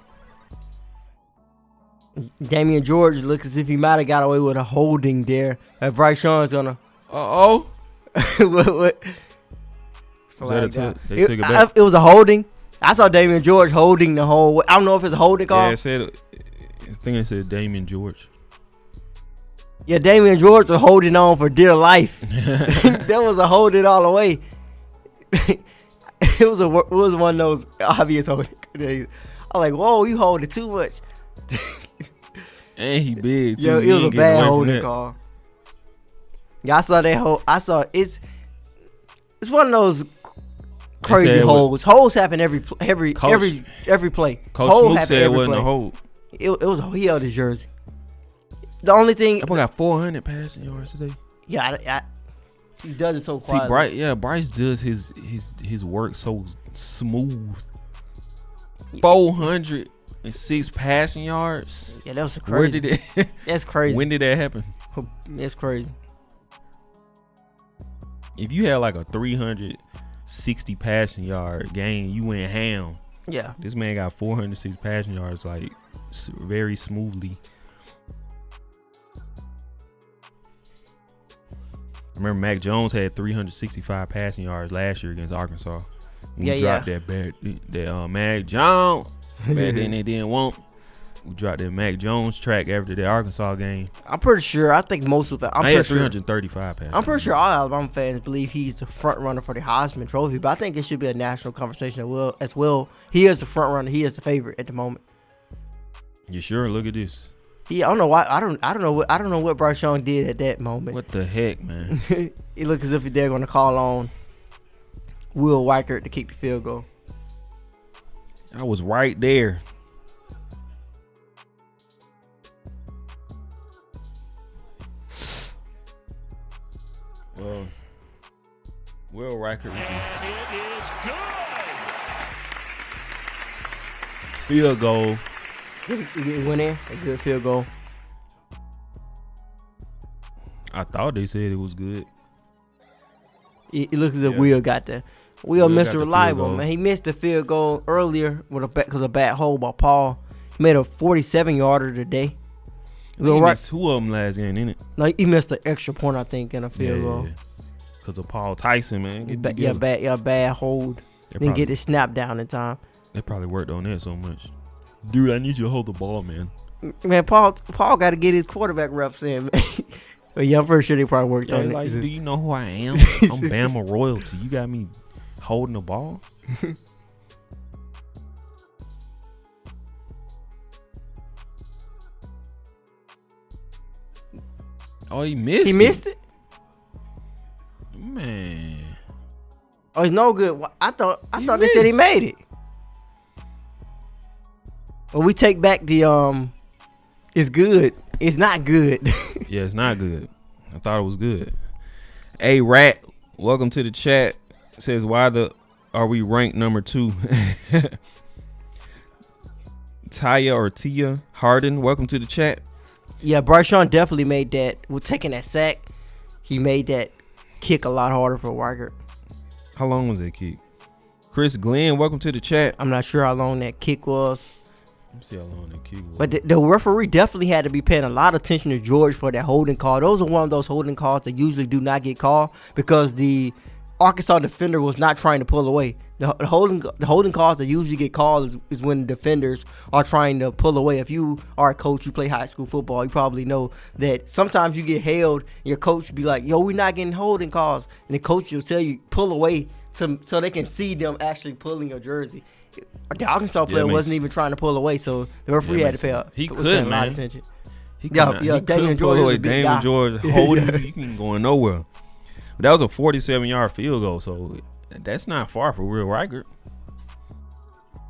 Damian George looks as if he might have got away with a holding there. Bryce Young's gonna. What? They took it back. It was a holding. I saw Damian George holding the whole. I don't know if it's a holding call. Yeah, I think it said Damian George. Yeah, Damian George was holding on for dear life. That was a holding all the way. It was one of those obvious holding. I was like, whoa, you holding too much. And he big too. Yeah, it was a bad holding call. Yeah, I saw that it's one of those crazy holds. Holds happen every play. Coach Hold Smook said it wasn't a hold. It was he held his jersey. The only thing that boy got 400 passing yards today. Yeah, he does it so quietly. See, Bryce does his work so smooth. 406 passing yards. Yeah, that was crazy. Where did it? That's crazy. When did that happen? That's crazy. If you had like a 360 passing yard game, you went ham. Yeah. This man got 406 passing yards like very smoothly. Remember, Mac Jones had 365 passing yards last year against Arkansas. We dropped that Mac Jones. Back then they didn't want. We dropped that Mac Jones track after the Arkansas game. I'm pretty sure. I think most of it. I had 335 passes. I'm pretty sure all Alabama fans believe he's the front runner for the Heisman Trophy, but I think it should be a national conversation as well. He is the front runner. He is the favorite at the moment. You sure? Look at this. Yeah, I don't know why. I don't know what Bryce Young did at that moment. What the heck, man? It looked as if they're going to call on Will Weichert to kick the field goal. I was right there. Well, Will Weichert. And it is good. Field goal. It went in. A good field goal. I thought they said it was good. It looks as if Will got that. Will missed reliable, man. He missed the field goal earlier because of a bad hold by Paul. He made a 47-yarder today. He missed two of them last game, didn't it? No, he missed an extra point, I think, in a field goal. Because of Paul Tyson, man. Bad hold. Didn't get his snap down in time. They probably worked on that so much. Dude, I need you to hold the ball, man. Man, Paul got to get his quarterback reps in, man. But yeah, I'm pretty sure they probably worked on it. Do you know who I am? I'm Bama royalty. You got me holding the ball? Oh, he missed it. He missed it? Man. Oh, it's no good. I thought they said he made it. Well, we take back the it's good. It's not good. Yeah, it's not good. I thought it was good. Hey, Rat, welcome to the chat. It says, why are we ranked number 2? Tia Harden, welcome to the chat. Yeah, Bryce Young definitely made that. With taking that sack, he made that kick a lot harder for Weichert. How long was that kick? Chris Glenn, welcome to the chat. I'm not sure how long that kick was. Let me see how long that kick was. But the referee definitely had to be paying a lot of attention to George for that holding call. Those are one of those holding calls that usually do not get called because the Arkansas defender was not trying to pull away. The holding calls that usually get called is when the defenders are trying to pull away. If you are a coach, you play high school football, you probably know that sometimes you get held, your coach will be like, yo, we're not getting holding calls. And the coach will tell you, pull away so they can see them actually pulling your jersey. The Arkansas player wasn't even trying to pull away, so the referee had to pay up. He could, man. Attention. He couldn't pull away. Damon George holding you can go nowhere. But that was a 47-yard field goal, so that's not far for Will Weichert.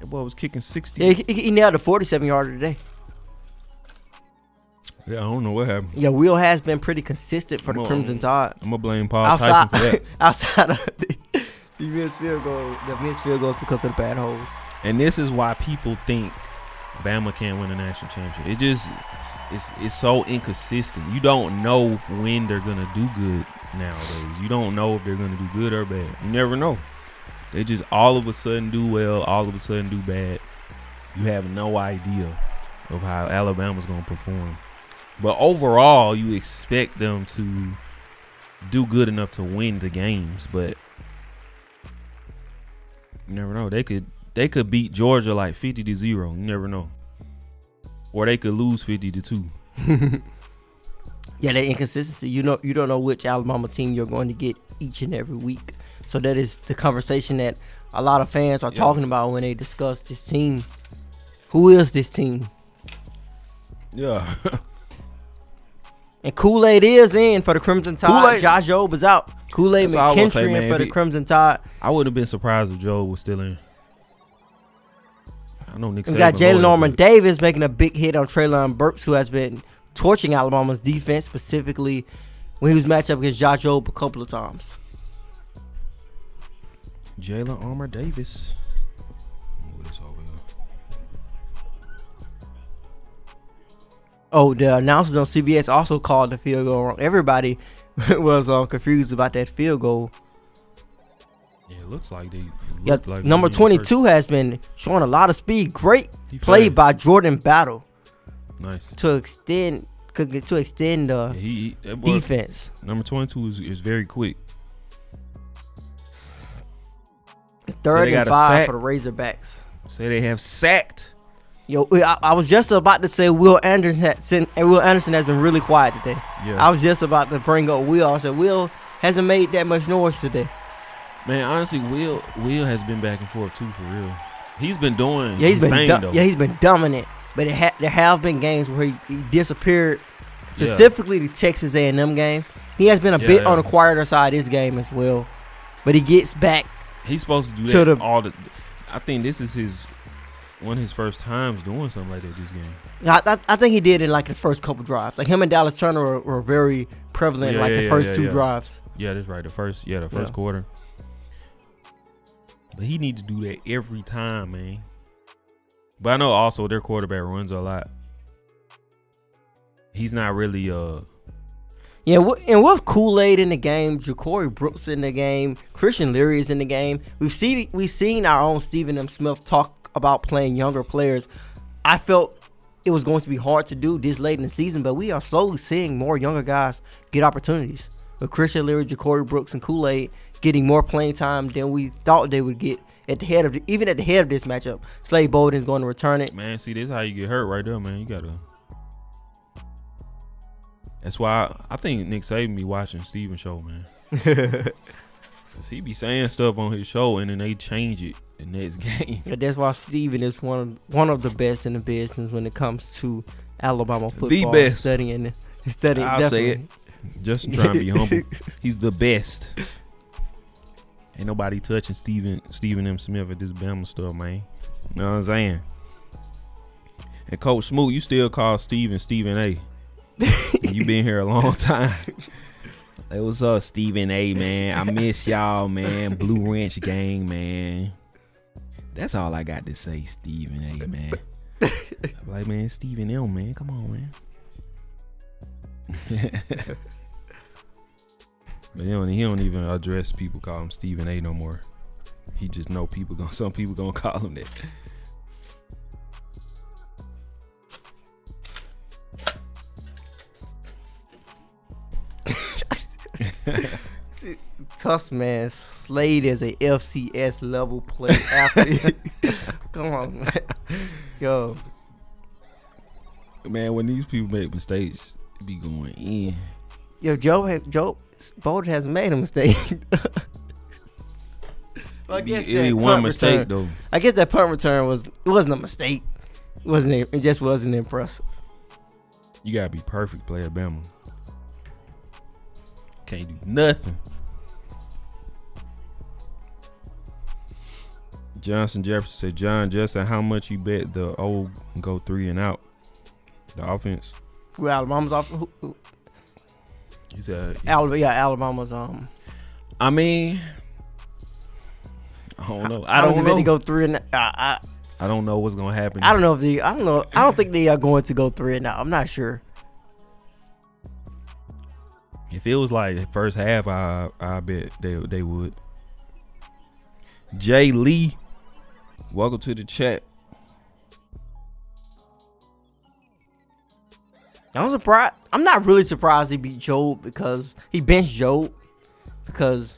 That boy was kicking 60. Yeah, he nailed a 47-yarder today. Yeah, I don't know what happened. Yeah, Will has been pretty consistent for the Crimson Tide. I'm going to blame Paul Tyson for that. Outside of the missed field goals because of the bad holes. And this is why people think Bama can't win a national championship. It's so inconsistent. You don't know when they're going to do good nowadays. You don't know if they're going to do good or bad. You never know. They just all of a sudden do well, all of a sudden do bad. You have no idea of how Alabama's going to perform. But overall, you expect them to do good enough to win the games, but you never know. They could beat Georgia like 50-0. You never know. Or they could lose 50-2. Yeah, that inconsistency. You don't know which Alabama team you're going to get each and every week. So that is the conversation that a lot of fans are talking about when they discuss this team. Who is this team? Yeah. And Kool-Aid is in for the Crimson Tide. Kool-Aid. Josh Jobe is out. Kool-Aid McKinstry in for the Crimson Tide. I would have been surprised if Joe was still in. I know Nick Saban. We got Jalen Norman Davis making a big hit on Treylon Burks, who has been torching Alabama's defense, specifically when he was matched up against Josh Jobe a couple of times. Jalen Armour Davis. Oh, the announcers on CBS also called the field goal wrong. Everybody was confused about that field goal. Yeah, it looks like they. Like number 22 has been showing a lot of speed. Great play by Jordan Battle. Nice. To extend the defense. Number 22 is very quick. 3rd and 5 for the Razorbacks. Say they have sacked. Yo, I was just about to say Will Anderson has been really quiet today. Yeah. I was just about to bring up Will. I said Will hasn't made that much noise today. Man, honestly, Will has been back and forth too, for real. He's been doing. Yeah, he's been dominant. But there have been games where he disappeared. Specifically, the Texas A&M game. He has been a bit on the quieter side this game as well. But he gets back. He's supposed to do that I think this is one of his first times doing something like that this game. I think he did in like the first couple drives. Like him and Dallas Turner were very prevalent the first two drives. Yeah, that's right. The first quarter. But he need to do that every time, man. But I know also their quarterback runs a lot. He's not really Yeah, and with Kool-Aid in the game, Ja'Cory Brooks in the game, Christian Leary is in the game. We've seen our own Stephen M. Smith talk about playing younger players. I felt it was going to be hard to do this late in the season, but we are slowly seeing more younger guys get opportunities. With Christian Leary, Ja'Cory Brooks, and Kool-Aid getting more playing time than we thought they would get at the head of this matchup. Slade Bolden's going to return it. Man, see, this is how you get hurt right there, man. You gotta. That's why I think Nick Saban be watching Steven's show, man. Cause he be saying stuff on his show and then they change it the next game. Yeah, that's why Steven is one of the best in the business when it comes to Alabama football. The best. Studying. I'll definitely. say it. Just trying to be humble. He's the best. Ain't nobody touching Stephen M. Smith at this Bama stuff, man. You know what I'm saying? And Coach Smoot, you still call Stephen A. You been here a long time. Hey, what's up, Stephen A, man? I miss y'all, man. Blue Ranch gang, man. That's all I got to say, Stephen A, man. I'm like, man, Stephen M, man. Come on, man. But he don't even address people call him Stephen A no more. He just know some people gonna call him that. Tuss, man. Slade is a FCS level player athlete. Come on, man. Yo. Man, when these people make mistakes, it be going in. Yo, Joe Bolden hasn't made a mistake. Well, I guess it one mistake though. I guess that punt return wasn't a mistake. It just wasn't impressive. You gotta be perfect, play at Bama. Can't do nothing. Johnson Jefferson said, John Justin, how much you bet the old go 3 and out? The offense. Well, Alabama's off. He said, Alabama's. I mean, I don't know. I don't know. They go 3 and I don't know what's gonna happen. I don't know. I don't think they are going to go 3 and out. I'm not sure. If it was like first half, I bet they would. Jay Lee, welcome to the chat. I'm surprised. I'm not really surprised he beat Jobe because he benched Jobe because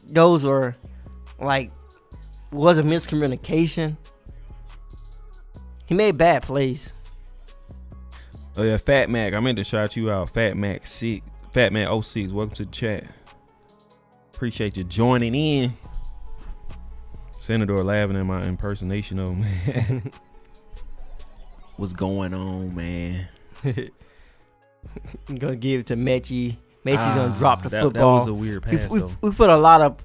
those were was a miscommunication. He made bad plays. Oh yeah, Fat Mac. I meant to shout you out. Fat Mac 06. Welcome to the chat. Appreciate you joining in. Senator laughing at my impersonation of him. What's going on, man? I'm gonna give it to Mechie Mechie's gonna drop the football. That was a weird pass, though. We put a lot of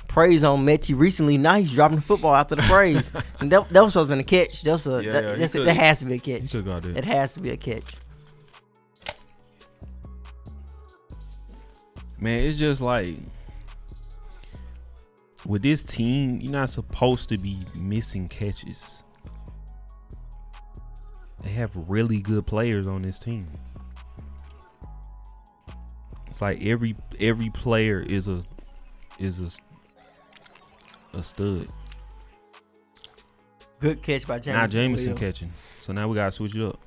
praise on Mechie recently. Now he's dropping the football after the praise, and that was supposed to be a catch. That has to be a catch. He took out there. It has to be a catch. Man, it's just like with this team, you're not supposed to be missing catches. They have really good players on this team. It's like every player is a stud. Good catch by Jameson. Now Jameson catching. So now we gotta switch it up.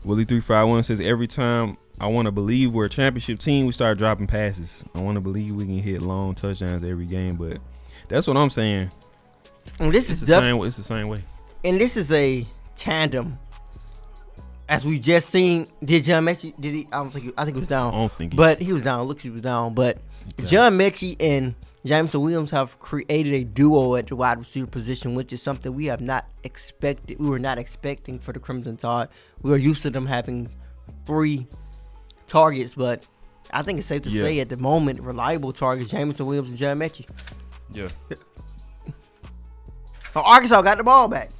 Willie351 says every time I want to believe we're a championship team, we start dropping passes. I want to believe we can hit long touchdowns every game, but that's what I'm saying. And It's the same way. And this is a tandem. As we just seen, did John Mechie? Did he? I think he was down. I don't think he. But he was down. Looks he was down. But John Mechie and Jameson Williams have created a duo at the wide receiver position, which is something we have not expected. We were not expecting for the Crimson Tide. We were used to them having 3 targets, but I think it's safe to say at the moment, reliable targets, Jameson Williams and John Mechie. Yeah. Oh, Arkansas got the ball back.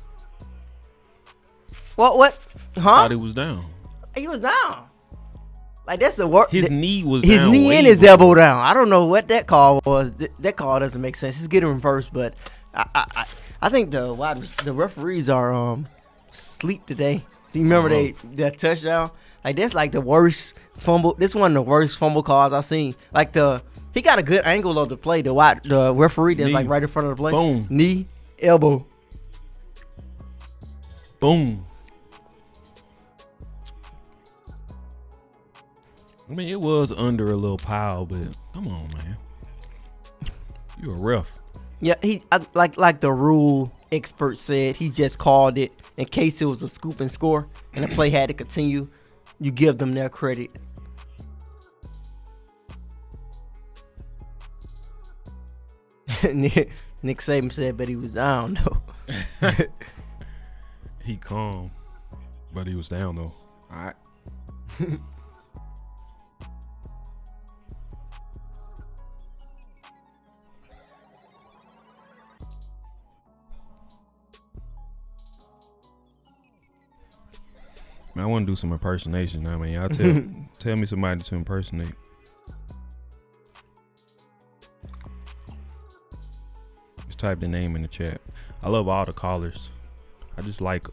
What? Huh? Thought he was down. He was down. Like, that's the worst. His knee was his down. His knee and his elbow down. I don't know what that call was. That call doesn't make sense. Let's get him reversed, but I think the referees are asleep today. Do you remember that touchdown? Like, that's like the worst fumble. This one of the worst fumble calls I've seen. Like, he got a good angle of the play. The referee that's knee. Like right in front of the play. Boom. Knee, elbow. Boom. I mean, it was under a little pile, but come on, man. You a ref. Yeah, like the rule expert said, he just called it in case it was a scoop and score and the play had to continue. You give them their credit. Nick Saban said, but he was down though. He calm, but he was down though. All right. Man, I want to do some impersonation. I mean, y'all tell me somebody to impersonate. Just type the name in the chat. I love all the callers. I just like.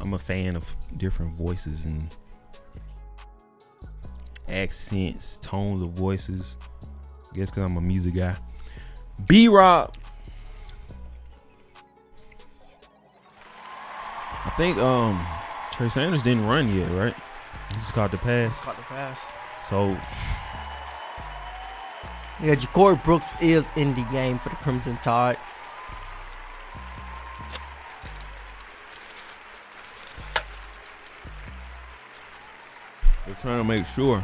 I'm a fan of different voices and accents, tones of voices. I guess because I'm a music guy. B-Rob. I think Trey Sanders didn't run yet, right? He just caught the pass. So, yeah, Ja'Cory Brooks is in the game for the Crimson Tide. they're trying to make sure.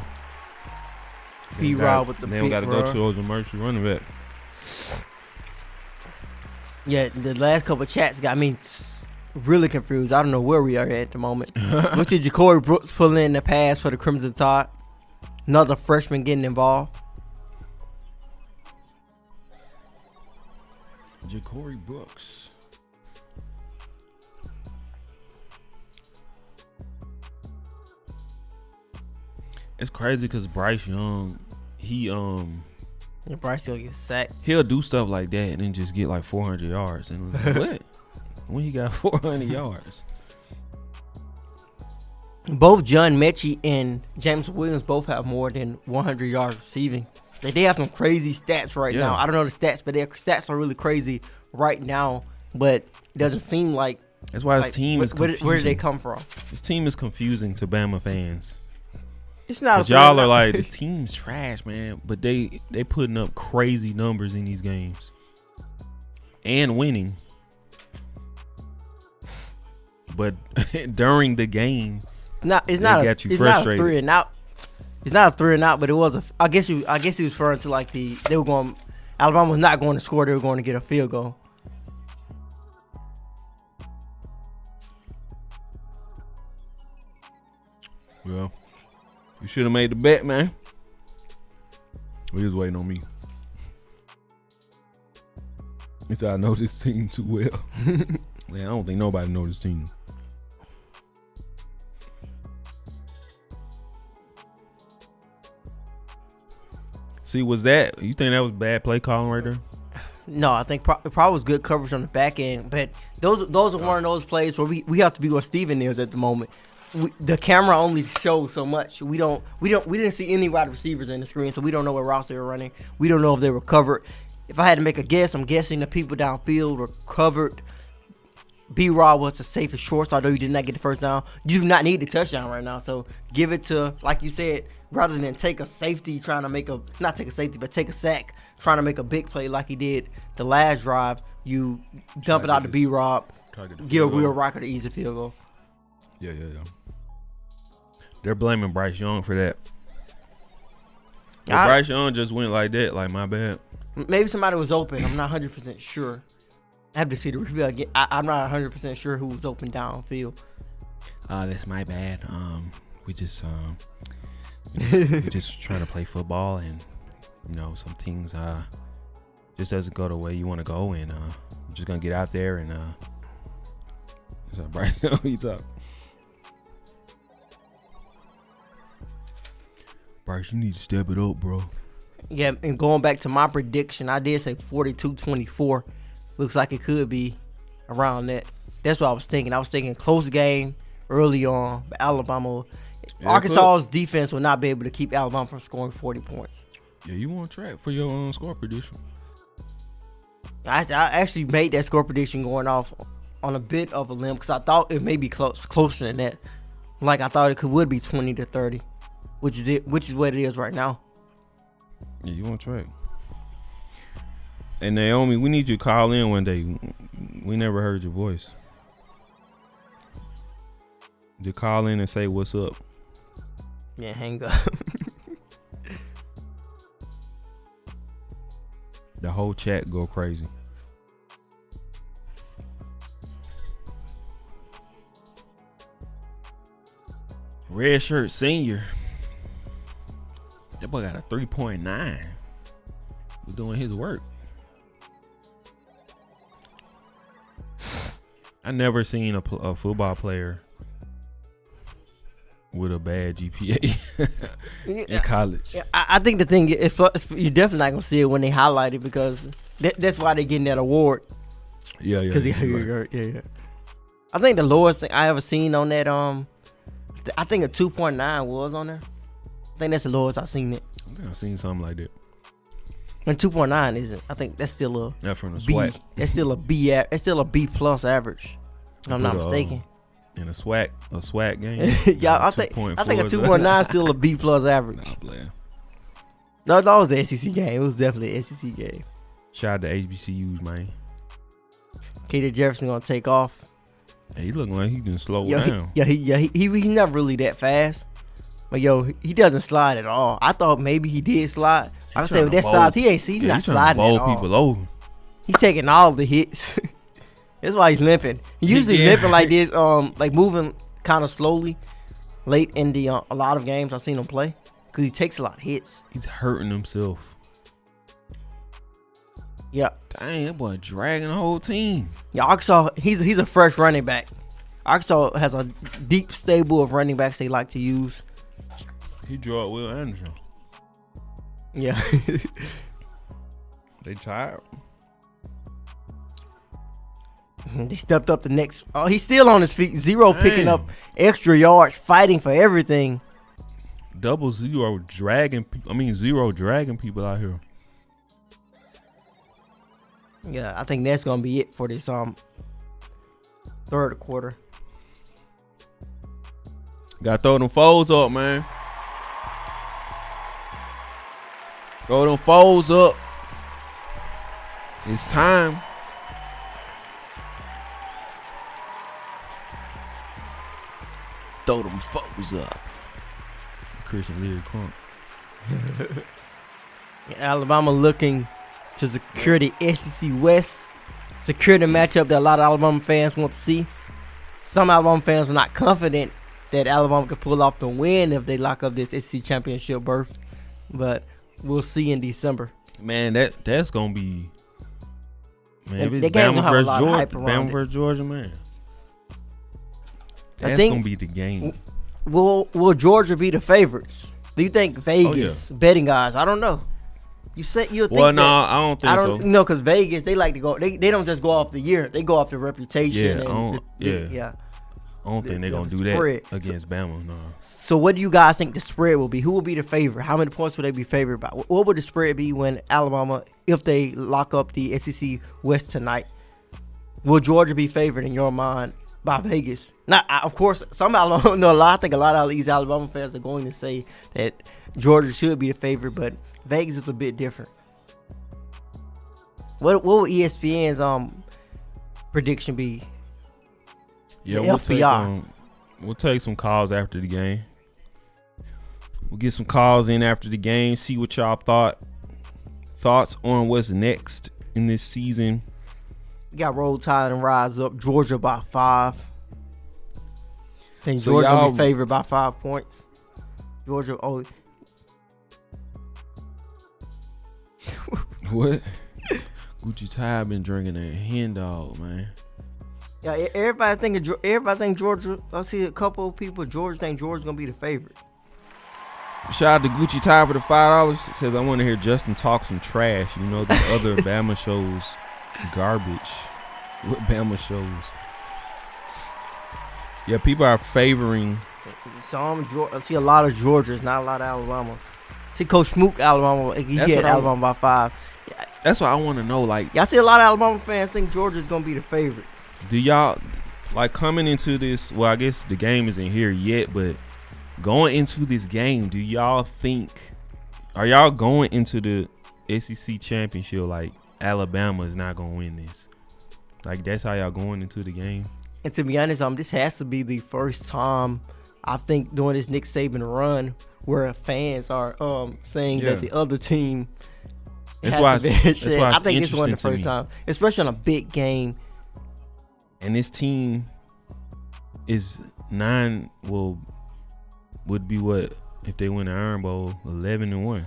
B-Rob with the big big got to go to those emergency running back. Yeah, the last couple of chats got me really confused. I don't know where we are at the moment. Look at Ja'Cory Brooks pulling in the pass for the Crimson Tide. Another freshman getting involved. Ja'Cory Brooks. It's crazy because Bryce Young, Bryce Young gets sacked. He'll do stuff like that and then just get like 400 yards. And like, what? When he got 400 yards? Both John Mechie and James Williams both have more than 100 yards receiving. Like, they have some crazy stats right now. I don't know the stats, but their stats are really crazy right now. But it doesn't seem like. That's why his team is confusing. Where did they come from? His team is confusing to Bama fans. It's not. Y'all are like, the team's trash, man. But they putting up crazy numbers in these games and winning. But during the game, it's not a 3 and out. It's not a 3 and out, but it was I guess he was referring to like Alabama was not going to score. They were going to get a field goal. Well, you should have made the bet, man. We was waiting on me. He said I know this team too well. Man, I don't think nobody knows this team. See, you think that was bad play calling right there? No, I think it probably was good coverage on the back end, but those are one of those plays where we have to be where Steven is at the moment. The camera only shows so much. We didn't see any wide receivers in the screen, so we don't know what routes they were running. We don't know if they were covered. If I had to make a guess, I'm guessing the people downfield were covered. B-Rob was the safest short, so although you did not get the first down, you do not need the touchdown right now. So give it to, like you said, rather than take a safety trying to make take a sack trying to make a big play like he did the last drive, you dump it out to B-Rob, give Will Rocker the easy field goal. Yeah. They're blaming Bryce Young for that. Bryce Young just went like that, like my bad. Maybe somebody was open. I'm not 100% sure. I have to see the review again. I'm not 100% sure who was open downfield. That's my bad. We just trying to play football, and some things just doesn't go the way you want to go, and we're just gonna get out there and what's up, Bryce? You talk. Bryce, you need to step it up, bro. Yeah, and going back to my prediction, I did say 42-24. Looks like it could be around that. That's what I was thinking. I was thinking close game early on, but Arkansas's defense will not be able to keep Alabama from scoring 40 points. Yeah, you on track for your own score prediction. I actually made that score prediction going off on a bit of a limb because I thought it may be closer than that. Like I thought it would be 20-30, which is what it is right now. Yeah, you on track. And Naomi, we need you to call in one day. We never heard your voice. Just call in and say what's up. Yeah, hang up. The whole chat go crazy. Red shirt senior. That boy got a 3.9. We're doing his work. I never seen a football player with a bad GPA in college. I think the thing is, you're definitely not gonna see it when they highlight it because that's why they're getting that award. Yeah. Yeah. I think the lowest thing I ever seen on that, I think a 2.9 was on there. I think that's the lowest I've seen it. I think I've seen something like that. And 2.9 isn't. I think that's still Not from the B. SWAC. That's still a B. It's still a B plus average. If I'm not mistaken. In a SWAC game. Yeah, I think a 2.9 is still a B plus average. Nah, player. No, that was the SEC game. It was definitely an SEC game. Shout out to HBCUs, man. KJ Jefferson gonna take off. Hey, he looking like he can slow down. He's not really that fast. But he doesn't slide at all. I thought maybe he did slide. Like I said, with that size, he's not sliding at all. People over. He's taking all the hits. That's why he's limping. He usually limping like this, like moving kind of slowly late in the a lot of games I've seen him play because he takes a lot of hits. He's hurting himself. Yeah. Dang, that boy dragging the whole team. Yeah, Arkansas, he's a fresh running back. Arkansas has a deep stable of running backs they like to use. He drew Will Anderson. Yeah. They tired. They stepped up the next. Oh, he's still on his feet. Zero picking up extra yards, fighting for everything. Zero dragging people out here. Yeah, I think that's gonna be it for this third quarter. Gotta throw them foes up, man. Throw them foes up. It's time. Throw them foes up. Christian Leary Crump. Alabama looking to secure the SEC West. Secure the matchup that a lot of Alabama fans want to see. Some Alabama fans are not confident that Alabama could pull off the win if they lock up this SEC championship berth. But we'll see in December. Man, that's gonna be. Man, if it's that game's Bama gonna have a versus lot of Georgia, hype around Bama versus Georgia, man. I That's think- gonna be the game. Will Georgia be the favorites? Do you think Vegas betting guys? I don't know. You think Well, no, that, I don't think so. No, because Vegas, they like to go. They don't just go off the year. They go off the reputation. Yeah, I don't think they're gonna do spread. that against Bama. No. So what do you guys think the spread will be? Who will be the favorite? How many points will they be favored by? What would the spread be when Alabama, if they lock up the SEC West tonight? Will Georgia be favored in your mind by Vegas? Not, of course, some Alabama, no, I think a lot of these Alabama fans are going to say that Georgia should be the favorite, but Vegas is a bit different. What will ESPN's prediction be? Yeah, The FBR. We'll take some calls after the game. We'll get some calls in after the game. See what y'all thoughts on what's next in this season. You got Roll Tide and Rise Up. Georgia by 5. Think So Georgia will y'all- be favored by 5 points. Georgia, What? Gucci Ty been drinking a hen dog, man. yeah. Everybody think Georgia. I see a couple of people. Georgia think Georgia's gonna be the favorite. Shout out to Gucci Ty for the $5. Says I want to hear Justin talk some trash. You know the other Bama shows garbage. What Bama shows? Yeah, people are favoring. I see a lot of Georgias, not a lot of Alabamas. See Coach Smook, Alabama. He That's had what Alabama by 5. That's what I want to know. Like, Yeah, I see a lot of Alabama fans think Georgia's gonna be the favorite. do y'all like coming into this? Well, I guess the game isn't here yet, but going into this game, do y'all think? Are y'all going into the SEC championship like Alabama is not gonna win this? Like that's how y'all going into the game? And to be honest, this has to be the first time I think during this Nick Saban run where fans are saying that the other team That's why has a it's- bad that's shit. why I it's think it's one of the interesting first to me. time, especially on a big game. And this team is 9. Well, would be what if they win the Iron Bowl 11-1.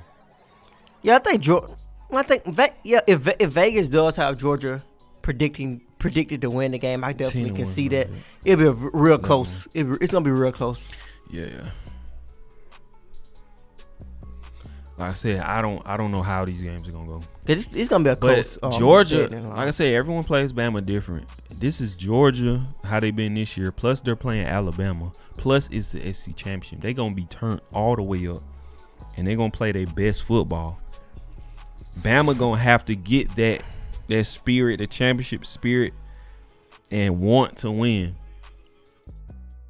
Yeah, I think if Vegas does have Georgia predicted to win the game, I definitely can 10-1, see that. right. It'll be real close. It's gonna be real close. Yeah. Like I said, I don't know how these games are gonna go. It's gonna be a But close. Georgia, bet. like I said, everyone plays Bama different. This is Georgia, how they been this year. Plus they're playing Alabama. Plus it's the SEC championship. They gonna be turned all the way up, and they gonna play their best football. Bama gonna have to get that spirit, the championship spirit, and want to win.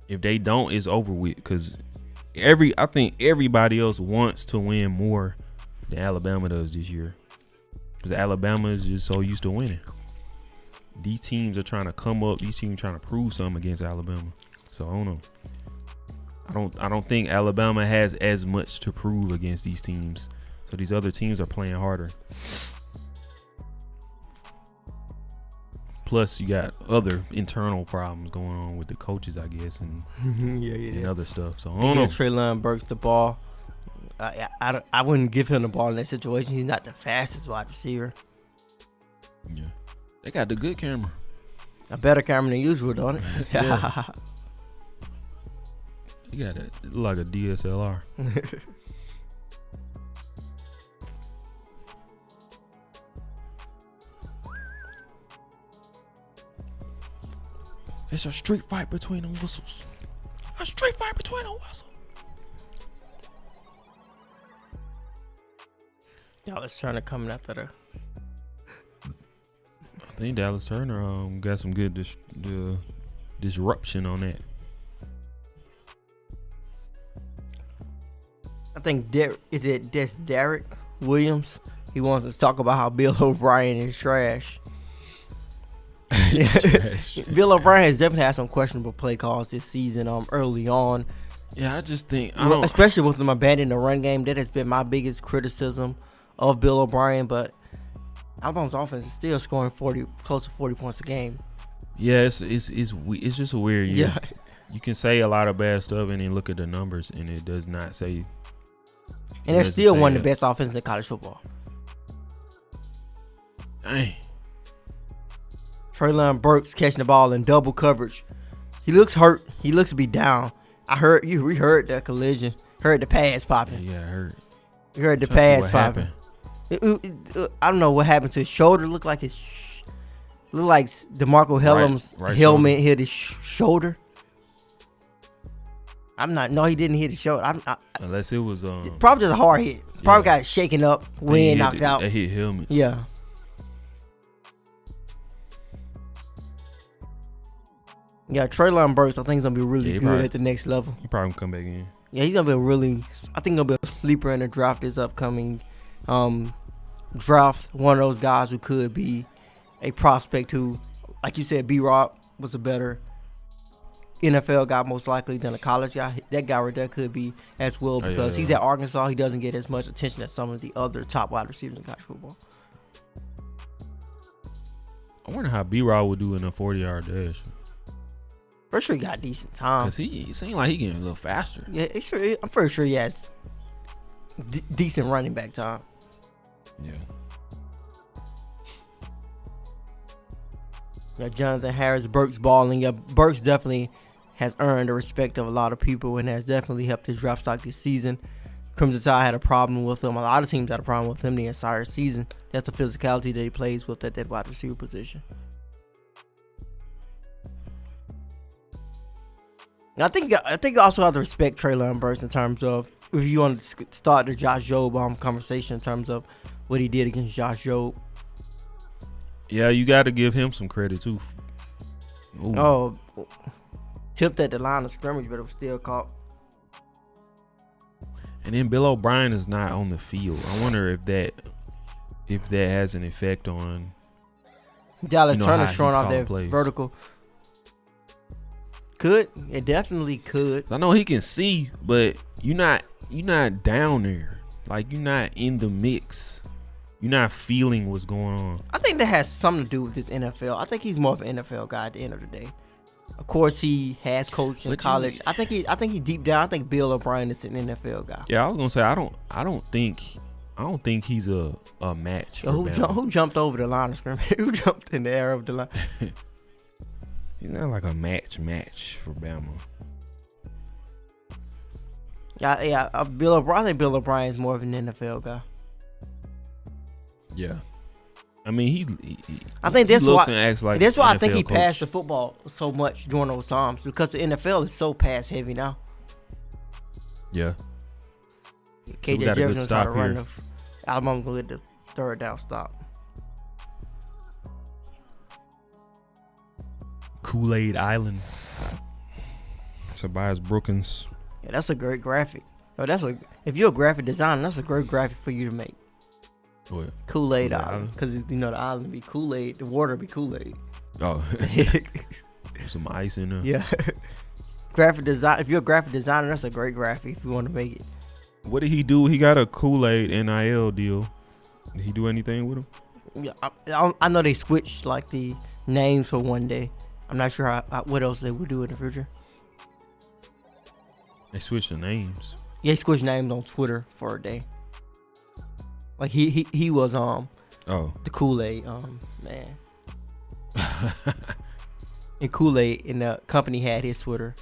If they don't, it's over with. Because I think everybody else wants to win more than Alabama does this year. Because Alabama is just so used to winning. These teams are trying to come up. These teams are trying to prove something against Alabama. So I don't know. I don't think Alabama has as much to prove against these teams. So these other teams are playing harder. Plus, you got other internal problems going on with the coaches, I guess, and and other stuff. So I don't know. Treylon Burks the ball. I wouldn't give him the ball in that situation. He's not the fastest wide receiver. Yeah, they got the good camera. A better camera than usual, don't it? Yeah. You got it like a DSLR. It's a street fight between them whistles. A street fight between them whistles. Dallas Turner coming after the. I think Dallas Turner got some good disruption on that. I think Derek Williams. He wants to talk about how Bill O'Brien is trash. Bill O'Brien has definitely had some questionable play calls this season. Early on. Yeah, I just think especially with them abandoning the run game. That has been my biggest criticism of Bill O'Brien. But Alabama's offense is still scoring close to 40 points a game. Yeah, it's just a weird year. Yeah. You can say a lot of bad stuff and then look at the numbers, and it does not say. And they're still one of the best offenses in college football. Dang. Treylon Burks catching the ball in double coverage. He looks hurt. He looks to be down. We heard that collision. Heard the pass popping. Yeah, I heard. You heard the pass popping. I don't know what happened to his shoulder. Looked like DeMarco Hellum's helmet shoulder. hit his shoulder. No, he didn't hit his shoulder. Unless it was probably just a hard hit. Probably got shaken up, wind knocked out. That hit helmet. Yeah. Yeah, Treylon Burks, I think he's gonna be really good at the next level. He probably come back in. Yeah, he's gonna be I think he'll be a sleeper in the draft this upcoming draft. One of those guys who could be a prospect who, like you said, B-Rob was a better NFL guy most likely than a college guy. That guy right there could be as well because he's at Arkansas. He doesn't get as much attention as some of the other top wide receivers in college football. I wonder how B-Rob would do in a 40-yard dash. For sure he got decent time. Because he seemed like he getting a little faster. Yeah, I'm pretty sure he has decent running back time. Yeah. Yeah, Jonathan Harris, Burks balling. Yeah, Burks definitely has earned the respect of a lot of people and has definitely helped his draft stock this season. Crimson Tide had a problem with him. A lot of teams had a problem with him the entire season. That's the physicality that he plays with at that wide receiver position. And I think you also have to respect Treylon Burks in terms of if you want to start the Josh Jobe conversation in terms of what he did against Josh Jobe. Yeah, you got to give him some credit too. Ooh. Oh, tipped at the line of scrimmage, but it was still caught. And then Bill O'Brien is not on the field. I wonder if that has an effect on Dallas Turner showing off that vertical. It definitely could. I know he can see, but you're not down there. Like you're not in the mix. You're not feeling what's going on. I think that has something to do with this NFL. I think he's more of an NFL guy at the end of the day. Of course, he has coached in college. I think he deep down. I think Bill O'Brien is an NFL guy. Yeah, I was gonna say I don't think he's a match. For who jumped over the line of scrimmage? Who jumped in the air of the line? He's not like a match for Bama. Yeah. Bill O'Brien. I think Bill O'Brien is more of an NFL guy. Yeah. I mean, I think that's looks why. And acts like that's why NFL I think he coach. passed the football so much during those times because the NFL is so pass heavy now. Yeah. KJ Jefferson trying to run Alabama gonna get the third down stop. Kool-Aid Island. Tobias Brookins. Yeah, that's a great graphic. If you're a graphic designer, that's a great graphic for you to make. What? Kool-Aid Island, because the island be Kool-Aid, the water be Kool-Aid. Oh, some ice in there. Yeah, graphic design. If you're a graphic designer, that's a great graphic. If you want to make it. What did he do? He got a Kool-Aid NIL deal. Did he do anything with him? Yeah, I know they switched like the names for one day. I'm not sure what else they would do in the future. They switched the names. Yeah, they switched names on Twitter for a day. Like he was the Kool-Aid man. And Kool-Aid and the company had his Twitter.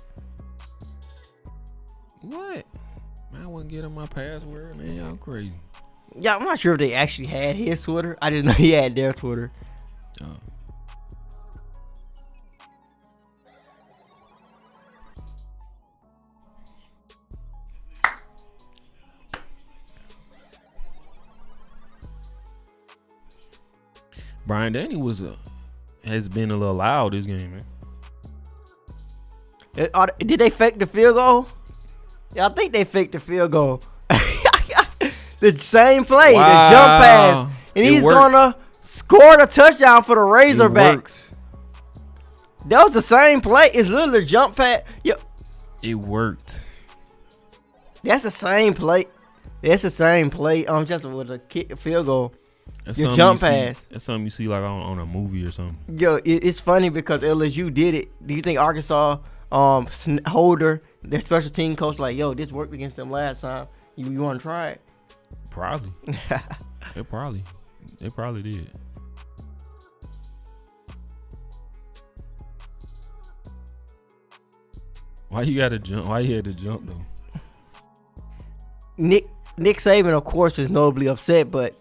What? Man, I wouldn't get him my password, man. Y'all crazy. Yeah, I'm not sure if they actually had his Twitter. I just know he had their Twitter. Oh. Brian Danny has been a little loud this game, man. Did they fake the field goal? Yeah, I think they faked the field goal. The same play, the jump pass, and he's gonna score the touchdown for the Razorbacks. That was the same play. It's literally the jump pass. Yep. It worked. That's the same play. Just with a kick field goal. That's your jump pass. That's something you see like on a movie or something. Yo, it's funny because LSU did it. Do you think Arkansas Holder, their special team coach, like, yo, this worked against them last time. You want to try it? Probably. They probably did. Why you had to jump though? Nick Saban, of course, is notably upset, but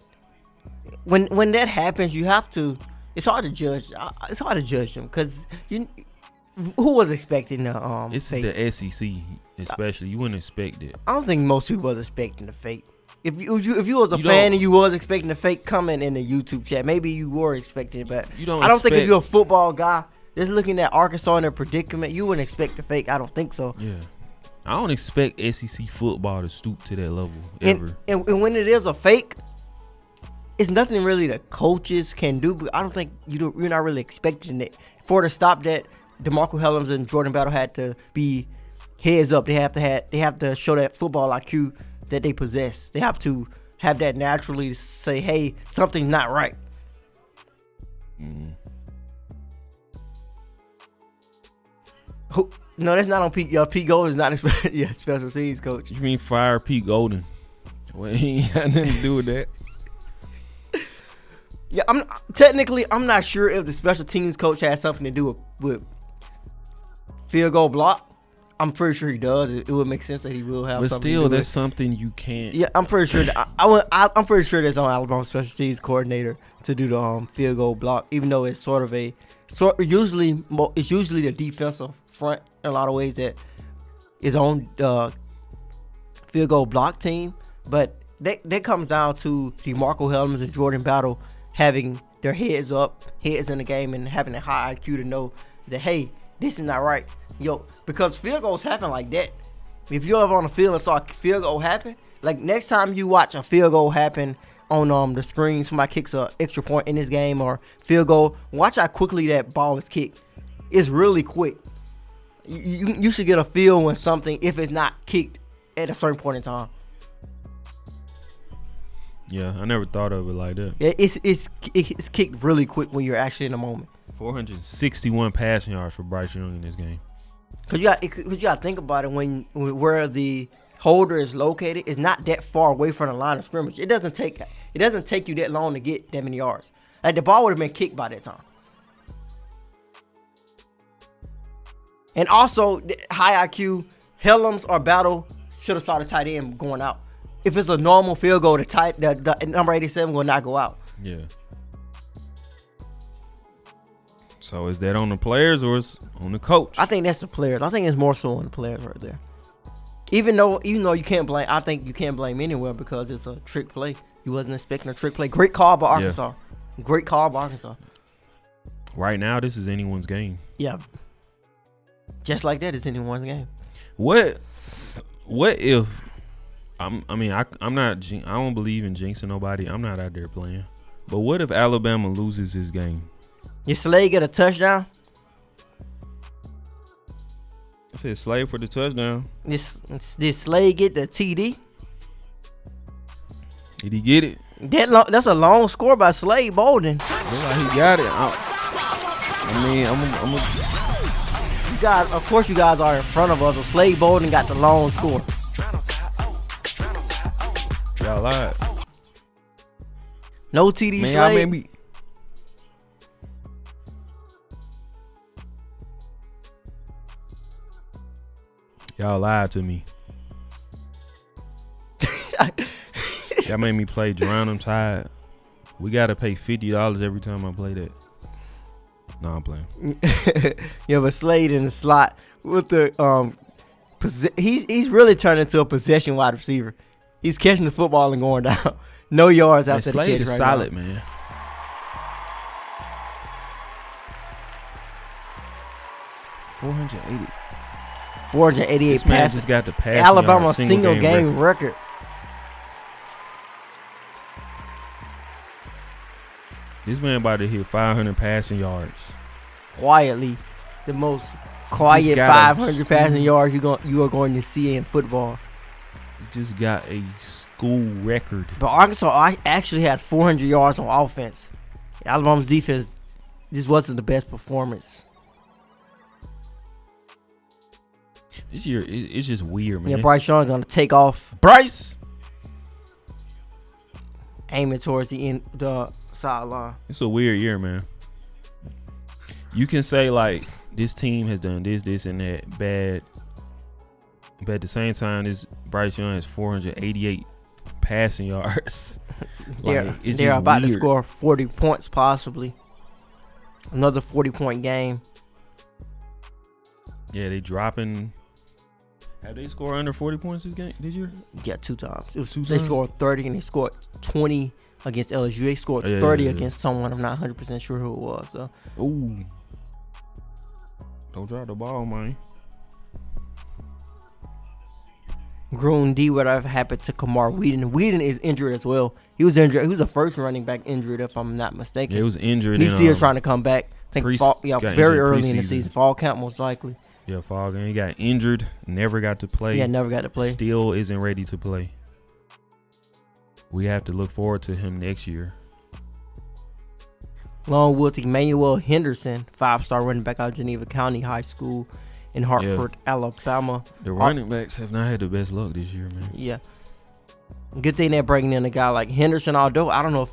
when that happens, you have to. It's hard to judge. It's hard to judge them because who was expecting the This is the SEC, especially. You wouldn't expect it. I don't think most people was expecting the fake. If you was a fan and you was expecting the fake, comment in the YouTube chat. Maybe you were expecting it, but I don't think if you're a football guy just looking at Arkansas in their predicament, you wouldn't expect the fake. I don't think so. Yeah. I don't expect SEC football to stoop to that level ever. And when it is a fake, it's nothing really the coaches can do. But I don't think you're not really expecting it. For to stop that, DeMarco Hellams and Jordan Battle had to be heads up. They have to show that football IQ that they possess. They have to have that naturally to say, hey, something's not right. Mm-hmm. No, that's not on Pete. Pete Golden's not a special teams coach. You mean fire Pete Golden? Well, he ain't got nothing to do with that. Yeah, I'm not sure if the special teams coach has something to do with field goal block. I'm pretty sure he does. It would make sense that he will have. But something still, to do that's with. something you can't. Yeah, I'm pretty sure. I'm pretty sure that's on Alabama special teams coordinator to do the field goal block. Even though it's usually the defensive front in a lot of ways that is on field goal block team. But that comes down to DeMarco Hellams and Jordan Battle having their heads in the game and having a high IQ to know that, hey, this is not right. Yo, because field goals happen like that. If you're ever on the field and saw a field goal happen, like next time you watch a field goal happen on the screen, somebody kicks an extra point in this game or field goal, watch how quickly that ball is kicked. It's really quick. You should get a feel when something, if it's not kicked at a certain point in time. Yeah, I never thought of it like that. Yeah, it's kicked really quick when you're actually in the moment. 461 passing yards for Bryce Young in this game. Cause you got to think about it where the holder is located. It's not that far away from the line of scrimmage. It doesn't take you that long to get that many yards. Like the ball would have been kicked by that time. And also high IQ, Hellams or Battle should have saw the tight end going out. If it's a normal field goal, the number 87 will not go out. Yeah. So is that on the players or is on the coach? I think that's the players. I think it's more so on the players right there. Even though you can't blame, I think you can't blame anywhere because it's a trick play. You wasn't expecting a trick play. Great call by Arkansas. Yeah. Great call by Arkansas. Right now, this is anyone's game. Yeah. Just like that, it's anyone's game. What if? I don't believe in jinxing nobody. I'm not out there playing. But what if Alabama loses this game? Did Slade get a touchdown? I said Slade for the touchdown. Did Slade get the TD? Did he get it? That's a long score by Slade Bolden. Looks like he got it. You guys, of course, you guys are in front of us. So Slade Bolden got the long score. Y'all lied. No TD Man, Slade. Maybe. Y'all lied to me. Y'all made me play Drown Tide. We gotta pay $50 every time I play that. No, I'm playing. Yeah, but Slade in the slot with the he's really turned into a possession wide receiver. He's catching the football and going down. No yards after the catch. Slade is right solid, now. man. 488 This man passes. just got the pass. Alabama single game record. This man about to hit 500 passing yards. Quietly, the most quiet 500 passing yards you are going to see in football. He just got a school record. But Arkansas actually has 400 yards on offense. Alabama's defense, this wasn't the best performance. This year, it's just weird, man. Yeah, Bryce Young's gonna take off, Bryce. aiming towards the sideline. It's a weird year, man. You can say like this team has done this, and that bad, but at the same time, this Bryce Young has 488 passing yards. They're about to score 40 points, possibly. Another 40-point game. Yeah, they dropping. Have they scored under 40 points this year? Yeah, 2 times. They scored 30 and they scored 20 against LSU. They scored 30 against someone. I'm not 100% sure who it was. So. Ooh. Don't drop the ball, man. Grundy, whatever happened to Kamar Whedon. Whedon is injured as well. He was injured. He was the first running back injured, if I'm not mistaken. Yeah, he was injured. He's still trying to come back. I think very early in the season. Fall camp, most likely. Yeah, fall game. He got injured. Never got to play. Yeah, never got to play. Still isn't ready to play. We have to look forward to him next year. Along with Emmanuel Henderson, 5-star running back out of Geneva County High School in Hartford, Alabama. The running backs have not had the best luck this year, man. Yeah. Good thing they're bringing in a guy like Henderson, although I don't know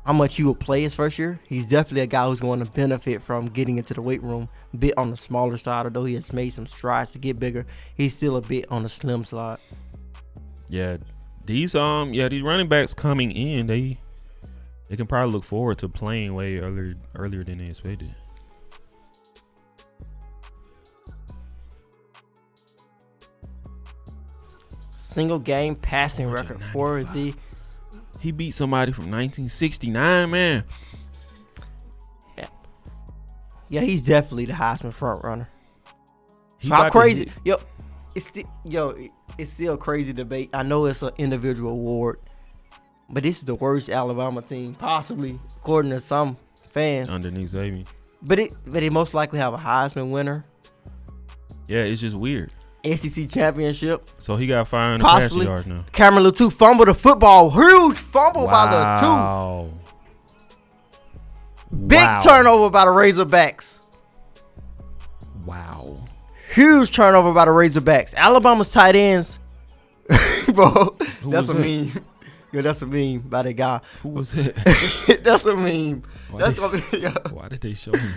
how much he will play his first year. He's definitely a guy who's going to benefit from getting into the weight room a bit on the smaller side. Although he has made some strides to get bigger, he's still a bit on the slim side. Yeah, these running backs coming in, they can probably look forward to playing way earlier than they expected. Single game passing record for the. He beat somebody from 1969, man. Yeah, he's definitely the Heisman front runner. How crazy? It's still crazy debate. I know it's an individual award, but this is the worst Alabama team possibly, according to some fans. Under Nick Saban. But they most likely have a Heisman winner. Yeah, it's just weird. SEC championship. So he got 500 passing yards now. Cameron Latou fumbled the football. Huge fumble by Latou. Big turnover by the Razorbacks. Wow. Huge turnover by the Razorbacks. Alabama's tight ends. Bro, that's a meme. Yeah, that's a meme by the guy. Who was it? That's a meme. Why did they show him?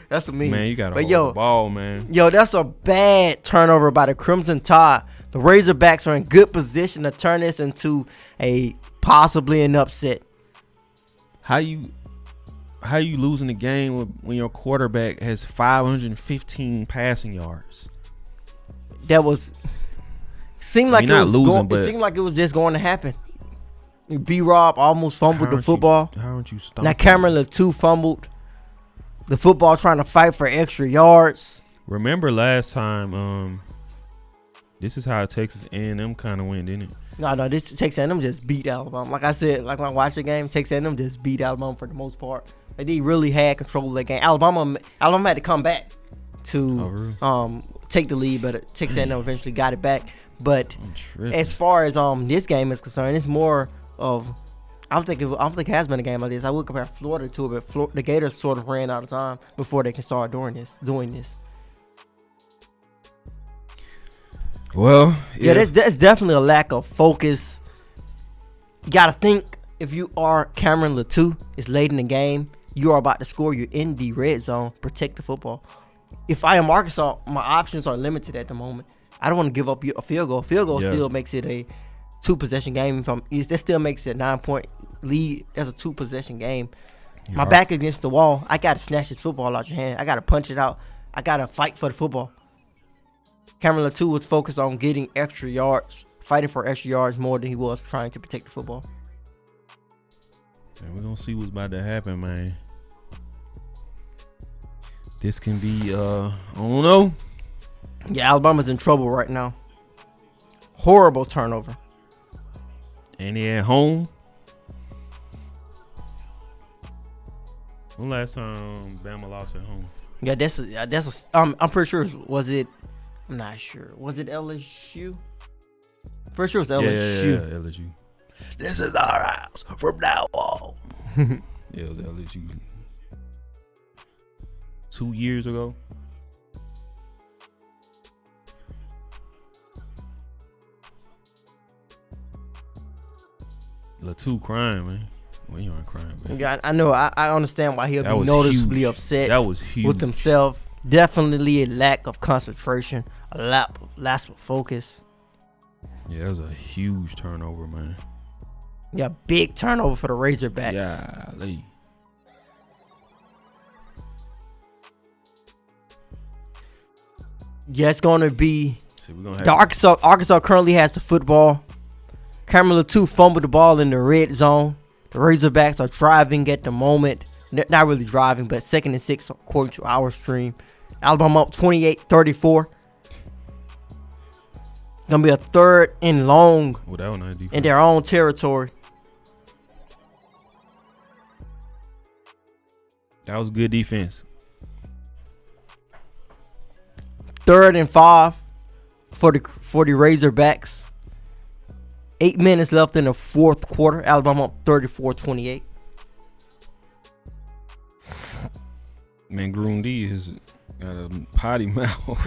That's a meme. Man, you got to hold the ball, man. Yo, that's a bad turnover by the Crimson Tide. The Razorbacks are in good position to turn this into possibly an upset. How you losing the game when your quarterback has 515 passing yards? That was seemed like it seemed like it was just going to happen. B-Rob almost fumbled the football. How aren't you stopping? Now Cameron Latou fumbled the football trying to fight for extra yards. Remember last time, this is how Texas A&M kind of went, didn't it? No, this Texas A&M just beat Alabama. Like I said, like when I watched the game, Texas A&M just beat Alabama for the most part. Like they really had control of the game. Alabama had to come back to take the lead, but Texas A&M eventually got it back. But as far as this game is concerned, it's more of I don't think it has been a game like this. I would compare Florida to it, but the Gators sort of ran out of time before they can start doing this. Well, yeah, that's definitely a lack of focus. You got to think, if you are Cameron Latou, it's late in the game, you are about to score, you're in the red zone, protect the football. If I am Arkansas, my options are limited at the moment. I don't want to give up a field goal. Field goal still makes it a 2-possession game. That still makes it a 9-point lead. That's a 2-possession game. My back against the wall. I got to snatch this football out your hand. I got to punch it out. I got to fight for the football. Cameron Latou was focused on getting extra yards, fighting for extra yards more than he was trying to protect the football. And we're going to see what's about to happen, man. This can be, I don't know. Yeah, Alabama's in trouble right now. Horrible turnover. And they at home. When last time Bama lost at home? Yeah, I'm pretty sure. I'm not sure. Was it LSU? Pretty sure it was LSU. Yeah, LSU. This is our house from now on. Yeah, it was LSU. 2 years ago. Latu crying, man. Well, you ain't crying, man. Yeah, I know. I understand why he'll That be was noticeably huge. upset. That was huge. With himself. Definitely a lack of concentration, a lack of focus. Yeah, that was a huge turnover, man. Yeah, big turnover for the Razorbacks. Yeah, Yeah, it's going to be we're gonna the Arkansas currently has the football. Cameron Latu fumbled the ball in the red zone. The Razorbacks are driving at the moment. Not really driving, but 2nd and 6 according to our stream. Alabama up 28-34. Gonna be a 3rd and long in their own territory. That was good defense. 3rd and 5 for the Razorbacks. 8 minutes left in the 4th quarter. Alabama up 34-28. Man, Grundy has got a potty mouth.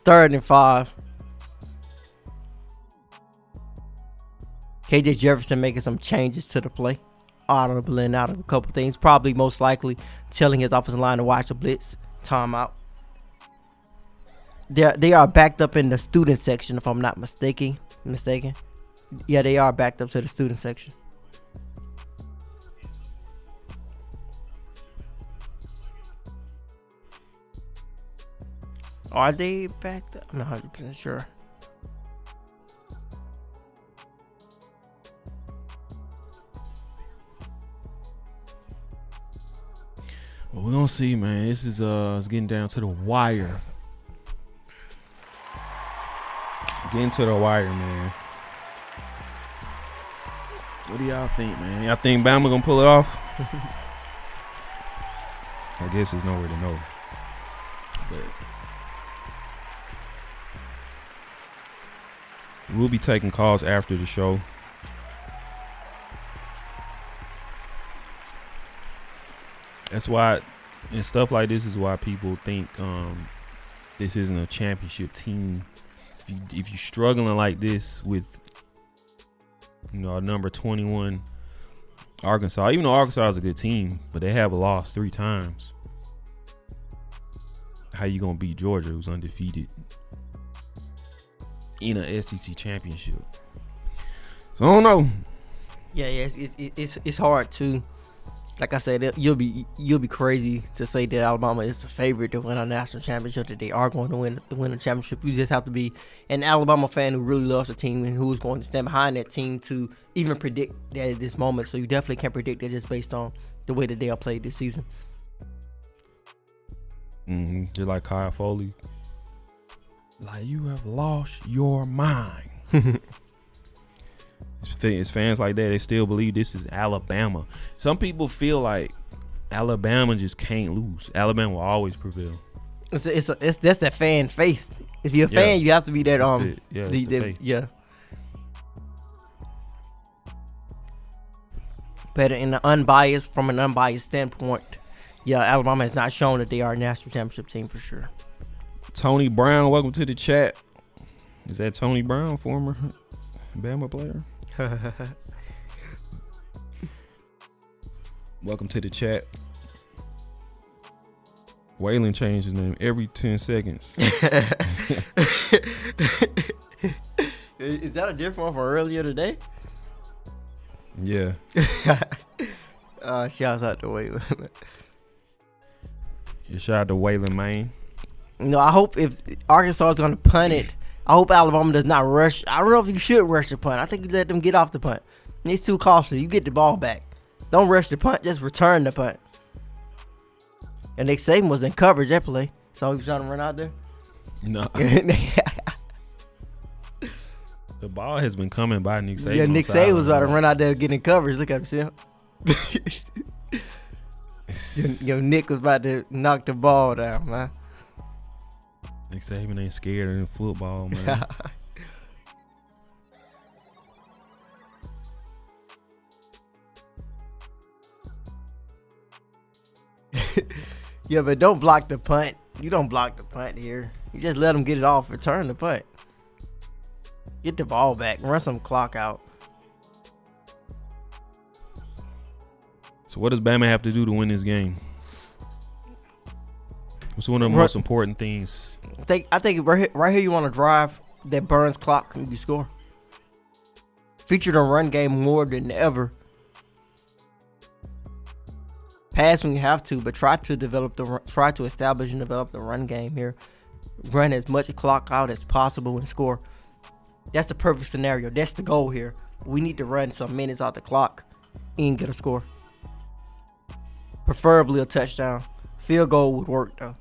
3rd and 5. KJ Jefferson making some changes to the play. Audibling out of a couple things. Probably most likely telling his offensive line to watch the blitz. Timeout. They are backed up in the student section, if I'm not mistaken. Yeah, they are backed up to the student section. Are they backed up? I'm not 100% sure. Well, we're gonna see, man. This is it's getting down to the wire. Getting to the wire, man. What do y'all think, man? Y'all think Bama gonna pull it off? I guess there's nowhere to know. But we'll be taking calls after the show. That's why, and stuff like this is why people think this isn't a championship team. If you're struggling like this with, a number 21 Arkansas, even though Arkansas is a good team, but they have lost 3 times. How you gonna beat Georgia, who's undefeated in a SEC championship? So I don't know. Yeah, it's hard to. Like I said, you'll be crazy to say that Alabama is the favorite to win a national championship, that they are going to win a championship. You just have to be an Alabama fan who really loves the team and who's going to stand behind that team to even predict that at this moment. So you definitely can't predict that just based on the way that they are played this season. Just like Kyle Foley. Like, you have lost your mind. It's fans like that. They still believe this is Alabama. Some people feel like Alabama just can't lose. Alabama will always prevail. That's that fan faith. If you're a fan, you have to be that. Yeah. But from an unbiased standpoint, Alabama has not shown that they are a national championship team for sure. Tony Brown, welcome to the chat. Is that Tony Brown, former Bama player? Welcome to the chat. Waylon changed his name every 10 seconds. Is that a different one from earlier today? Yeah. Shouts out to Waylon. Shout out to Waylon, man. I hope if Arkansas is going to punt it, I hope Alabama does not rush. I don't know if you should rush the punt. I think you let them get off the punt. It's too costly. You get the ball back. Don't rush the punt. Just return the punt. And Nick Saban was in coverage that play. So he was trying to run out there? No. The ball has been coming by Nick Saban. Yeah, Nick Saban was about to run out there getting coverage. Look at him. Yo, Nick was about to knock the ball down, man. Nick Saban ain't scared of football, man. Yeah, but don't block the punt. You don't block the punt here. You just let them get it off, return the punt. Get the ball back. Run some clock out. So what does Bama have to do to win this game? What's one of the most important things? I think right here you want to drive that burns clock and you score. Feature the run game more than ever. Pass when you have to, but try to establish and develop the run game here. Run as much clock out as possible and score. That's the perfect scenario. That's the goal here. We need to run some minutes off the clock and get a score. Preferably a touchdown. Field goal would work though.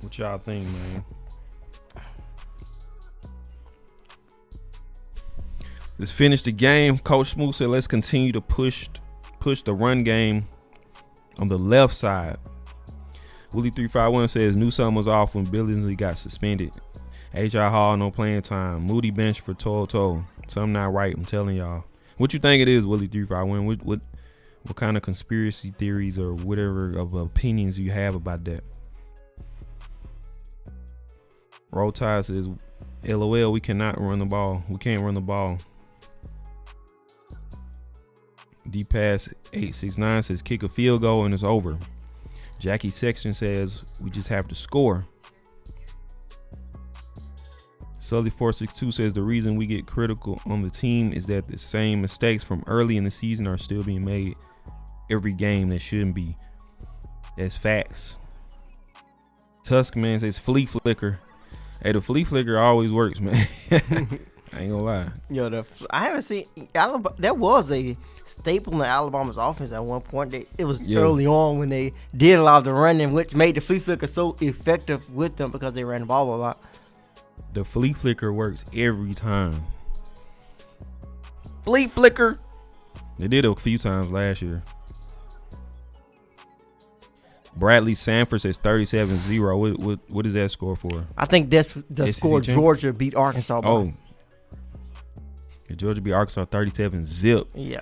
What y'all think, man? Let's finish the game. Coach Smoot said, let's continue to push the run game on the left side. Willie 351 says Newsome was off when Billingsley got suspended. H.I. Hall no playing time. Moody bench for Toto. Something not right. I'm telling y'all. What you think it is, Willie 351? What kind of conspiracy theories or whatever of opinions you have about that? Roll Tide says, LOL, we cannot run the ball. We can't run the ball. D-Pass 869 says, kick a field goal and it's over. Jackie Sexton says, we just have to score. Sully 462 says, the reason we get critical on the team is that the same mistakes from early in the season are still being made every game that shouldn't be. That's facts. Tusk man says, flea flicker. Hey, the flea flicker always works, man. I ain't gonna lie. Yo, I haven't seen Alabama. That was a staple in Alabama's offense at one point. It was early on when they did allow the running, which made the flea flicker so effective with them because they ran the ball a lot. The flea flicker works every time. Flea flicker. They did it a few times last year. Bradley Sanford says 37-0. What is that score for? I think that's the SEC score champ? Georgia beat Arkansas by. Oh. Georgia beat Arkansas 37-0. Yeah.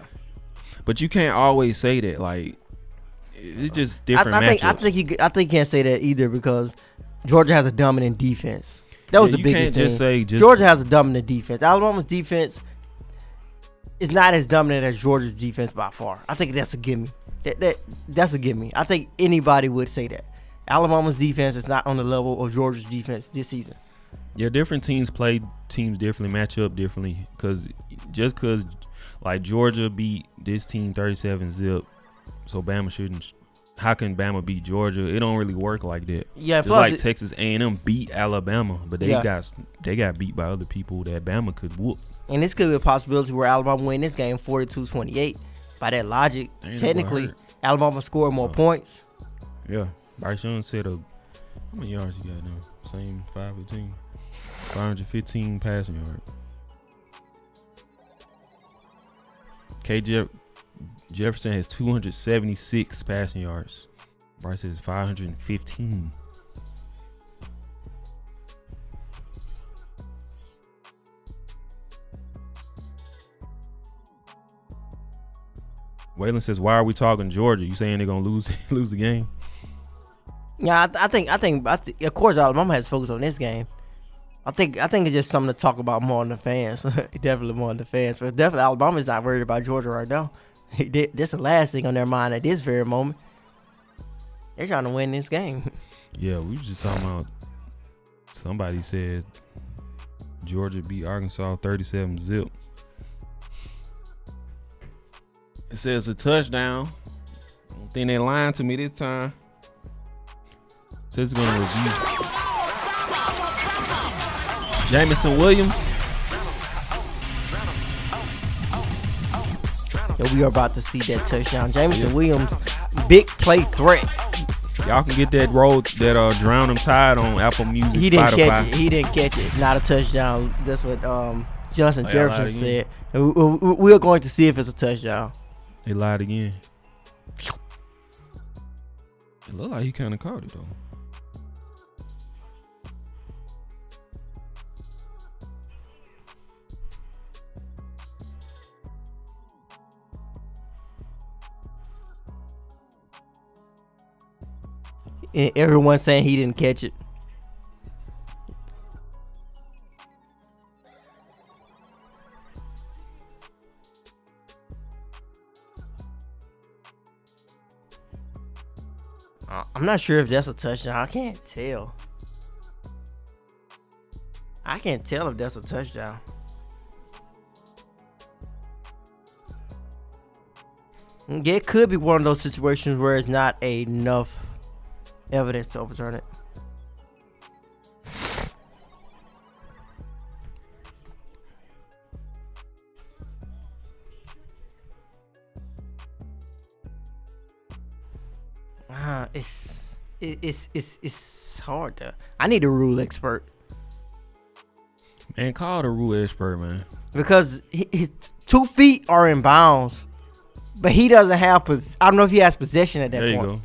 But you can't always say that. Like, it's just different matchups. I think you can't say that either because Georgia has a dominant defense. That was the biggest thing. Just say Georgia has a dominant defense. Alabama's defense is not as dominant as Georgia's defense by far. I think that's a gimme. That's a gimme. I think anybody would say that. Alabama's defense is not on the level of Georgia's defense this season. Yeah, different teams play teams differently, match up differently. Because like Georgia beat this team 37-0, so Bama shouldn't. How can Bama beat Georgia? It don't really work like that. Yeah, it's like Texas A&M beat Alabama, but they got beat by other people that Bama could whoop. And this could be a possibility where Alabama win this game 42-28. By that logic, technically, Alabama scored more points. Yeah. Bryce Young said, how many yards he got now? Same 515. 515 passing yards. Jefferson has 276 passing yards. Bryce has 515. Waylon says, "Why are we talking Georgia? You saying they're gonna lose the game?" Yeah, I think. Of course, Alabama has focus on this game. I think it's just something to talk about more than the fans. Definitely more than the fans, but definitely Alabama's not worried about Georgia right now. That's the last thing on their mind at this very moment. They're trying to win this game. Yeah, we were just talking about. Somebody said Georgia beat Arkansas 37-0. It says a touchdown. I don't think they lying to me this time. It says it's going to review. Jamison Williams. Yeah, we are about to see that touchdown. Jamison Williams, big play threat. Y'all can get that Drown 'Em Tide on Apple Music, He didn't Spotify. catch it. He didn't catch it. Not a touchdown. That's what Justin Jefferson said. We're going to see if it's a touchdown. They lied again. It looked like he kind of caught it, though. And everyone saying he didn't catch it. I'm not sure if that's a touchdown. I can't tell. I can't tell if that's a touchdown. Yeah, it could be one of those situations where it's not enough evidence to overturn it. It's hard to. I need a rule expert. Man, call the rule expert, man. Because his 2 feet are in bounds, but he doesn't have. I don't know if he has possession at that point. There you go.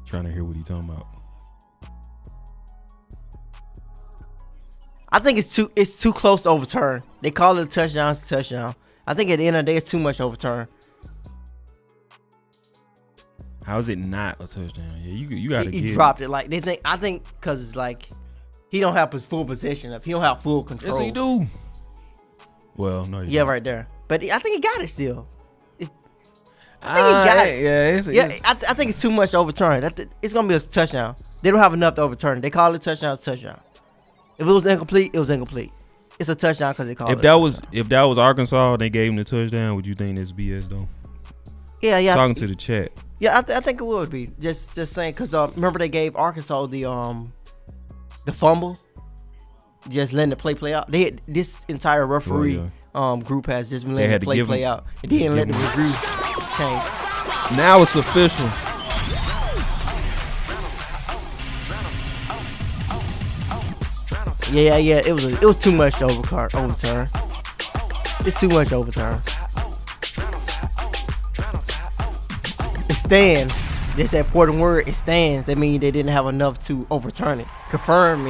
Trying to hear what he's talking about. I think it's too close to overturn. They call it a touchdown. It's a touchdown. I think at the end of the day, it's too much overturn. How is it not a touchdown? Yeah, you got to get. He dropped it. Like I think because it's like he don't have his full possession of. He don't have full control. Yes, he do. Well, no. Yeah, right there. But I think he got it still. I think he got it. Yeah, I think it's too much to overturn. It's gonna be a touchdown. They don't have enough to overturn. They call it touchdown. It's touchdown. If it was incomplete, it was incomplete. It's a touchdown because they call it. If that was Arkansas and they gave him the touchdown, would you think that's BS though? Yeah. Talking to the chat. Yeah, I think it would be. Just saying, because remember they gave Arkansas the fumble, just letting the play out. They had, this entire referee group has just been letting the play out. And didn't let the review change. Now it's official. Yeah. It was too much to overturn. It's too much to overturn. It stands. That's that important word. It stands. That means they didn't have enough to overturn it. Confirm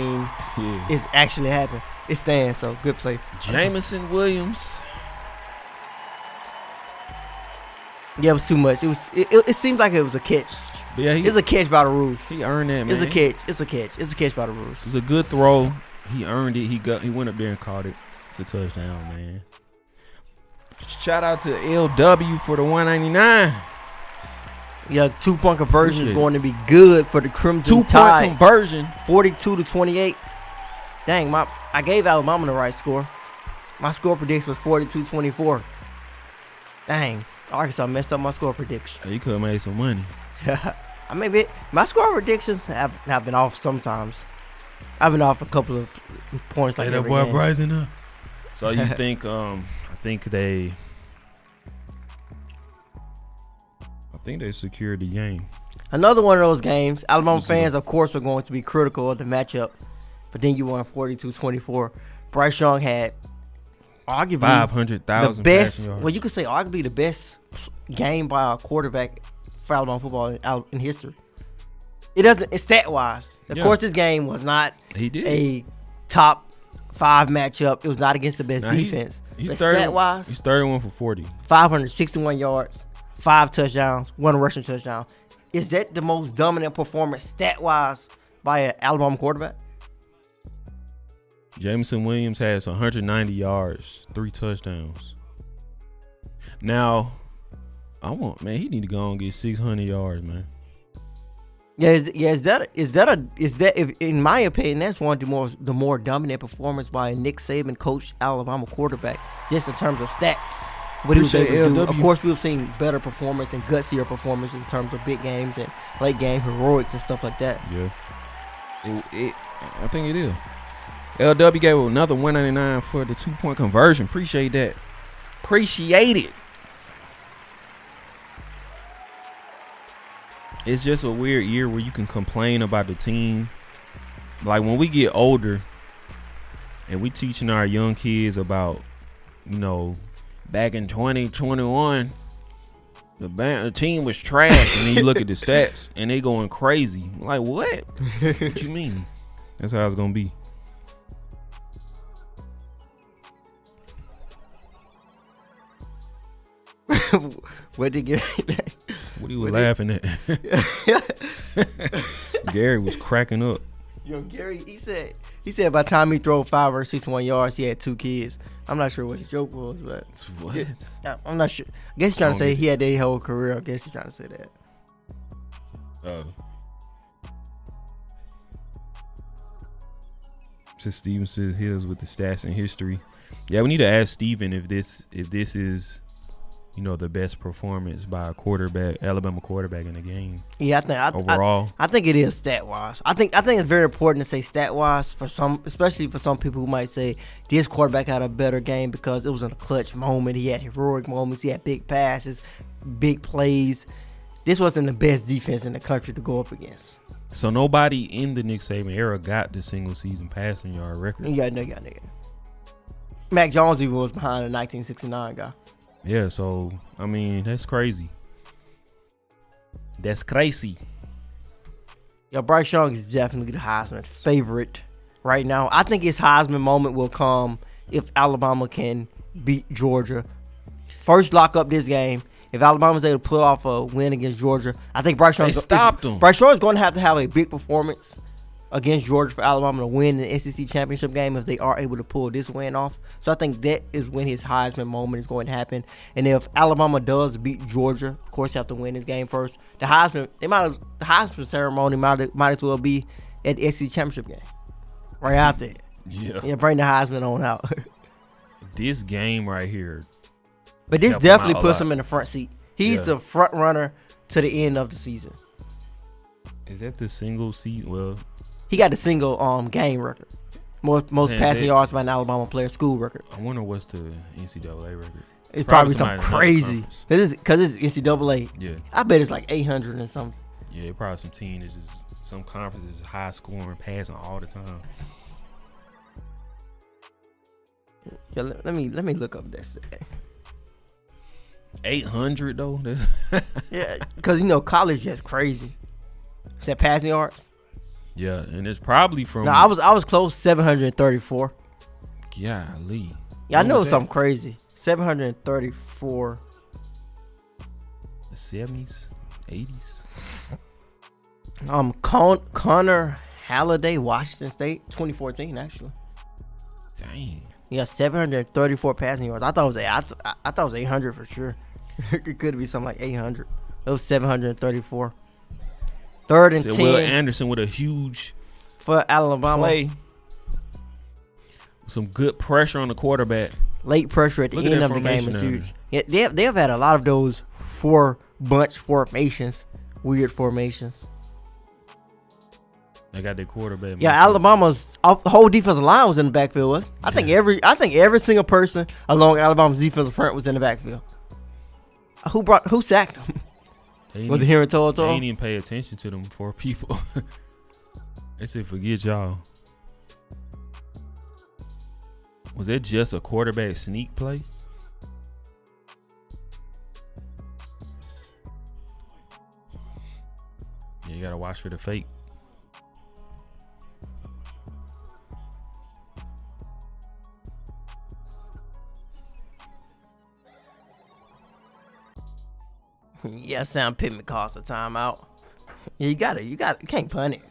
it's actually happened. It stands. So good play. Jamison Williams. Yeah, it was too much. It seemed like it was a catch. But yeah, it's a catch by the rules. He earned that, man. It's a catch. It's a catch by the rules. It was a good throw. He earned it. He went up there and caught it. It's a touchdown, man. Shout out to LW for the 199. Yeah, 2-point conversion is going to be good for the Crimson Tide. 2-point conversion. 42-28. Dang, I gave Alabama the right score. My score prediction was 42-24. Dang, Arkansas messed up my score prediction. You could have made some money. I mean, my score predictions have been off sometimes. I've been off a couple of points like that. That boy rising up. So you think? I think they secured the game. Another one of those games. Alabama fans, of course, are going to be critical of the matchup, but then you won 42-24. Bryce Young had arguably 500,000 the best. Well, you could say arguably the best game by a quarterback for Alabama football in history. It doesn't. It's stat wise. Of course, this game was not a top 5 matchup. It was not against the best defense. He's 31 for 40. 561 yards, 5 touchdowns, 1 rushing touchdown. Is that the most dominant performance stat wise by an Alabama quarterback? Jamison Williams has 190 yards, 3 touchdowns. Now, he need to go and get 600 yards, man. Is that if in my opinion that's one of the more dominant performance by a Nick Saban coached Alabama quarterback, just in terms of stats. What he was able to do. Of course, we've seen better performance and gutsier performances in terms of big games and late game heroics and stuff like that. Yeah, I think it is. LW gave another 199 for the 2-point conversion. Appreciate that. Appreciate it. It's just a weird year where you can complain about the team. Like when we get older and we teaching our young kids about, back in 2021, the team was trash. And then you look at the stats and they going crazy. Like, what? What you mean? That's how it's going to be. What did Gary? What he was laughing at? Gary was cracking up. Yo, Gary, he said by the time he threw 5 or 61 yards, he had 2 kids. I'm not sure what the joke was, but What? I'm not sure. I guess he's trying to say he had their whole career. I guess he's trying to say that. Since Steven says Hills with the stats and history. Yeah, we need to ask Steven if this is, the best performance by a quarterback, Alabama quarterback in the game. Yeah, I think overall. I think it is stat wise. I think it's very important to say stat wise for some, especially for some people who might say this quarterback had a better game because it was in a clutch moment. He had heroic moments. He had big passes, big plays. This wasn't the best defense in the country to go up against. So nobody in the Nick Saban era got the single season passing yard record. Yeah. Mac Jones even was behind the 1969 guy. Yeah, so I mean that's crazy. That's crazy. Yeah, Bryce Young is definitely the Heisman favorite right now. I think his Heisman moment will come if Alabama can beat Georgia. First, lock up this game. If Alabama's able to pull off a win against Georgia, I think Bryce Young stopped them. Bryce Young is going to have a big performance against Georgia for Alabama to win the SEC championship game if they are able to pull this win off. So I think that is when his Heisman moment is going to happen. And if Alabama does beat Georgia, of course, they have to win this game first. The Heisman ceremony might as well be at the SEC championship game right after it. Yeah, bring the Heisman on out. This game right here. But this definitely puts him in the front seat. He's the front runner to the end of the season. Is that the single seat? Well, he got the single game record. Most passing yards by an Alabama player, school record. I wonder what's the NCAA record. It's probably something crazy. Because it's NCAA. Yeah. I bet it's like 800 and something. Yeah, probably some team is just some conferences high scoring, passing all the time. Yeah, let me look up this. 800 though. Yeah, because college is crazy. Is that passing yards? Yeah, and it's probably from. No, I was close. 734. Golly. Yeah, I know it's something crazy. 734. The 70s, 80s. Connor Halliday, Washington State, 2014 actually. Dang. Yeah, 734 passing yards. I thought it was 800 for sure. It could be something like 800. It was 734. Third and 10. Will Anderson with a huge for Alabama play. Some good pressure on the quarterback. Late pressure at the end of the game is huge. Yeah, they've had a lot of those 4-bunch formations, weird formations. They got their quarterback. Yeah, Alabama's whole defensive line was in the backfield. I think every single person along Alabama's defensive front was in the backfield. Who sacked them? Was it here in Toto? They ain't even pay attention to them 4 people. They said, forget y'all. Was that just a quarterback sneak play? Yeah, you got to watch for the fake. Yeah, Sam Pittman cost a timeout. Yeah, you can't punt it.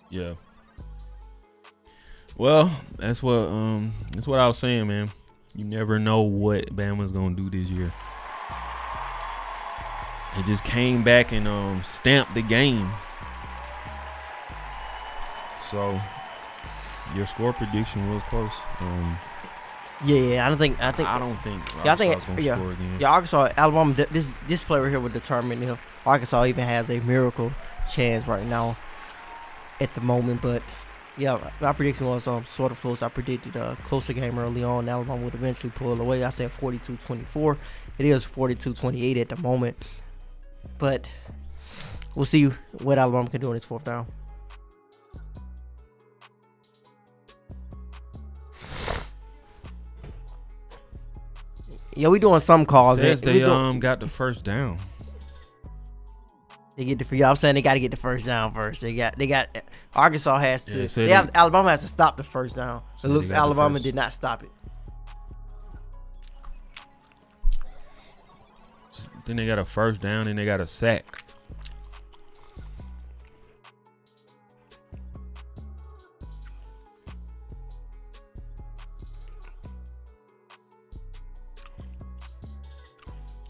Yeah. Well, that's what I was saying, man. You never know what Bama's gonna do this year. It just came back and stamped the game. So your score prediction was close. I don't think Arkansas is gonna score again. Yeah, Arkansas, Alabama. This play right here would determine if Arkansas even has a miracle chance right now at the moment. But yeah, my prediction was sort of close. I predicted a closer game early on. Alabama would eventually pull away. I said 42-24. It is 42-28 at the moment. But we'll see what Alabama can do in its 4th down. Yeah, we doing some calls. Says they got the first down. They get the. I'm saying they got to get the first down first. They got. Arkansas has to. Yeah, Alabama has to stop the first down. So it looks Alabama did not stop it. Then they got a first down and they got a sack.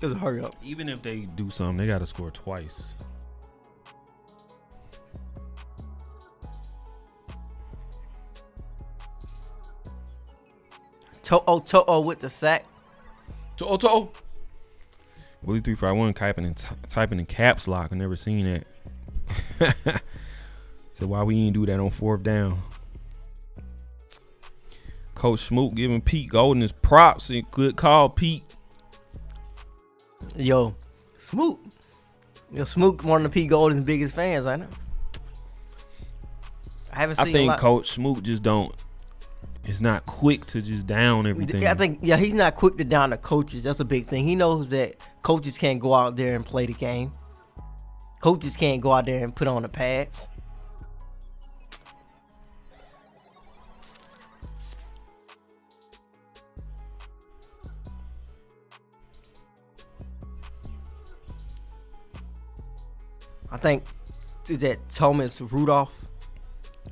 Just hurry up. Even if they do something, they got to score twice. To'o with the sack. To'o. Willie 351 typing in caps lock. I never seen that. So why we ain't do that on fourth down? Coach Smoot giving Pete Golden his props. Good call, Pete. Yo, Smoot. Smoot, one of the Pete Golden's biggest fans, I know. I think Coach Smoot just is not quick to just down everything. I think, he's not quick to down the coaches. That's a big thing. He knows that coaches can't go out there and play the game. Coaches can't go out there and put on the pads. I think that Thomas Rudolph,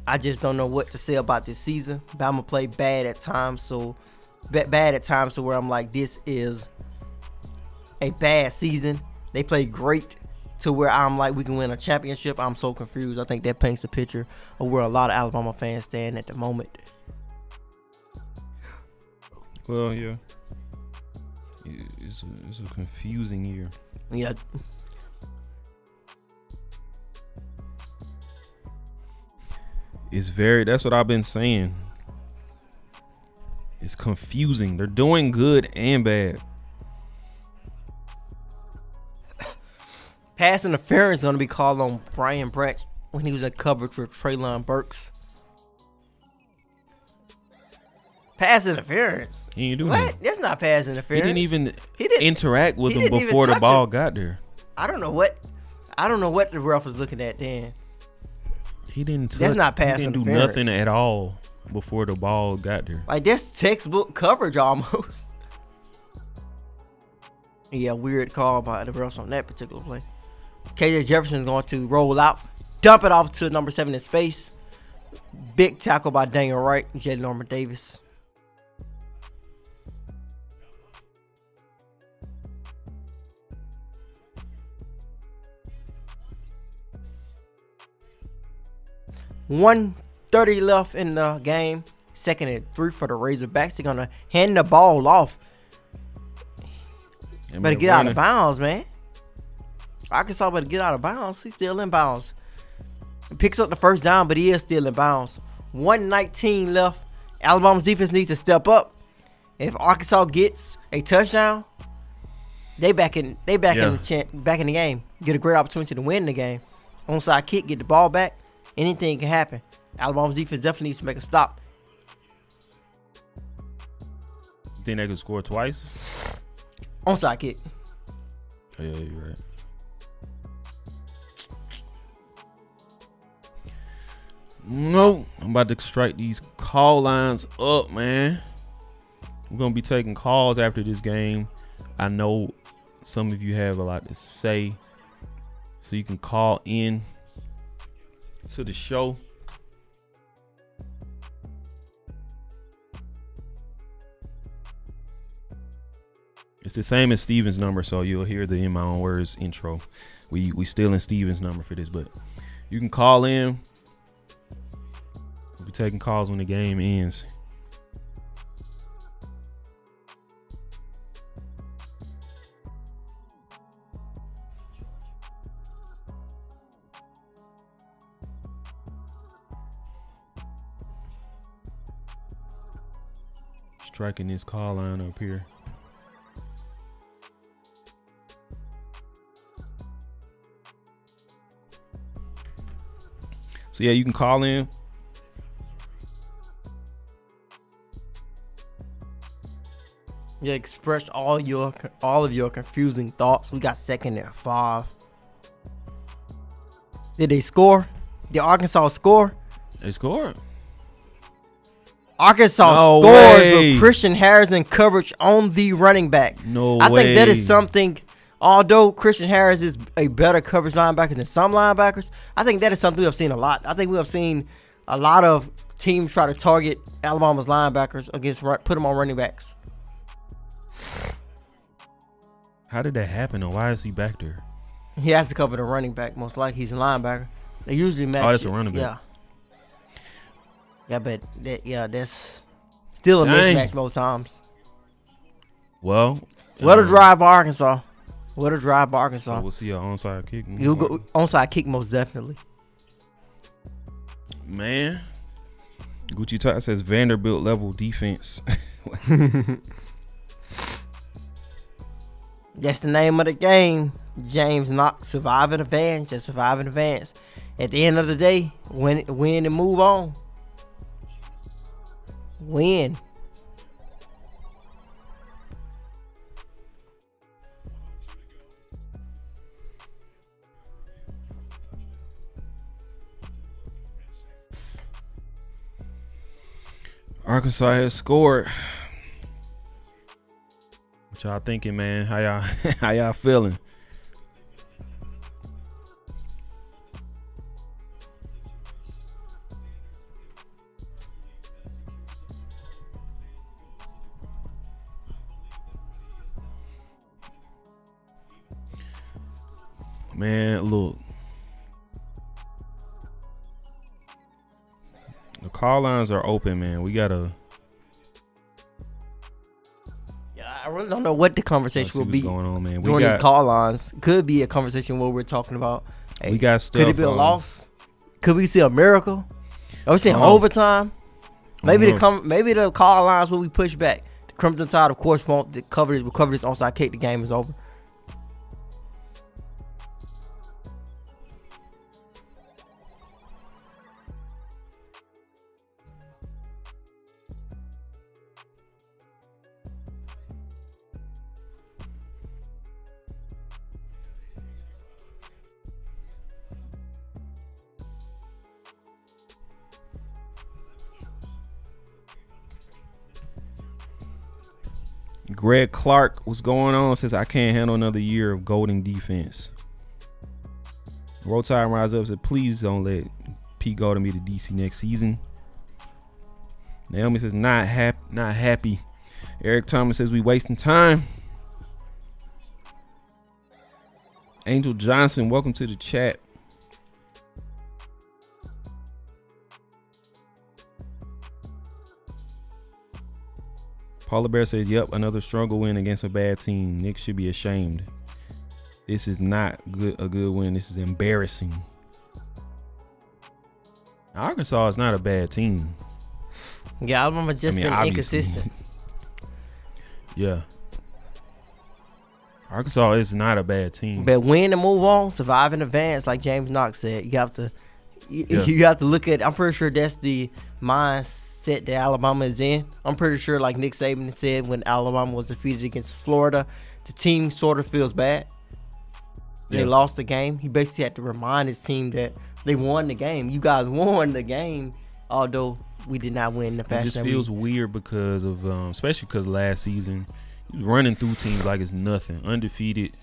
I just don't know what to say about this season. Bama play bad at times, so where I'm like, this is a bad season. They play great to where I'm like, we can win a championship. I'm so confused. I think that paints a picture of where a lot of Alabama fans stand at the moment. Well, yeah, it's a confusing year. Yeah. That's what I've been saying. It's confusing. They're doing good and bad. Pass interference is going to be called on Brian Branch when he was in coverage for Treylon Burks. Pass interference? He ain't doing what? that. That's not pass interference. He didn't interact with him didn't before the ball got there. I don't know what the ref was looking at then. He didn't. That's not pass He didn't interference. do nothing at all before the ball got there. Like, that's textbook coverage almost. Yeah, weird call by the refs on that particular play. KJ Jefferson's going to roll out, dump it off to number 7 in space. Big tackle by Daniel Wright and Jay Norman Davis. .130 left in the game. 2nd and 3 for the Razorbacks. They're going to hand the ball off. Better get out of bounds, man. Arkansas better get out of bounds. He's still in bounds. He picks up the first down, but he is still in bounds. 1:19 left. Alabama's defense needs to step up. If Arkansas gets a touchdown, they back in the game. Get a great opportunity to win the game. Onside kick, get the ball back. Anything can happen. Alabama's defense definitely needs to make a stop. You think they could score twice? Onside kick. Oh, yeah, you're right. No, I'm about to strike these call lines up, man. We're going to be taking calls after this game. I know some of you have a lot to say, so you can call in to the show. It's the same as Steven's number, so you'll hear the In My Own Words intro. We still in Steven's number for this, but you can call in. We'll be taking calls when the game ends. Striking this call line up here. So yeah, you can call in. Yeah, express all of your confusing thoughts. We got 2nd and 5. Did they score? Did Arkansas score? They scored. Arkansas scores with Christian Harrison coverage on the running back. No I way. think that is something Although Christian Harris is a better coverage linebacker than some linebackers, I think that is something we have seen a lot. I think we have seen a lot of teams try to target Alabama's linebackers put them on running backs. How did that happen, and why is he back there? He has to cover the running back, most likely. He's a linebacker. They usually match. Oh, that's a running back. Yeah, but that's still a mismatch most times. Well, what a drive by Arkansas. So we'll see an onside kick. You'll go onside kick most definitely. Man, Gucci Top says Vanderbilt level defense. That's the name of the game. James Knox, survive in advance. Just survive in advance. At the end of the day, win and move on. Win. Arkansas has scored. What y'all thinking, man? How y'all feeling? Man, look. The call lines are open, man. We gotta. Yeah, I really don't know what the conversation will be going on, man. during these call lines. Could be a conversation where we're talking about. Hey, we got stuff. Could it be a loss? Could we see a miracle? Are we seeing overtime? Maybe the call lines will be pushed back. The Crimson Tide, of course, won't cover this onside kick. The game is over. Greg Clark, what's going on? Says I can't handle another year of golden defense. Roll Tide rise up. Said please don't let Pete Golden be the DC next season. Naomi says not happy. Eric Thomas says we wasting time. Angel Johnson, welcome to the chat. Paula Bear says, yep, another struggle win against a bad team. Nick should be ashamed. This is not a good win. This is embarrassing. Arkansas is not a bad team. Yeah, Alabama's just been inconsistent. Yeah. Arkansas is not a bad team. But win and move on, survive in advance, like James Knox said. You have to look at, I'm pretty sure that's the mindset that Alabama is in. I'm pretty sure, like Nick Saban said, when Alabama was defeated against Florida, the team sort of feels bad. They lost the game. He basically had to remind his team that they won the game. You guys won the game, although we did not win the fashion. It just feels weird because of, especially because last season, he was running through teams like it's nothing. Undefeated.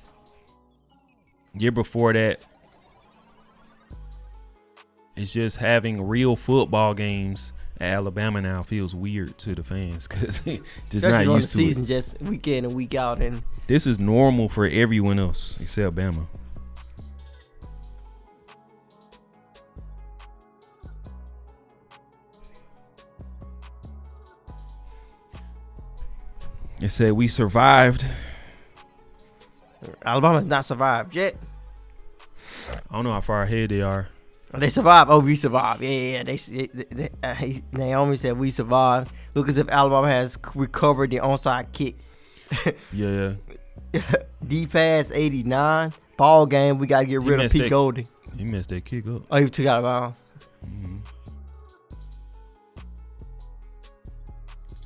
Year before that, it's just having real football games at Alabama now feels weird to the fans because just not used to the season, it. Just week in and week out, and this is normal for everyone else except Bama. It said we survived. Alabama's not survived yet. I don't know how far ahead they are. They survived. Oh, we survived. Yeah. Naomi said we survived. Look as if Alabama has recovered the onside kick. Yeah. D pass 89. Ball game. We gotta get rid of Pete Golding. He messed that kick up. Oh, he took out of bounds. Mm-hmm.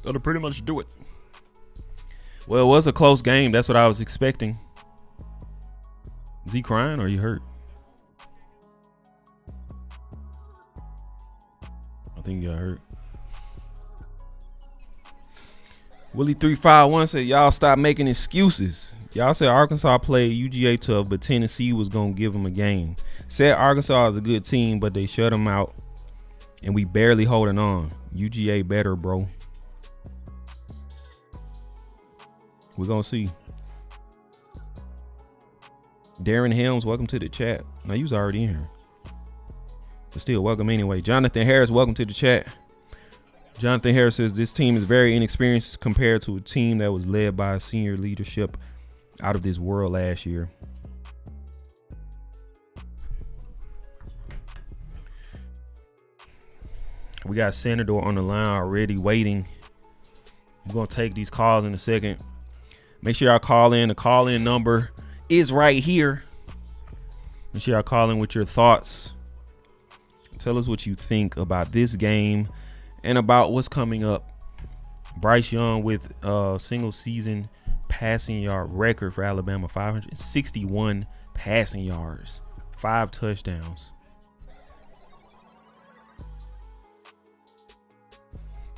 That'll pretty much do it. Well, it was a close game. That's what I was expecting. Is he crying or he hurt? I think he got hurt. Willie 351 said, y'all stop making excuses. Y'all said Arkansas played UGA tough, but Tennessee was going to give them a game. Said Arkansas is a good team, but they shut them out, and we barely holding on. UGA better, bro. We're going to see. Darren Helms, welcome to the chat. Now, you was already in here. But still, welcome anyway. Jonathan Harris, welcome to the chat. Jonathan Harris says this team is very inexperienced compared to a team that was led by senior leadership out of this world last year. We got Senator on the line already waiting. We're going to take these calls in a second. Make sure y'all call in. The call-in number is right here. Make sure y'all call in with your thoughts. Tell us what you think about this game and about what's coming up. Bryce Young with single season passing yard record for Alabama, 561 passing yards, 5 touchdowns.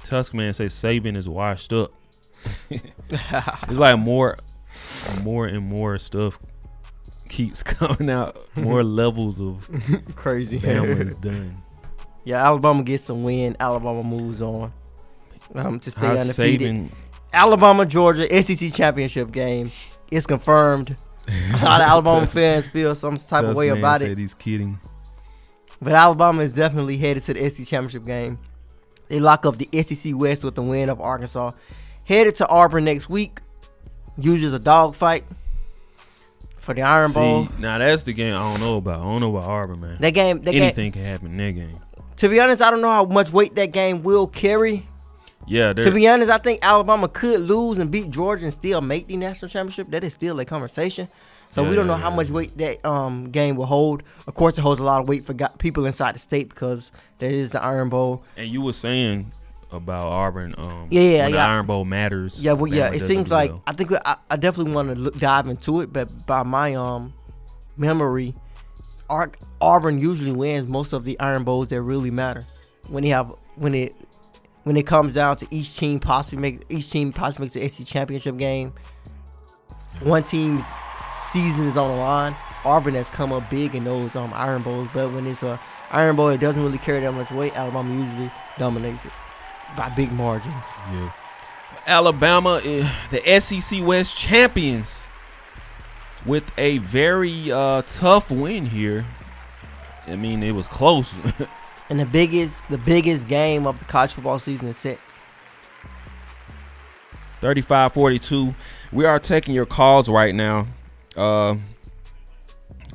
Tuskman says Saban is washed up. It's like more and more stuff keeps coming out. More levels of crazy. Bama is done. Yeah, Alabama gets some win. Alabama moves on to stay undefeated. Saban, Alabama, Georgia, SEC championship game. It's confirmed. A lot of Alabama fans feel some type of way about it. He's kidding. But Alabama is definitely headed to the SEC championship game. They lock up the SEC West with the win of Arkansas. Headed to Auburn next week. Usually a dogfight for the Iron Bowl. Now that's the game I don't know about. I don't know about Auburn, man. Anything can happen in that game. To be honest, I don't know how much weight that game will carry. Yeah. To be honest, I think Alabama could lose and beat Georgia and still make the national championship. That is still a conversation. So we don't know how much weight that game will hold. Of course, it holds a lot of weight for people inside the state because there is the Iron Bowl. And you were saying about Auburn, the Iron Bowl matters. Yeah, well, it seems like I think I definitely want to dive into it, but by my memory, Auburn usually wins most of the Iron Bowls that really matter. When it comes down to each team possibly makes the SEC championship game, one team's season is on the line. Auburn has come up big in those Iron Bowls, but when it's a Iron Bowl, it doesn't really carry that much weight. Alabama usually dominates it by big margins. Yeah. Alabama, the SEC West champions, with a very tough win here. I mean, it was close. And the biggest game of the college football season is set. 35-42. We are taking your calls right now.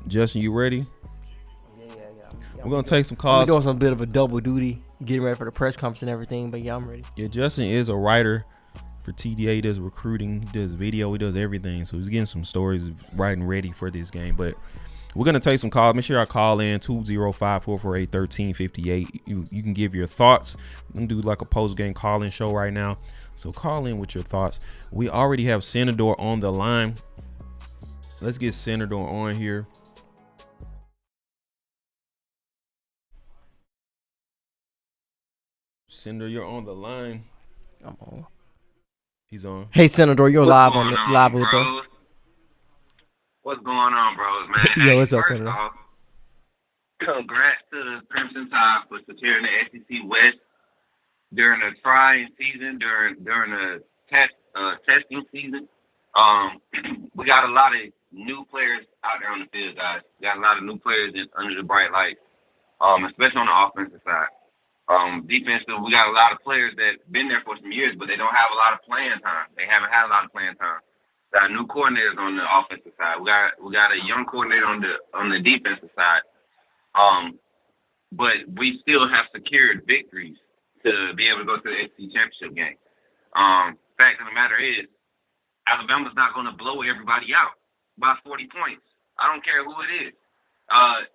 Justin, you ready? Yeah. We're going to take some calls. I'm doing some bit of a double duty, getting ready for the press conference and everything, but yeah, I'm ready. Yeah, Justin is a writer for TDA. He does recruiting, he does video, he does everything. So he's getting some stories writing ready for this game. But we're going to take some calls. Make sure I call in 205-448-1358. You can give your thoughts. We're going to do like a post-game call-in show right now. So call in with your thoughts. We already have Senator on the line. Let's get Senator on here. Senator, you're on the line. I'm on. He's on. Hey, Senator, you're live with us. What's going on, bros, man? Yo, what's up, Senator? Off, congrats to the Crimson Tide for securing the SEC West during a trying season, during a testing season. We got a lot of new players out there on the field, guys. We got a lot of new players under the bright lights, especially on the offensive side. Defensive, we got a lot of players that been there for some years, but they don't have a lot of playing time. They haven't had a lot of playing time. Got new coordinators on the offensive side. We got a young coordinator on the defensive side. But we still have secured victories to be able to go to the SEC championship game. Fact of the matter is, Alabama's not going to blow everybody out by 40 points. I don't care who it is.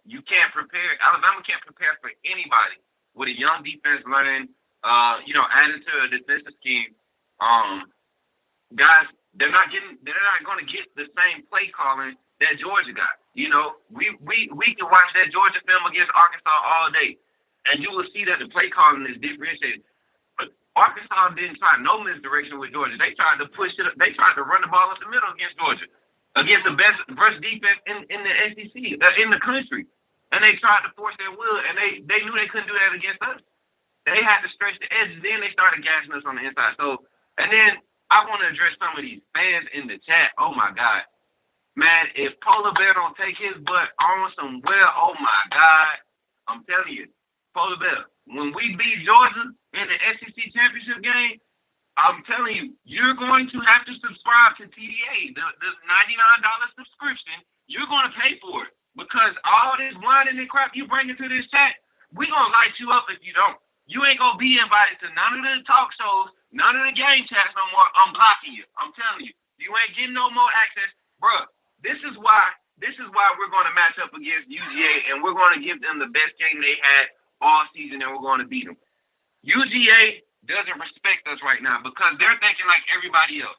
You can't prepare. Alabama can't prepare for anybody with a young defense learning, added to a defensive scheme. Guys, they're not going to get the same play calling that Georgia got. You know, we can watch that Georgia film against Arkansas all day, and you will see that the play calling is differentiated. But Arkansas didn't try no misdirection with Georgia. They tried to push it. They tried to run the ball up the middle against Georgia. against the best defense in the SEC, in the country. And they tried to force their will, and they knew they couldn't do that against us. They had to stretch the edges. Then they started gassing us on the inside. So, and then I want to address some of these fans in the chat. Oh, my God. Man, if Polar Bear don't take his butt on somewhere, oh, my God, I'm telling you, Polar Bear, when we beat Georgia in the SEC championship game, I'm telling you, you're going to have to subscribe to TDA, the $99 subscription. You're going to pay for it because all this whining and crap you bring into this chat, we're going to light you up if you don't. You ain't going to be invited to none of the talk shows, none of the game chats no more. I'm blocking you. I'm telling you. You ain't getting no more access. Bruh, this is why we're going to match up against UGA, and we're going to give them the best game they had all season, and we're going to beat them. UGA doesn't respect us right now because they're thinking like everybody else.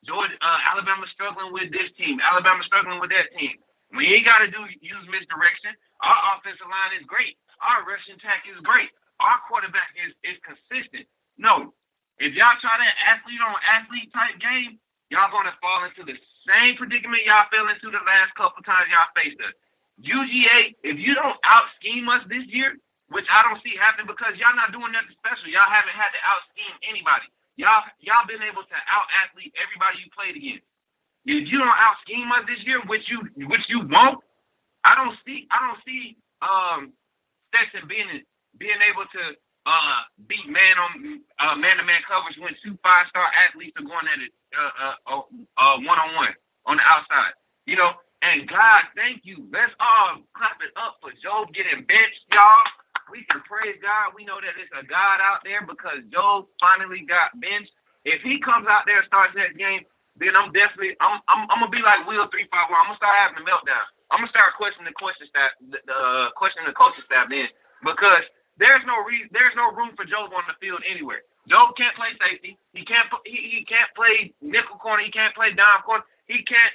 Alabama's struggling with this team. Alabama's struggling with that team. We ain't got to use misdirection. Our offensive line is great. Our rushing attack is great. Our quarterback is consistent. No. If y'all try that athlete-on-athlete type game, y'all going to fall into the same predicament y'all fell into the last couple times y'all faced us. UGA, if you don't out-scheme us this year, which I don't see happen because y'all not doing nothing special. Y'all haven't had to out-scheme anybody. Y'all been able to out-athlete everybody you played against. If you don't out-scheme us this year, which you won't, I don't see Stetson being able to beat man-to-man coverage when 2 5-star athletes are going at it one-on-one on the outside. You know, and God, thank you. Let's all clap it up for Job getting benched, y'all. We can praise God. We know that it's a God out there because Job finally got benched. If he comes out there and starts that game, then I'm gonna be like Will 351. I'm gonna start having a meltdown. I'm gonna start questioning the coaching staff. Then because there's no room for Job on the field anywhere. Job can't play safety. He can't play nickel corner. He can't play dime corner. He can't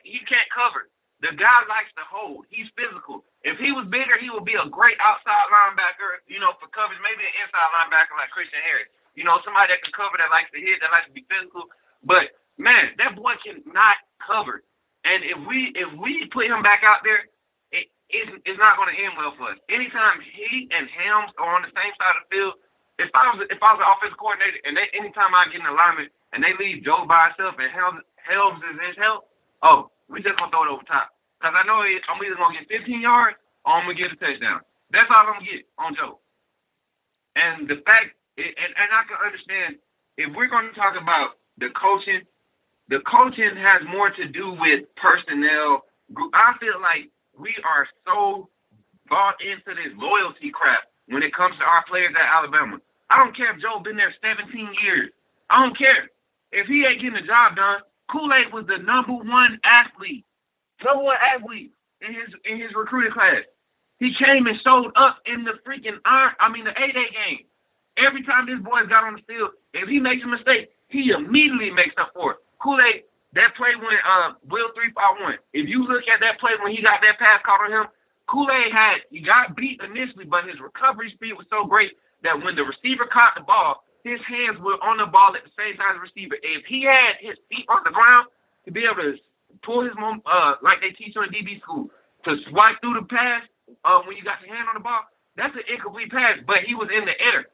cover. The guy likes to hold. He's physical. If he was bigger, he would be a great outside linebacker, you know, for coverage, maybe an inside linebacker like Christian Harris. You know, somebody that can cover, that likes to hit, that likes to be physical. But, man, that boy cannot cover. And if we put him back out there, it's not going to end well for us. Anytime he and Helms are on the same side of the field, if I was an offensive coordinator and anytime I get in alignment and they leave Joe by himself and Helms is his help, we just going to throw it over top. Because I know I'm either going to get 15 yards or I'm going to get a touchdown. That's all I'm going to get on Joe. And the fact, and I can understand, if we're going to talk about the coaching has more to do with personnel. I feel like we are so bought into this loyalty crap when it comes to our players at Alabama. I don't care if Joe been there 17 years. I don't care. If he ain't getting the job done, Kool-Aid was the number one athlete in his recruiting class. He came and showed up in the freaking the 8-day game. Every time this boy got on the field, if he makes a mistake, he immediately makes up for it. Kool-Aid, that play when Will 351. If you look at that play when he got that pass caught on him, Kool-Aid he got beat initially, but his recovery speed was so great that when the receiver caught the ball, his hands were on the ball at the same time as the receiver. If he had his feet on the ground to be able to pull his like they teach you in DB school, to swipe through the pass when you got your hand on the ball, that's an incomplete pass, but he was in the air.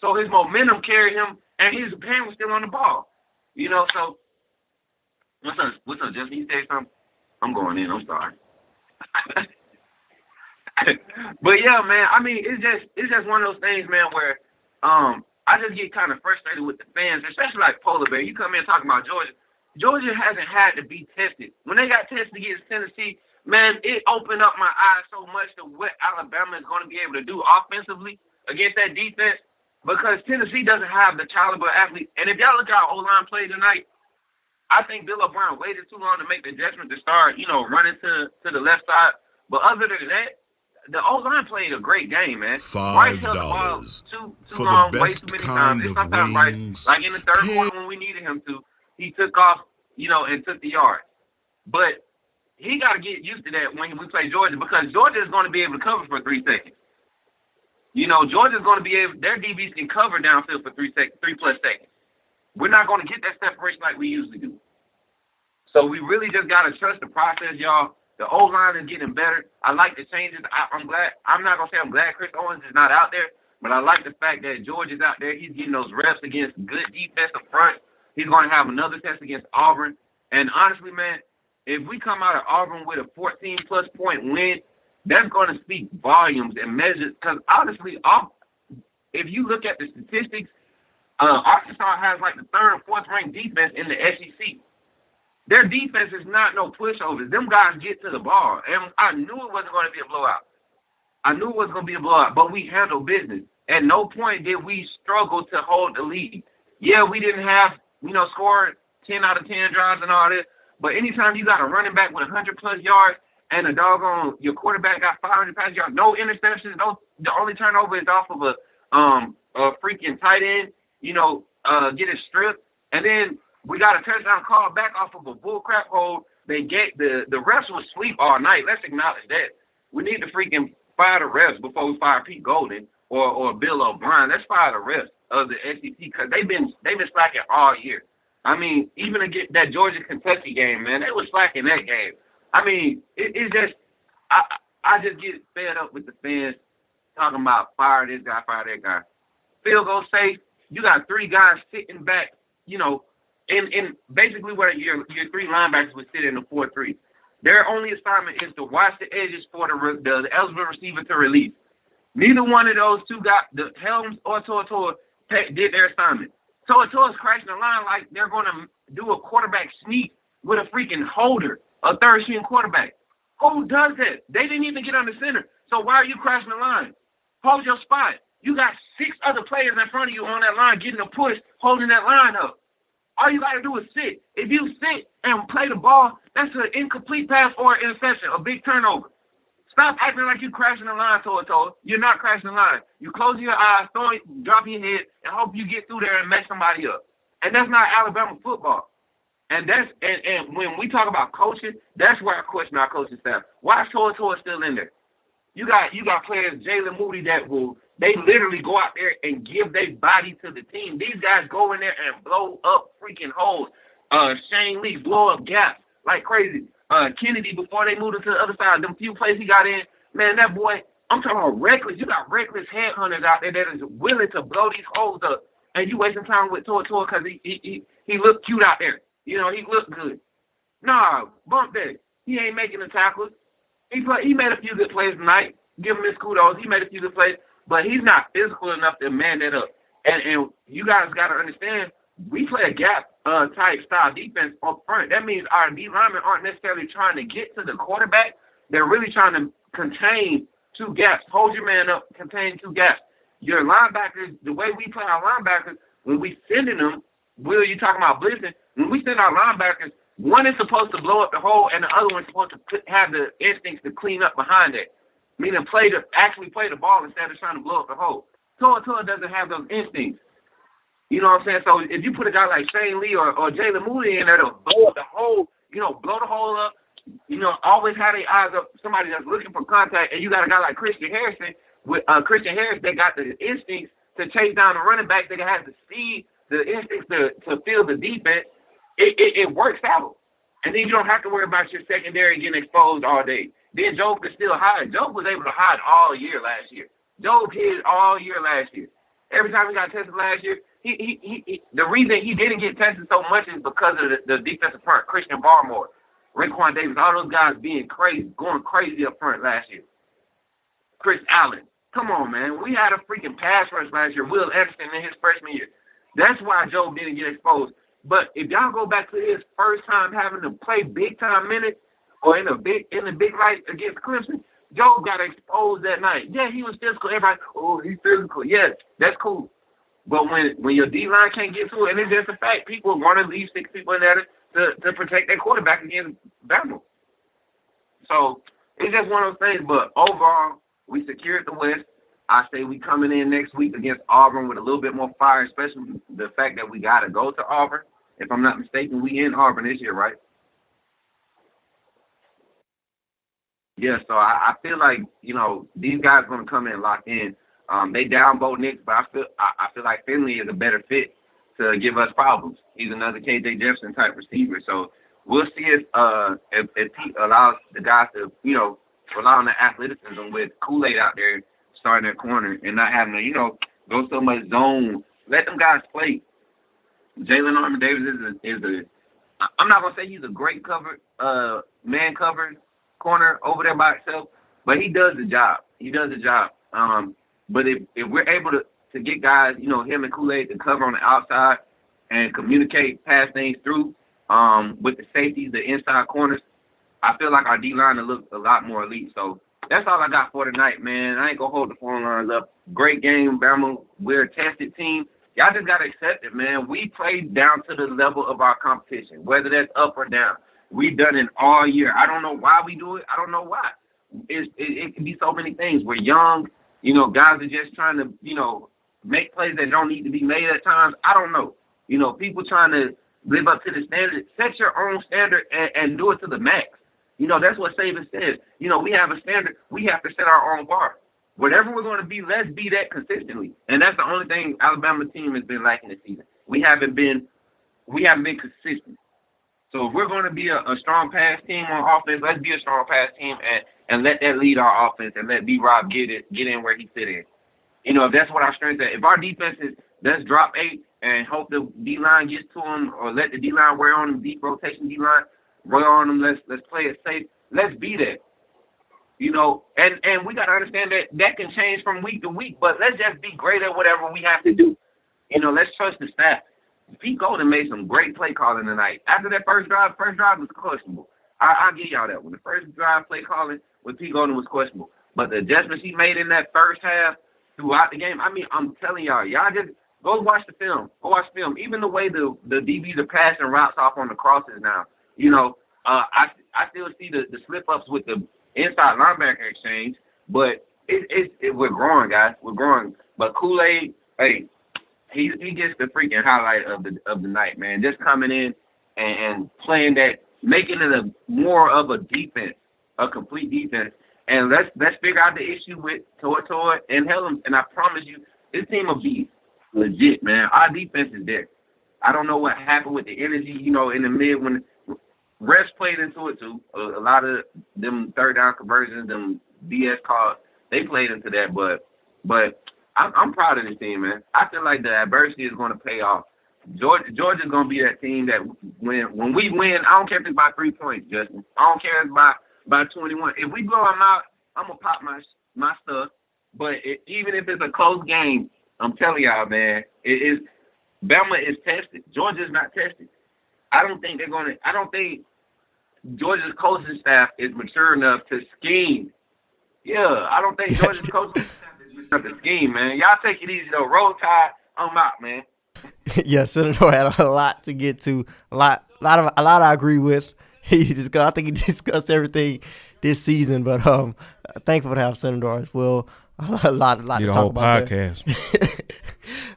So his momentum carried him, and his hand was still on the ball. You know, so what's up, Justin? You say something? I'm going in. I'm sorry. But yeah, man. I mean, it's just one of those things, man, where I just get kind of frustrated with the fans, especially like Polar Bear. You come in talking about Georgia. Georgia hasn't had to be tested. When they got tested against Tennessee, man, it opened up my eyes so much to what Alabama is going to be able to do offensively against that defense, because Tennessee doesn't have the caliber athlete. And if y'all look at our O-line play tonight, I think Bill O'Brien waited too long to make the adjustment to start, running to the left side. But other than that, the O-line played a great game, man. $5 for the best kind of wings. Like in the third quarter when we needed him to, he took off, and took the yard. But he got to get used to that when we play Georgia, because Georgia is going to be able to cover for 3 seconds. Georgia's going to be able, their DBs can cover downfield for 3 plus seconds. We're not going to get that separation like we usually do. So we really just got to trust the process, y'all. The O-line is getting better. I like the changes. I'm glad. I'm not going to say I'm glad Chris Owens is not out there, but I like the fact that George is out there. He's getting those reps against good defensive front. He's going to have another test against Auburn. And honestly, man, if we come out of Auburn with a 14-plus point win, that's going to speak volumes and measures. Because honestly, if you look at the statistics, Arkansas has like the 3rd or 4th ranked defense in the SEC. Their defense is not no pushovers. Them guys get to the ball. And I knew it wasn't going to be a blowout. But we handled business. At no point did we struggle to hold the lead. Yeah, we didn't have, scored 10 out of 10 drives and all this. But anytime you got a running back with 100-plus yards and your quarterback got 500 passing yards, no interceptions, the only turnover is off of a freaking tight end, get it stripped. And then we got a touchdown call back off of a bullcrap hold. They get the refs was asleep all night. Let's acknowledge that. We need to freaking fire the refs before we fire Pete Golden or Bill O'Brien. Let's fire the refs of the SEC because they've been slacking all year. I mean, even against that Georgia-Kentucky game, man, they were slacking that game. I mean, it's just I just get fed up with the fans talking about fire this guy, fire that guy. Field goal safe. You got 3 guys sitting back, in basically where your 3 linebackers would sit in the 4-3. Their only assignment is to watch the edges for the eligible receiver to release. Neither one of those 2 got the Helms or Toa did their assignment. Toa's crashing the line like they're going to do a quarterback sneak with a freaking holder, a third-string quarterback. Who does that? They didn't even get on the center. So why are you crashing the line? Hold your spot. You got 6 other players in front of you on that line getting a push, holding that line up. All you got to do is sit. If you sit and play the ball, that's an incomplete pass or an interception, a big turnover. Stop acting like you're crashing the line, Toa. You're not crashing the line. You close your eyes, drop your head, and hope you get through there and mess somebody up. And that's not Alabama football. And when we talk about coaching, that's where I question our coaching staff. Why is Toa still in there? You got players, Jalen Moody, they literally go out there and give their body to the team. These guys go in there and blow up freaking holes. Shane Lee blow up gaps like crazy. Kennedy, before they moved to the other side, them few plays he got in, man, that boy, I'm talking about reckless. You got reckless headhunters out there that is willing to blow these holes up, and you wasting time with Toa because he looked cute out there. He looked good. Nah, bump that. He ain't making the tackles. He made a few good plays tonight. Give him his kudos. He made a few good plays, but he's not physical enough to man that up. And you guys got to understand, we play a gap type style defense up front. That means our D linemen aren't necessarily trying to get to the quarterback. They're really trying to contain 2 gaps. Hold your man up, contain 2 gaps. Your linebackers, the way we play our linebackers, when we sending them, Will, you talking about blitzing? When we send our linebackers, one is supposed to blow up the hole, and the other one's supposed to have the instincts to clean up behind it. Meaning actually play the ball instead of trying to blow up the hole. Toa doesn't have those instincts. You know what I'm saying? So if you put a guy like Shane Lee or Jalen Moody in there to blow up the hole, blow the hole up, always have their eyes up, somebody that's looking for contact, and you got a guy like Christian Harris, they got the instincts to chase down the running back. They have the speed, the instincts to field the defense. It works out. And then you don't have to worry about your secondary getting exposed all day. Then Job could still hide. Job was able to hide all year last year. Job hid all year last year. Every time he got tested last year, the reason he didn't get tested so much is because of the defensive front, Christian Barmore, Raekwon Davis, all those guys being crazy, going crazy up front last year. Chris Allen. Come on, man. We had a freaking pass rush last year. Will Anderson in his freshman year. That's why Job didn't get exposed. But if y'all go back to his first time having to play big-time minutes or in the big light against Clemson, Job got exposed that night. Yeah, he was physical. Everybody, he's physical. Yes, that's cool. But when your D-line can't get to it, and it's just a fact, people want to leave 6 people in there to protect their quarterback against Bama. So it's just one of those things. But overall, we secured the West. I say we coming in next week against Auburn with a little bit more fire, especially the fact that we got to go to Auburn. If I'm not mistaken, we in Auburn this year, right? Yeah, so I feel like, these guys are going to come in locked in. They down Bo Nix, but I feel like Finley is a better fit to give us problems. He's another KJ Jefferson type receiver. So we'll see if Pete allows the guys to, rely on the athleticism with Kool-Aid out there starting at corner and not having to, go so much zone. Let them guys play. Jalen Armour Davis is a I'm not gonna say he's a great man covered corner over there by itself, but he does the job. But if we're able to get guys, him and Kool-Aid to cover on the outside and communicate, pass things through, with the safeties, the inside corners, I feel like our D-line will look a lot more elite. So that's all I got for tonight, man. I ain't gonna hold the phone lines up. Great game, Bama. We're a tested team. Y'all just got to accept it, man. We played down to the level of our competition, whether that's up or down. We've done it all year. I don't know why we do it. I don't know why. It can be so many things. We're young. Guys are just trying to, make plays that don't need to be made at times. I don't know. People trying to live up to the standard. Set your own standard and do it to the max. That's what Saban says. We have a standard. We have to set our own bar. Whatever we're going to be, let's be that consistently. And that's the only thing Alabama team has been lacking this season. We haven't been consistent. So if we're going to be a strong pass team on offense, let's be a strong pass team and let that lead our offense and let B-Rob get in where he fit in. If that's what our strength is. If our defense is, let's drop 8 and hope the D-line gets to them, or let the D-line wear on them, deep rotation D-line, wear on them, let's play it safe. Let's be that. And we got to understand that can change from week to week, but let's just be great at whatever we have to do. Let's trust the staff. Pete Golden made some great play calling tonight. After that first drive was questionable. I'll give y'all that one. The first drive play calling with Pete Golden was questionable. But the adjustments he made in that first half throughout the game, I'm telling y'all just go watch the film. Go watch the film. Even the way the DBs are passing routes off on the crosses now, I still see the slip-ups with the inside linebacker exchange, but we're growing, guys. We're growing. But Kool-Aid, hey, he gets the freaking highlight of the night, man. Just coming in and playing that, making it more of a defense, a complete defense. And let's figure out the issue with Toa and Helms. And I promise you, this team will be legit, man. Our defense is there. I don't know what happened with the energy, in the mid when refs played into it too. A lot of them third down conversions, them BS calls, they played into that. But I'm proud of this team, man. I feel like the adversity is going to pay off. Georgia's going to be that team that when we win, I don't care if it's by 3 points, Justin. I don't care if it's by 21. If we blow them out, I'm going to pop my stuff. But even if it's a close game, I'm telling y'all, man, Bama is tested. Georgia's not tested. I don't think Georgia's coaching staff is mature enough to scheme. Yeah, I don't think Georgia's coaching staff is mature enough to scheme, man. Y'all take it easy, though. Roll Tide, I'm out, man. Yeah, Senator had a lot to get to. A lot I agree with. I think he discussed everything this season, but thankful to have Senator as well. A lot to talk about. Podcast.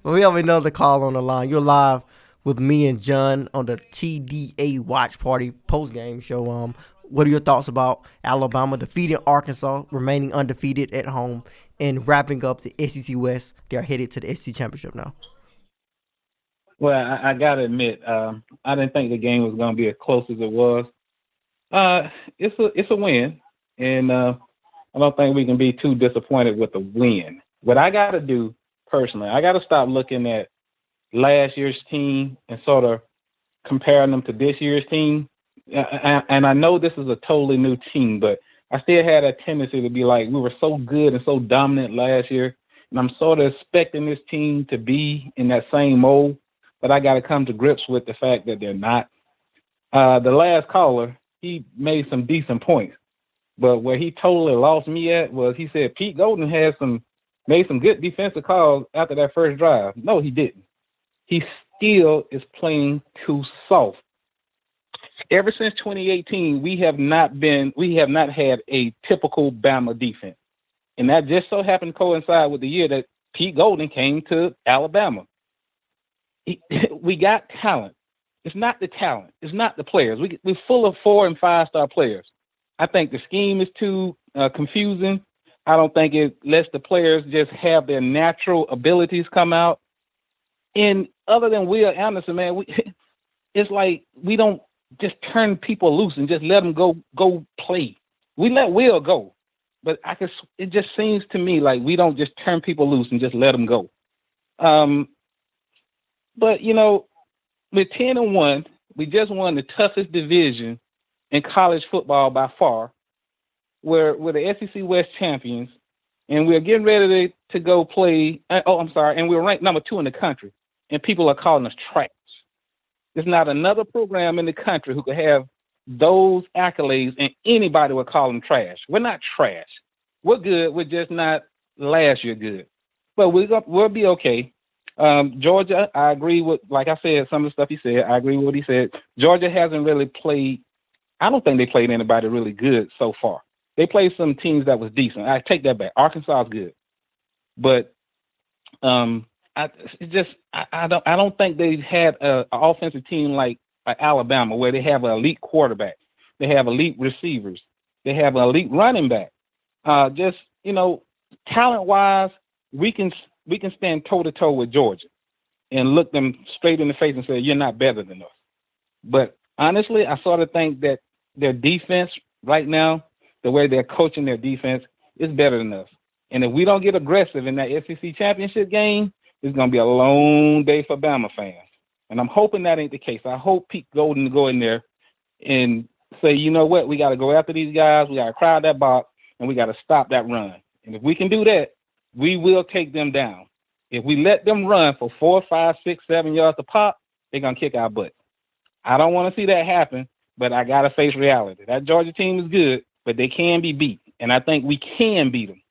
Well, we have another call on the line. You're live with me and John on the TDA Watch Party postgame show. What are your thoughts about Alabama defeating Arkansas, remaining undefeated at home, and wrapping up the SEC West? They are headed to the SEC Championship now. Well, I got to admit, I didn't think the game was going to be as close as it was. It's a win, and I don't think we can be too disappointed with the win. What I got to do personally, I got to stop looking at last year's team and sort of comparing them to this year's team. And I know this is a totally new team, but I still had a tendency to be like, we were so good and so dominant last year, and I'm sort of expecting this team to be in that same mold, but I got to come to grips with the fact that they're not. The last caller, he made some decent points, but where he totally lost me at was he said Pete Golden made some good defensive calls after that first drive. No, he didn't. He still is playing too soft. Ever since 2018, we have not had a typical Bama defense. And that just so happened to coincide with the year that Pete Golden came to Alabama. We got talent. It's not the talent. It's not the players. We're full of 4- and 5-star players. I think the scheme is too confusing. I don't think it lets the players just have their natural abilities come out. And other than Will Anderson, man, it's like we don't just turn people loose and just let them go play. We let Will go, but it just seems to me like we don't just turn people loose and just let them go. But with 10-1, we just won the toughest division in college football by far. We're the SEC West champions, and we're getting ready to go play. And we're ranked number 2 in the country, and people are calling us trash. There's not another program in the country who could have those accolades, and anybody would call them trash. We're not trash. We're good. We're just not last year good. But we'll be okay. Georgia, I agree with, like I said, some of the stuff he said. I agree with what he said. Georgia hasn't really played. I don't think they played anybody really good so far. They played some teams that was decent. I take that back. Arkansas is good, but I don't think they had an offensive team like Alabama where they have an elite quarterback, they have elite receivers, they have an elite running back. Talent wise, we can stand toe to toe with Georgia and look them straight in the face and say, you're not better than us. But honestly, I sort of think that their defense right now, the way they're coaching their defense, is better than us. And if we don't get aggressive in that SEC championship game, it's going to be a long day for Bama fans. And I'm hoping that ain't the case. I hope Pete Golden go in there and say, you know what, we got to go after these guys. We got to crowd that box, and we got to stop that run. And if we can do that, we will take them down. If we let them run for 4, 5, 6, 7 yards a pop, they're going to kick our butt. I don't want to see that happen, but I got to face reality. That Georgia team is good, but they can be beat. And I think we can beat them.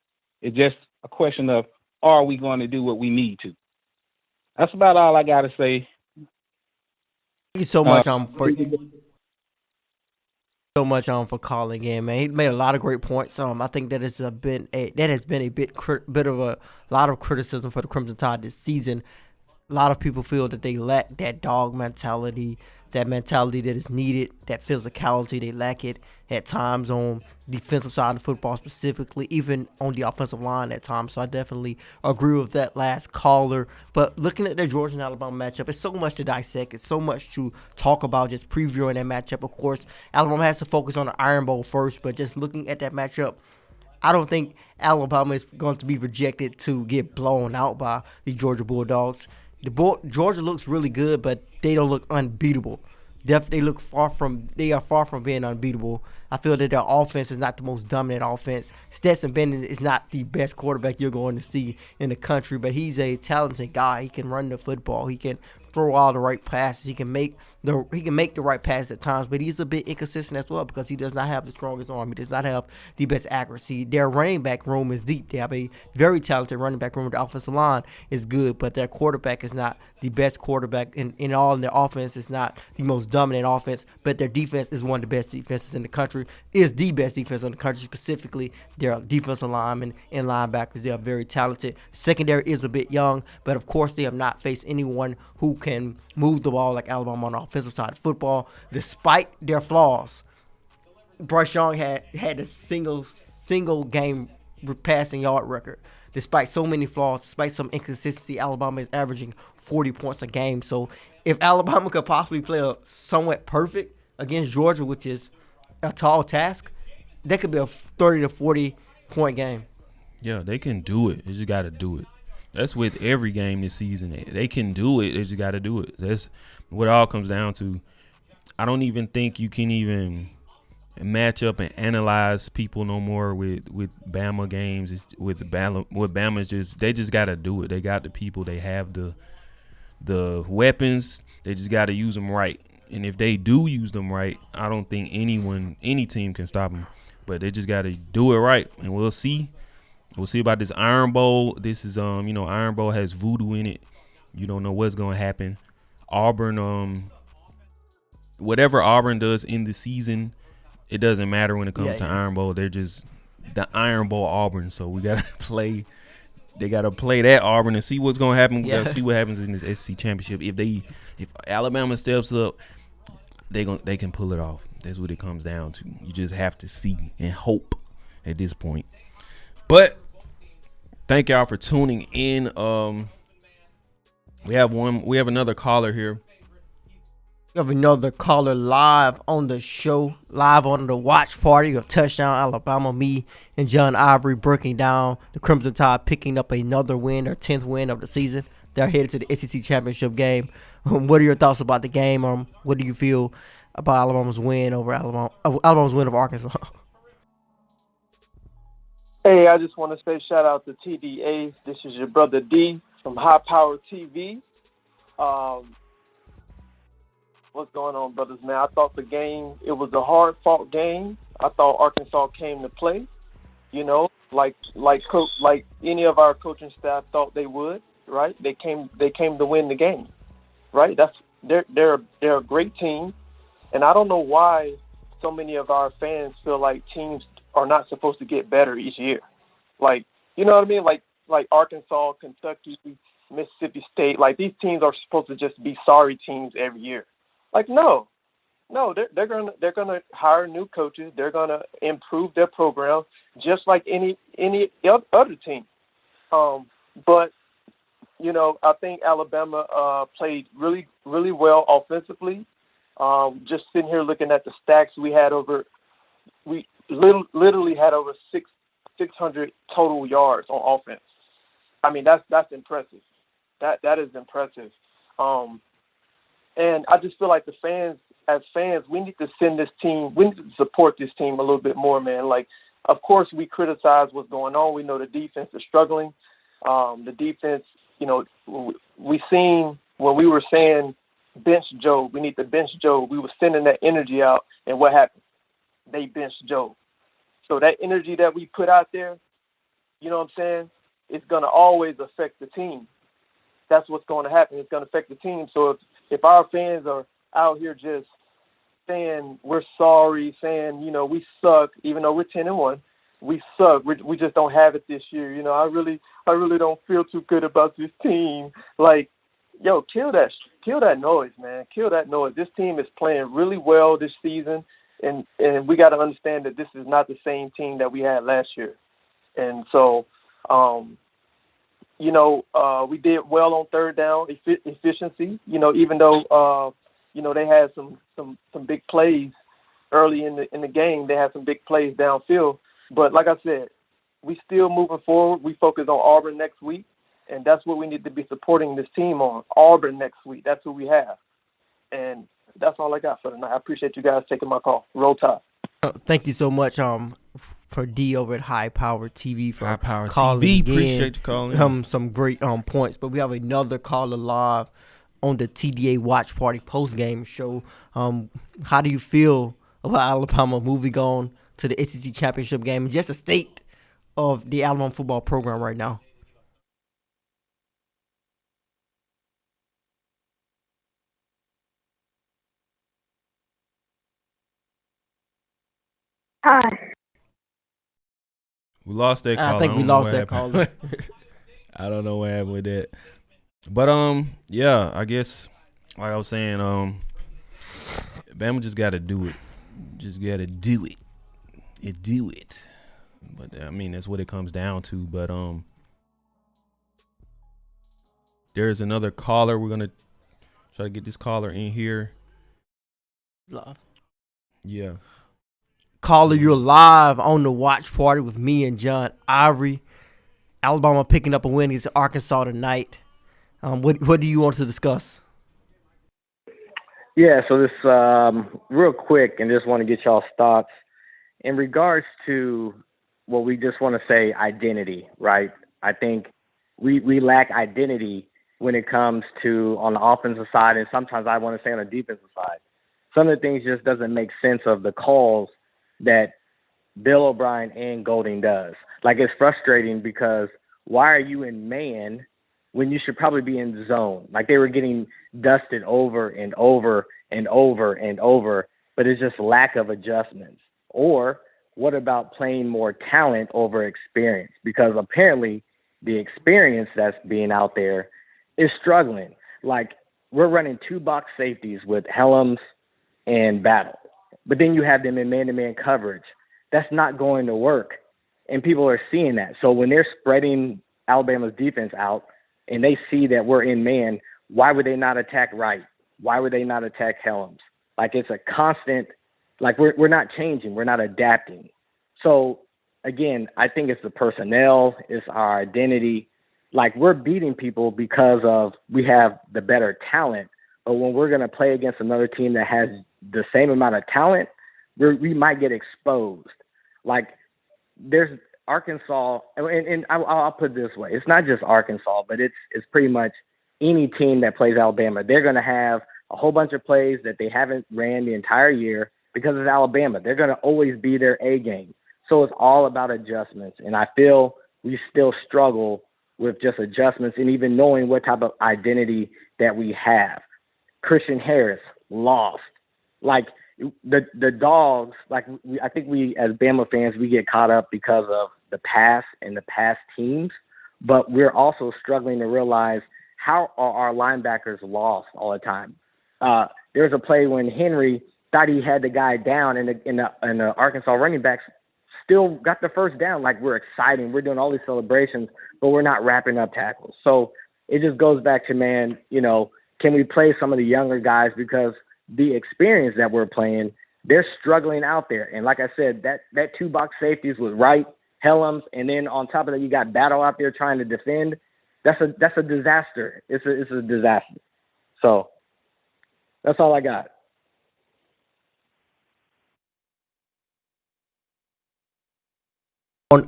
It's just a question of, are we going to do what we need to? That's about all I got to say. Thank you so much for calling in, man. He made a lot of great points. I think that has been a bit of a lot of criticism for the Crimson Tide this season. A lot of people feel that they lack that dog mentality, that mentality that is needed, that physicality. They lack it at times on the defensive side of football specifically, even on the offensive line at times. So I definitely agree with that last caller. But looking at the Georgia and Alabama matchup, it's so much to dissect. It's so much to talk about just previewing that matchup. Of course, Alabama has to focus on the Iron Bowl first, but just looking at that matchup, I don't think Alabama is going to be projected to get blown out by the Georgia Bulldogs. Georgia looks really good, but they don't look unbeatable. They are far from being unbeatable. I feel that their offense is not the most dominant offense. Stetson Bennett is not the best quarterback you're going to see in the country, but he's a talented guy. He can run the football. He can throw all the right passes. He can make the right passes at times, but he's a bit inconsistent as well because he does not have the strongest arm. He does not have the best accuracy. Their running back room is deep. They have a very talented running back room. The offensive line is good, but their quarterback is not the best quarterback in all. And their offense is not the most dominant offense, but their defense is one of the best defenses in the country, is the best defense in the country, specifically their defensive linemen and linebackers. They are very talented. Secondary is a bit young, but of course they have not faced anyone who can move the ball like Alabama on the offensive side of football. Despite their flaws, Bryce Young had a single game passing yard record. Despite so many flaws, despite some inconsistency, Alabama is averaging 40 points a game. So if Alabama could possibly play a somewhat perfect against Georgia, which is a tall task, that could be a 30 to 40 point game. Yeah, they can do it. They just got to do it. That's with every game this season. They can do it. They just got to do it. That's what it all comes down to. I don't even think you can even match up and analyze people no more with Bama games. With Bama's just, they just got to do it. They got the people. They have the weapons. They just got to use them right. And if they do use them right, I don't think any team can stop them. But they just got to do it right, and we'll see. We'll see about this Iron Bowl. This is Iron Bowl has voodoo in it. You don't know what's gonna happen. Auburn, whatever Auburn does in the season, it doesn't matter when it comes to Iron Bowl. They're just the Iron Bowl Auburn. So we gotta play. They gotta play that Auburn and see what's gonna happen. We gotta see what happens in this SEC championship. If Alabama steps up, they can pull it off. That's what it comes down to. You just have to see and hope at this point. But thank y'all for tuning in. We have another caller here. We have another caller live on the show, live on the watch party of Touchdown Alabama. Me and John Ivory breaking down the Crimson Tide picking up another win, their 10th win of the season. They're headed to the SEC championship game. What are your thoughts about the game? What do you feel about Alabama's win over Alabama's win over Arkansas? Hey, I just want to say shout out to TDA. This is your brother D from High Power TV. What's going on, brothers, man? I thought the game, it was a hard-fought game. I thought Arkansas came to play, like any of our coaching staff thought they would, right? They came to win the game, right? They're a great team, and I don't know why so many of our fans feel like teams are not supposed to get better each year. Like, you know what I mean? Like Arkansas, Kentucky, Mississippi State, like these teams are supposed to just be sorry teams every year. Like, no, they're gonna hire new coaches. They're gonna improve their program just like any other team. But I think Alabama played really, really well offensively. Just sitting here looking at the stacks, we literally had over 600 total yards on offense. I mean, that's impressive. That is impressive. And I just feel like as fans, we need to we need to support this team a little bit more, man. Like, of course, we criticize what's going on. We know the defense is struggling. The defense, we seen when we were saying bench Joe, we need to bench Joe. We were sending that energy out, and what happened? They benched Joe. So that energy that we put out there, you know what I'm saying, it's going to always affect the team. That's what's going to happen. It's going to affect the team. So if our fans are out here just saying we're sorry, saying, we suck, even though we're 10-1, we suck. We just don't have it this year. I really don't feel too good about this team. Like, yo, kill that noise, man. Kill that noise. This team is playing really well this season, and we got to understand that this is not the same team that we had last year. And so, we did well on third down efficiency. Even though they had some big plays early in the game, they had some big plays downfield. But like I said, we still moving forward. We focus on Auburn next week, and that's what we need to be supporting this team on. Auburn next week. That's who we have, and that's all I got for tonight. I appreciate you guys taking my call. Roll Tide. Thank you so much for D over at High Power TV for High Power calling TV. again. Appreciate you calling. Some great points, but we have another caller live on the TDA Watch Party Postgame show. How do you feel about Alabama moving on to the SEC championship game and just the state of the Alabama football program right now? Hi. We lost that caller. I think we lost that caller. I don't know what happened with that. But yeah, I guess like I was saying, Bama just gotta do it. Just gotta do it. Do it. But I mean that's what it comes down to. But there's another caller. We're gonna try to get this caller in here. Live. Yeah. Caller, you're live on the watch party with me and John Ivory. Alabama picking up a win against Arkansas tonight. What do you want to discuss? Yeah, so this real quick, and just want to get y'all's thoughts in regards to what we just want to say identity, right? I think we lack identity when it comes to on the offensive side, and sometimes I want to say on the defensive side. Some of the things just doesn't make sense of the calls that Bill O'Brien and Golding does. Like, it's frustrating because why are you in man when you should probably be in zone? Like, they were getting dusted over and over and over and over, but it's just lack of adjustments. Or what about playing more talent over experience? Because apparently the experience that's being out there is struggling. Like, we're running two box safeties with Helms and Battle, but then you have them in man-to-man coverage. That's not going to work, and people are seeing that. So when they're spreading Alabama's defense out and they see that we're in man, why would they not attack right? why would they not attack Helms? Like, it's a constant, like, we're not changing. We're not adapting. So, again, I think it's the personnel. It's our identity. Like, we're beating people because of we have the better talent. But when we're going to play against another team that has the same amount of talent, we might get exposed. Like, there's Arkansas, and I'll put it this way. It's not just Arkansas, but it's pretty much any team that plays Alabama. They're going to have a whole bunch of plays that they haven't ran the entire year because it's Alabama. They're going to always be their A game. So it's all about adjustments. And I feel we still struggle with just adjustments and even knowing what type of identity that we have. Christian Harris lost. Like, the dogs, like, I think we as Bama fans, we get caught up because of the past and the past teams, but we're also struggling to realize how are our linebackers lost all the time. There's a play when Henry thought he had the guy down, and the Arkansas running backs still got the first down. Like, we're exciting. We're doing all these celebrations, but we're not wrapping up tackles. So it just goes back to, man, you know, can we play some of the younger guys? Because the experience that we're playing, they're struggling out there. And like I said, that two-box safeties was Wright, Helms, and then on top of that, you got Battle out there trying to defend. That's a disaster. It's a disaster. So that's all I got.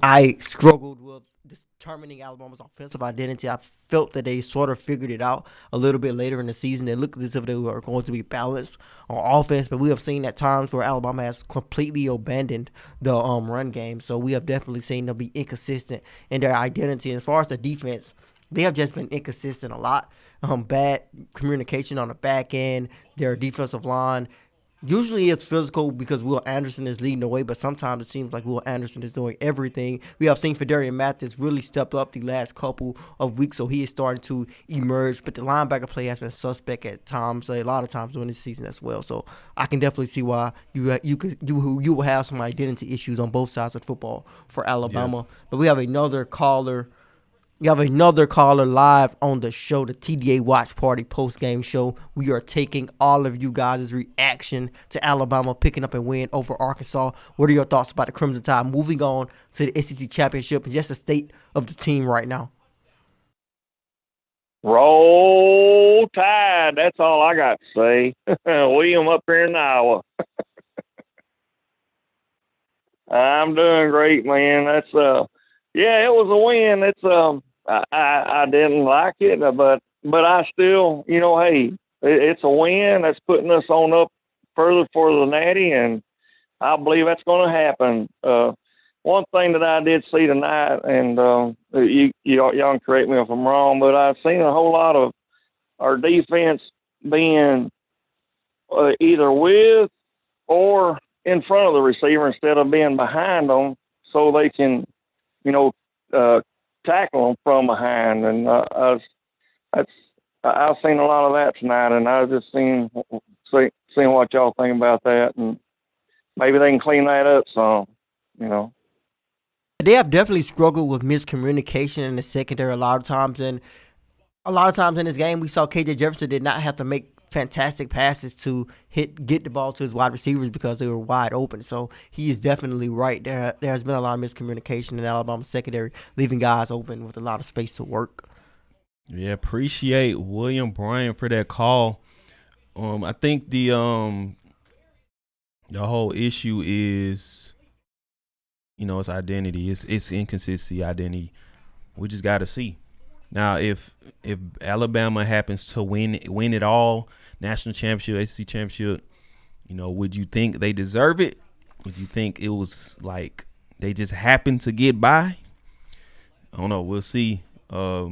I struggled with determining Alabama's offensive identity. I felt that they sort of figured it out a little bit later in the season. It looked as if they were going to be balanced on offense, but we have seen at times where Alabama has completely abandoned the run game. So we have definitely seen them be inconsistent in their identity. And as far as the defense, they have just been inconsistent a lot. Bad communication on the back end, their defensive line. Usually it's physical because Will Anderson is leading the way, but sometimes it seems like Will Anderson is doing everything. We have seen Fedarian Mathis really stepped up the last couple of weeks, so he is starting to emerge. But the linebacker play has been suspect at times, a lot of times during this season as well. So I can definitely see why you will have some identity issues on both sides of football for Alabama. Yeah. But we have another caller. We have another caller live on the show, the TDA Watch Party post-game show. We are taking all of you guys' reaction to Alabama picking up a win over Arkansas. What are your thoughts about the Crimson Tide moving on to the SEC Championship and just the state of the team right now? Roll Tide. That's all I got to say. William up here in Iowa. I'm doing great, man. That's yeah, it was a win. It's I didn't like it, but I still, you know, hey, it's a win. That's putting us on up further for the Natty, and I believe that's going to happen. One thing that I did see tonight, and y'all can correct me if I'm wrong, but I've seen a whole lot of our defense being either with or in front of the receiver instead of being behind them, so they can, you know, tackle them from behind. And I've seen a lot of that tonight, and I was just seeing what y'all think about that, and maybe they can clean that up some, you know. They have definitely struggled with miscommunication in the secondary a lot of times, and a lot of times in this game we saw KJ Jefferson did not have to make fantastic passes to get the ball to his wide receivers because they were wide open. So he is definitely right. There has been a lot of miscommunication in Alabama's secondary, leaving guys open with a lot of space to work. Yeah, appreciate William Bryan for that call. I think the whole issue is, you know, it's identity. It's inconsistency, identity. We just got to see. Now, if Alabama happens to win it all, national championship, SEC championship, you know, would you think they deserve it? Would you think it was like they just happened to get by? I don't know. We'll see. But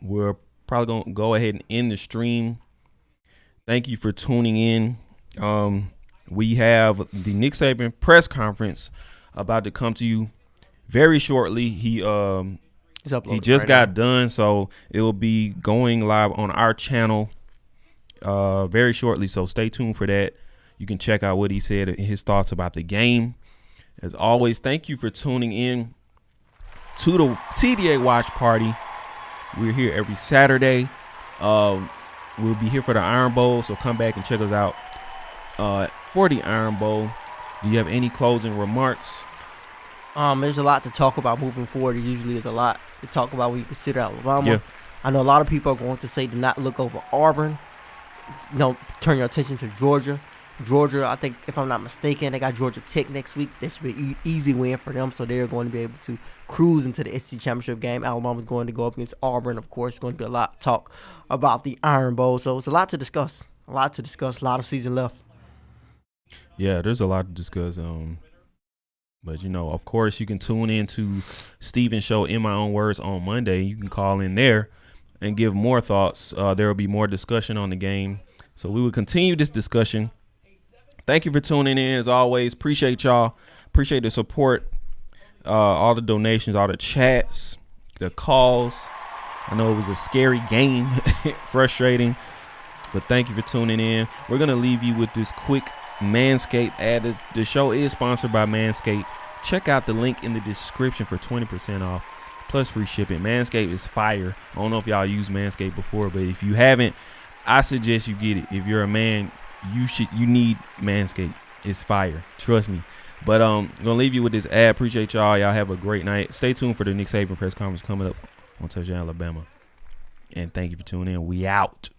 we're probably going to go ahead and end the stream. Thank you for tuning in. We have the Nick Saban press conference about to come to you very shortly. He just got done, so it will be going live on our channel very shortly. So stay tuned for that. You can check out what he said and his thoughts about the game. As always, thank you for tuning in to the TDA Watch Party. We're here every Saturday We'll be here for the Iron Bowl, so come back and check us out for the Iron Bowl. Do you have any closing remarks? There's a lot to talk about moving forward. There usually is a lot to talk about when you consider Alabama. Yeah. I know a lot of people are going to say do not look over Auburn. Turn your attention to Georgia. Georgia, I think, if I'm not mistaken, they got Georgia Tech next week. This should be an easy win for them, so they're going to be able to cruise into the SEC Championship game. Alabama's going to go up against Auburn, of course. It's going to be a lot of talk about the Iron Bowl, so it's a lot to discuss. A lot of season left. Yeah, there's a lot to discuss. But, of course, you can tune in to Steven's show, In My Own Words, on Monday. You can call in there and give more thoughts. There will be more discussion on the game. So we will continue this discussion. Thank you for tuning in, as always. Appreciate y'all. Appreciate the support, all the donations, all the chats, the calls. I know it was a scary game, frustrating, but thank you for tuning in. We're going to leave you with this quick Manscaped ad. The show is sponsored by Manscaped. Check out the link in the description for 20% off plus free shipping. Manscaped is fire. I don't know if y'all used Manscaped before, but if you haven't, I suggest you get it. If you're a man, you need Manscaped. It's fire. Trust me. But I'm gonna leave you with this ad. Appreciate y'all. Y'all have a great night. Stay tuned for the Nick Saban press conference coming up on Touchdown Alabama. And thank you for tuning in. We out.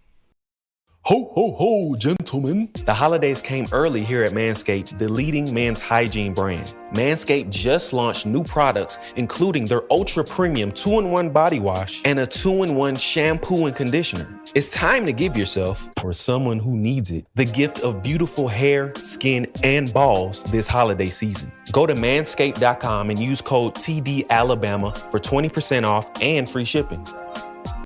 Ho, ho, ho, gentlemen. The holidays came early here at Manscaped, the leading men's hygiene brand. Manscaped just launched new products, including their ultra premium 2-in-1 body wash and a 2-in-1 shampoo and conditioner. It's time to give yourself, or someone who needs it, the gift of beautiful hair, skin, and balls this holiday season. Go to manscaped.com and use code TDAlabama for 20% off and free shipping.